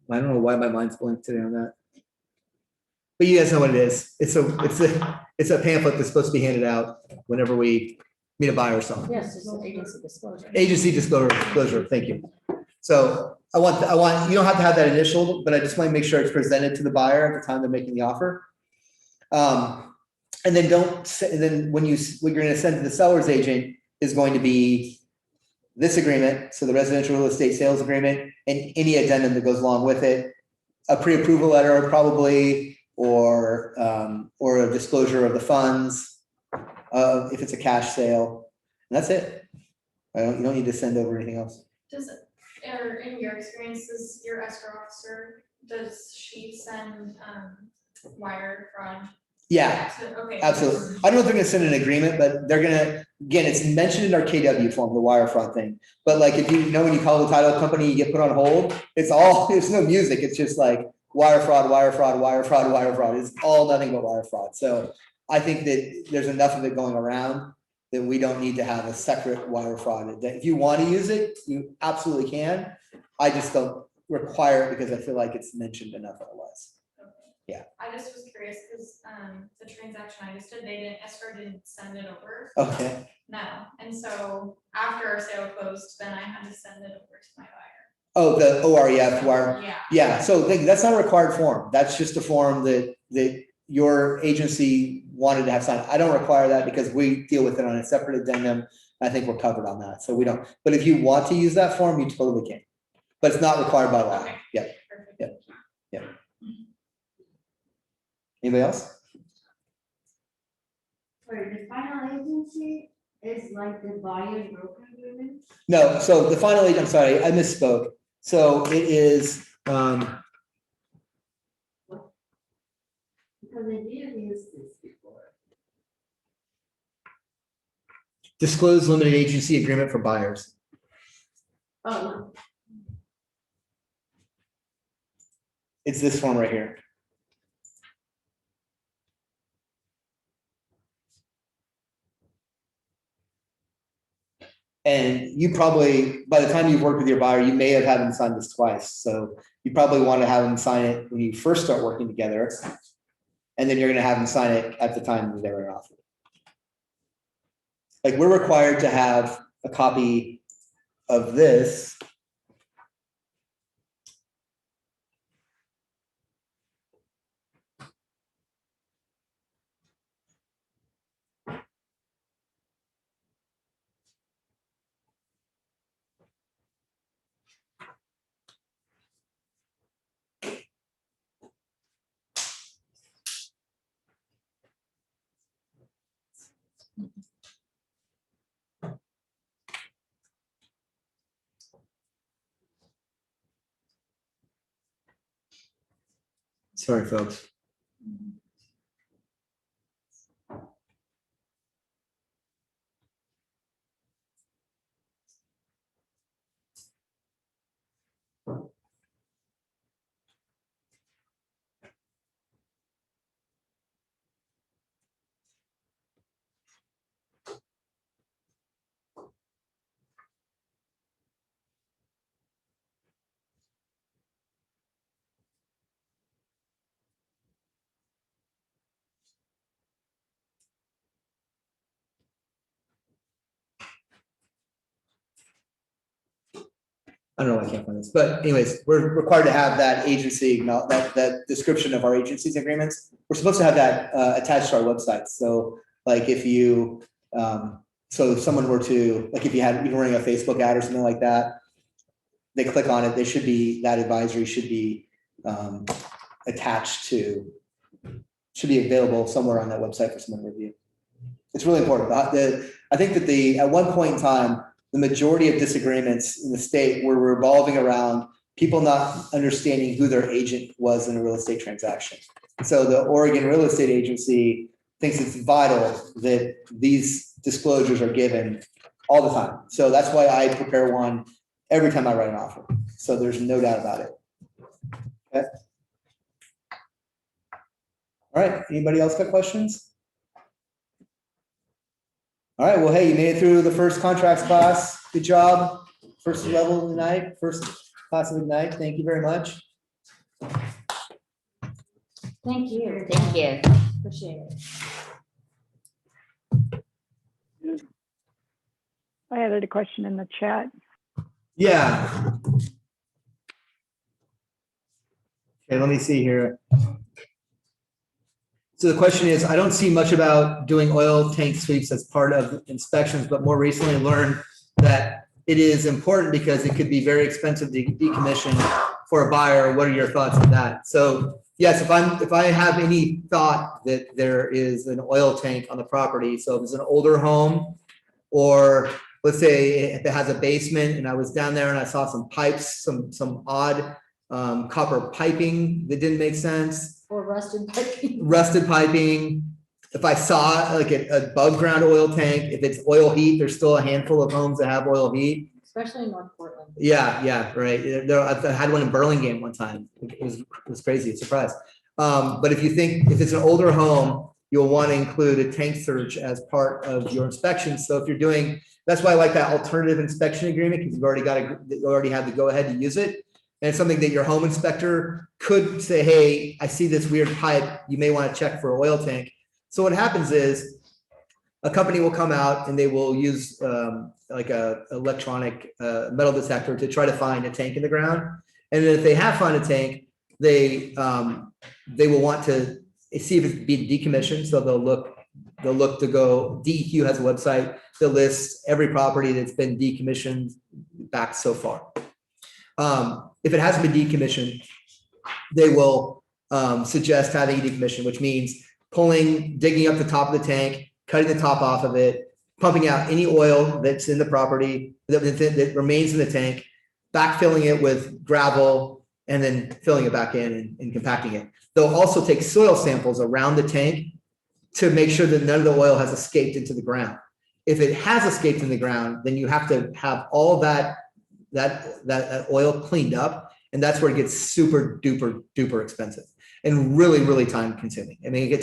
Speaker 1: don't know why my mind's blank today on that. But you guys know what it is. It's a pamphlet that's supposed to be handed out whenever we mean a buyer or seller?
Speaker 3: Yes, it's an agency disclosure.
Speaker 1: Agency disclosure, thank you. So I want, you don't have to have that initial, but I just want to make sure it's presented to the buyer at the time they're making the offer. And then what you're gonna send to the seller's agent is going to be this agreement, so the residential real estate sales agreement, and any addendum that goes along with it, a pre-approval letter probably, or a disclosure of the funds, if it's a cash sale, and that's it. You don't need to send over anything else.
Speaker 9: Or in your experience, does your escrow officer, does she send wire fraud?
Speaker 1: Yeah,
Speaker 9: Okay.
Speaker 1: absolutely. I don't know if they're gonna send an agreement, but they're gonna, again, it's mentioned in our KW form, the wire fraud thing. But like, if you know, when you call the title company, you get put on hold, it's no music. It's just like wire fraud, wire fraud, wire fraud, wire fraud. It's all nothing but wire fraud. So I think that there's enough of it going around that we don't need to have a separate wire fraud. If you want to use it, you absolutely can. I just don't require it because I feel like it's mentioned enough otherwise. Yeah.
Speaker 9: I just was curious because the transaction I just did, escrow didn't send it over.
Speaker 1: Okay.
Speaker 9: No, and so after our sale closed, then I had to send it over to my buyer.
Speaker 1: Oh, the OREF wire.
Speaker 9: Yeah.
Speaker 1: Yeah, so that's not a required form. That's just a form that your agency wanted to have signed. I don't require that because we deal with it on a separate addendum. I think we're covered on that, so we don't. But if you want to use that form, you totally can. But it's not required by law.
Speaker 9: Okay.
Speaker 1: Yeah.
Speaker 9: Perfect.
Speaker 1: Yeah. Yeah. Anybody else?
Speaker 8: Sorry, the final agency is like the buyer broker agreement?
Speaker 1: No, so the final I'm sorry, I misspoke. So it is,
Speaker 8: Because I did use this before.
Speaker 1: disclosed limited agency agreement for buyers.
Speaker 8: Oh, no.
Speaker 1: It's this form right here. And you probably, by the time you've worked with your buyer, you may have had them sign this twice. So you probably want to have them sign it when you first start working together. And then you're going to have them sign it at the time that they're offered. Like, we're required to have a copy of this. Sorry, folks. I don't know why I can't find this, but anyways, we're required to have that agency, that description of our agency's agreements. We're supposed to have that attached to our website. So like if you, so if someone were to, like if you were running a Facebook ad or something like that, they click on it, that advisory should be attached to, should be available somewhere on that website for someone to review. It's really important. I think that at one point in time, the majority of disagreements in the state were revolving around people not understanding who their agent was in a real estate transaction. So the Oregon Real Estate Agency thinks it's vital that these disclosures are given all the time. So that's why I prepare one every time I write an offer. So there's no doubt about it. Okay. All right, anybody else got questions? All right, well, hey, you made it through the first contracts class. Good job. First level of the night, first class of the night. Thank you very much.
Speaker 3: Thank you.
Speaker 6: Thank you.
Speaker 3: Appreciate it.
Speaker 10: I added a question in the chat.
Speaker 1: Yeah. Okay, let me see here. So the question is, I don't see much about doing oil tank sweeps as part of inspections, but more recently learned that it is important because it could be very expensive to decommission for a buyer. What are your thoughts on that? So yes, if I have any thought that there is an oil tank on the property, so if it's an older home, or let's say if it has a basement and I was down there and I saw some pipes, some odd copper piping that didn't make sense.
Speaker 3: Or rusted piping.
Speaker 1: Rusted piping. If I saw like a above ground oil tank, if it's oil heat, there's still a handful of homes that have oil heat.
Speaker 3: Especially in North Portland.
Speaker 1: Yeah, right. I had one in Burlingame one time. It was crazy, a surprise. But if it's an older home, you'll want to include a tank search as part of your inspection. So if you're doing, that's why I like that alternative inspection agreement, because you already have the go ahead to use it. And it's something that your home inspector could say, hey, I see this weird pipe. You may want to check for an oil tank. So what happens is a company will come out and they will use like a electronic metal detector to try to find a tank in the ground. And then if they have found a tank, they will want to see if it's been decommissioned. So they'll look to go, DEQ has a website that lists every property that's been decommissioned back so far. If it hasn't been decommissioned, they will suggest having a decommission, which means digging up the top of the tank, cutting the top off of it, pumping out any oil that's in the property that remains in the tank, backfilling it with gravel, and then filling it back in and compacting it. They'll also take soil samples around the tank to make sure that none of the oil has escaped into the ground. If it has escaped in the ground, then you have to have all that oil cleaned up, and that's where it gets super duper expensive and really, really time consuming. I mean, it could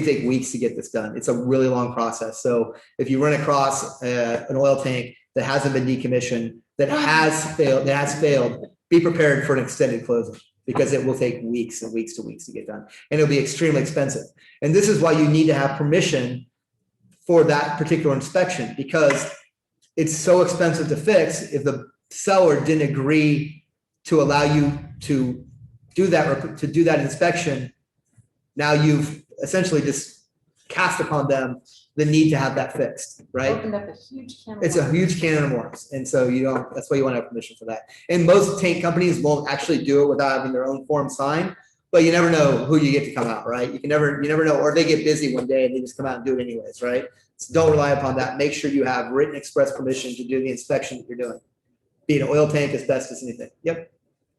Speaker 1: take weeks to get this done. It's a really long process. So if you run across an oil tank that hasn't been decommissioned, that has failed, be prepared for an extended closing, because it will take weeks and weeks to get done, and it'll be extremely expensive. And this is why you need to have permission for that particular inspection, because it's so expensive to fix. If the seller didn't agree to allow you to do that inspection, now you've essentially just cast upon them the need to have that fixed, right?
Speaker 3: Opened up a huge can of
Speaker 1: It's a
Speaker 3: worms.
Speaker 1: huge can of worms, and so that's why you want to have permission for that. And most tank companies won't actually do it without having their own form signed, but you never know who you get to come out, right? You never know, or they get busy one day and they just come out and do it anyways, right? So don't rely upon that. Make sure you have written express permission to do the inspection that you're doing. Be an oil tank, asbestos, anything. Yep.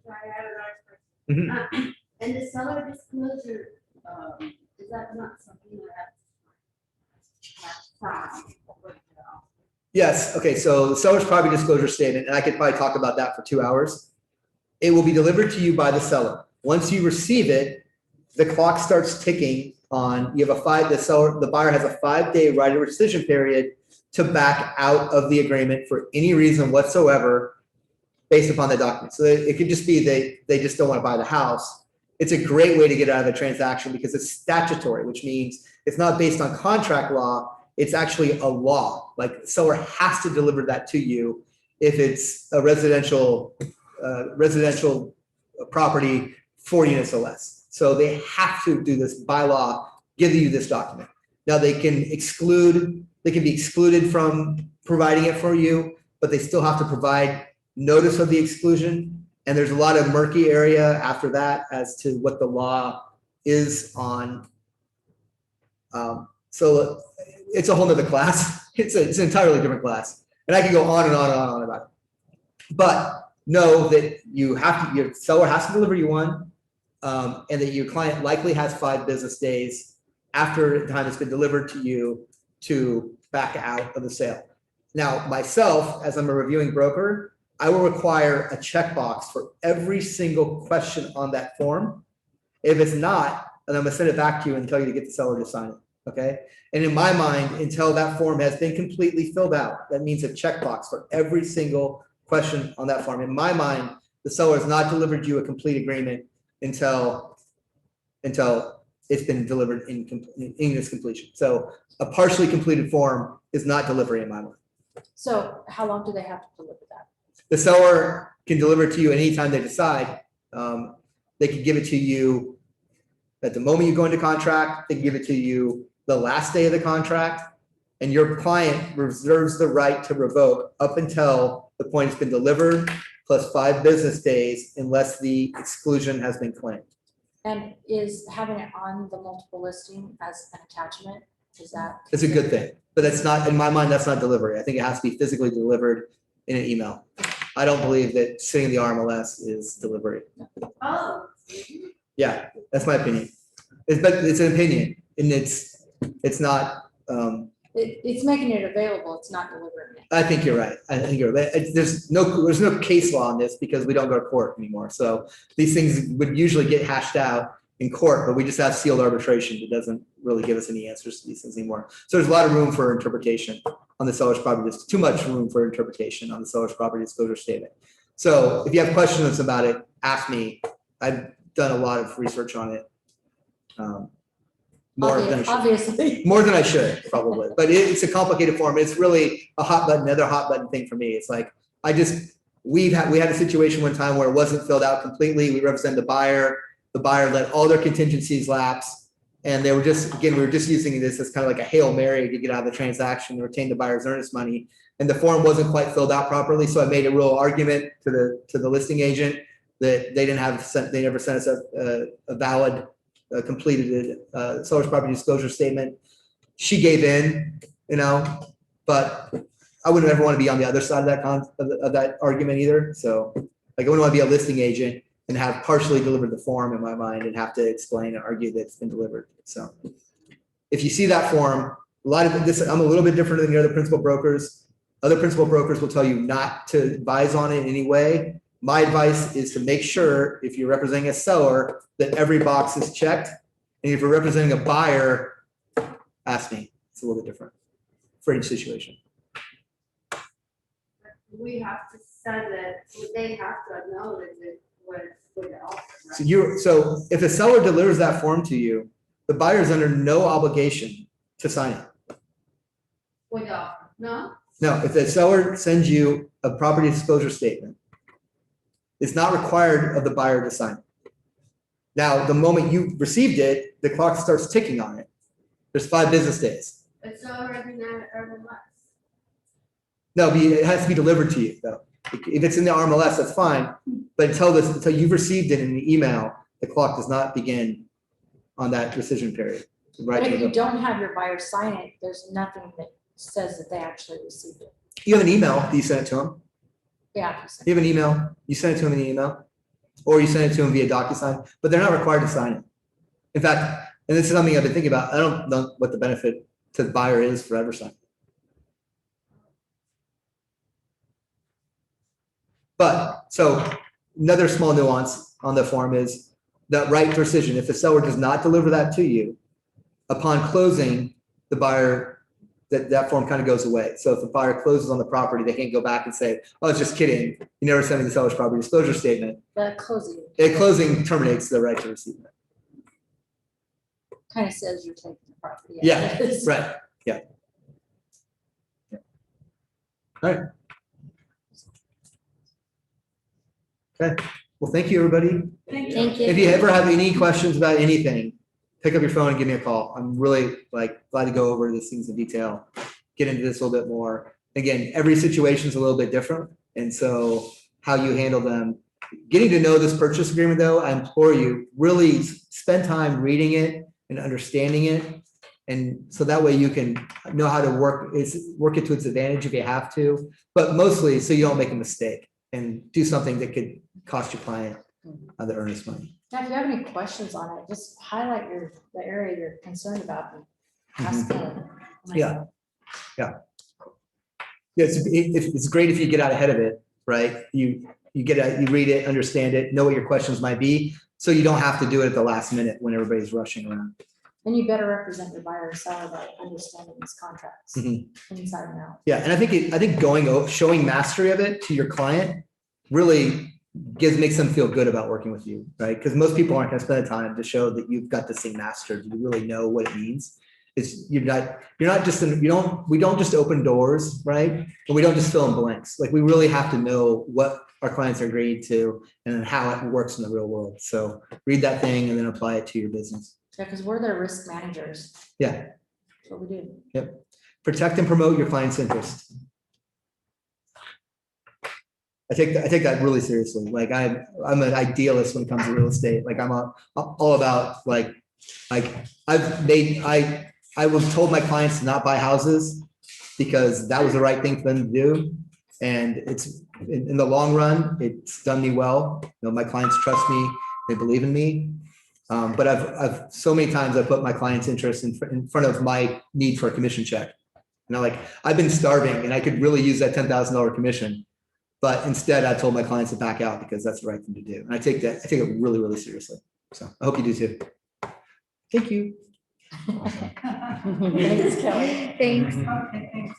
Speaker 8: I added our question. And the seller disclosure, is that not something that has
Speaker 1: Yes. Okay. So the seller's property disclosure statement, and I could probably talk about that for 2 hours. It will be delivered to you by the seller. Once you receive it, the clock starts ticking on. The buyer has a 5-day right of rescission period to back out of the agreement for any reason whatsoever, based upon the document. So it could just be they just don't want to buy the house. It's a great way to get out of the transaction because it's statutory, which means it's not based on contract law. It's actually a law. Like the seller has to deliver that to you if it's a residential property, 4 units or less. So they have to do this by law, give you this document. Now they can be excluded from providing it for you, but they still have to provide notice of the exclusion. And there's a lot of murky area after that as to what the law is on. So it's a whole nother class. It's an entirely different class. And I can go on and on and on about it. But know that your seller has to deliver you one, and that your client likely has 5 business days after the time it's been delivered to you to back out of the sale. Now, myself, as I'm a reviewing broker, I will require a checkbox for every single question on that form. If it's not, then I'm gonna send it back to you and tell you to get the seller to sign it, okay? And in my mind, until that form has been completely filled out, that means a checkbox for every single question on that form. In my mind, the seller has not delivered you a complete agreement until it's been delivered in its completion. So a partially completed form is not delivery in my mind.
Speaker 3: So how long do they have to deliver that?
Speaker 1: The seller can deliver it to you anytime they decide. They can give it to you at the moment you go into contract, they can give it to you the last day of the contract, and your client reserves the right to revoke up until the point it's been delivered, plus 5 business days, unless the exclusion has been claimed.
Speaker 3: And is having it on the multiple listing as an attachment, is that?
Speaker 1: It's a good thing, but that's not, in my mind, that's not delivery. I think it has to be physically delivered in an email. I don't believe that sitting in the RMLS is delivery.
Speaker 8: Oh.
Speaker 1: Yeah, that's my opinion. But it's an opinion, and it's not,
Speaker 3: It's making it available, it's not delivering it.
Speaker 1: I think you're right. I think you're right. There's no case law on this because we don't go to court anymore. So these things would usually get hashed out in court, but we just have sealed arbitration that doesn't really give us any answers to these things anymore. So there's a lot of room for interpretation on the seller's property. There's too much room for interpretation on the seller's property disclosure statement. So if you have questions about it, ask me. I've done a lot of research on it. More than I should.
Speaker 3: Obviously.
Speaker 1: More than I should, probably, but it's a complicated form. It's really a hot button, another hot button thing for me. It's like, we had a situation one time where it wasn't filled out completely. We represent the buyer let all their contingencies lapse. And they were just, again, we were just using this as kind of like a Hail Mary to get out of the transaction and retain the buyer's earnest money. And the form wasn't quite filled out properly. So I made a real argument to the listing agent that they never sent us a valid completed seller's property disclosure statement. She gave in, but I wouldn't ever want to be on the other side of that argument either. So like, I wouldn't want to be a listing agent and have partially delivered the form in my mind and have to explain and argue that it's been delivered. So if you see that form, a lot of this, I'm a little bit different than the other principal brokers. Other principal brokers will tell you not to advise on it in any way. My advice is to make sure, if you're representing a seller, that every box is checked. And if you're representing a buyer, ask me. It's a little bit different for each situation.
Speaker 8: We have to send it, they have to acknowledge it with the offer,
Speaker 1: So
Speaker 8: right?
Speaker 1: so if a seller delivers that form to you, the buyer is under no obligation to sign it.
Speaker 8: With the offer, no?
Speaker 1: No, if the seller sends you a property disclosure statement, it's not required of the buyer to sign it. Now, the moment you received it, the clock starts ticking on it. There's 5 business days.
Speaker 8: It's already not urban less.
Speaker 1: No, it has to be delivered to you though. If it's in the RMLS, that's fine. But until you've received it in the email, the clock does not begin on that rescission period. Right?
Speaker 3: But if you don't have your buyer sign it, there's nothing that says that they actually received it.
Speaker 1: You have an email, do you send it to them?
Speaker 3: Yeah.
Speaker 1: You have an email, you send it to them in the email, or you send it to them via DocuSign, but they're not required to sign it. In fact, and this is something I've been thinking about, I don't know what the benefit to the buyer is for ever signing. But, so another small nuance on the form is that right to rescission. If the seller does not deliver that to you, upon closing, the buyer, that form kind of goes away. So if the buyer closes on the property, they can't go back and say, oh, it's just kidding. You never sent me the seller's property disclosure statement.
Speaker 3: The closing
Speaker 1: Closing terminates the right to receive it.
Speaker 3: kind of says you're taking the property.
Speaker 1: Yeah, right, yeah. All right. Okay, well, thank you, everybody.
Speaker 8: Thank you.
Speaker 6: Thank you.
Speaker 1: If you ever have any questions about anything, pick up your phone and give me a call. I'm really glad to go over these things in detail, get into this a little bit more. Again, every situation is a little bit different. And so how you handle them, getting to know this purchase agreement though, I implore you, really spend time reading it and understanding it. And so that way you can know how to work it to its advantage if you have to, but mostly so you don't make a mistake and do something that could cost your client the earnest money.
Speaker 3: Now, if you have any questions on it, just highlight the area you're concerned about and ask them.
Speaker 1: Yeah. Yeah, it's great if you get out ahead of it, right? You read it, understand it, know what your questions might be, so you don't have to do it at the last minute when everybody's rushing around.
Speaker 3: And you better represent your buyer or seller by understanding these contracts inside and out.
Speaker 1: Yeah, and I think showing mastery of it to your client really makes them feel good about working with you, right? Because most people aren't going to spend the time to show that you've got this thing mastered. You really know what it means. It's, you're not just, we don't just open doors, right? And we don't just fill in blanks. Like, we really have to know what our clients are agreeing to and how it works in the real world. So read that thing and then apply it to your business.
Speaker 3: Yeah, because we're their risk managers.
Speaker 1: Yeah.
Speaker 3: That's what we do.
Speaker 1: Yep. Protect and promote your client's interest. I take that really seriously. Like, I'm an idealist when it comes to real estate. Like, I'm all about I was told my clients to not buy houses because that was the right thing for them to do. And it's in the long run, it's done me well. You know, my clients trust me, they believe in me. But I've so many times I put my client's interest in front of my need for a commission check. You know, like, I've been starving and I could really use that $10,000 commission. But instead, I told my clients to back out because that's the right thing to do. And I take it really, really seriously. So I hope you do too. Thank you.
Speaker 3: Thanks, Kelly.
Speaker 6: Thanks.
Speaker 5: Okay, thanks.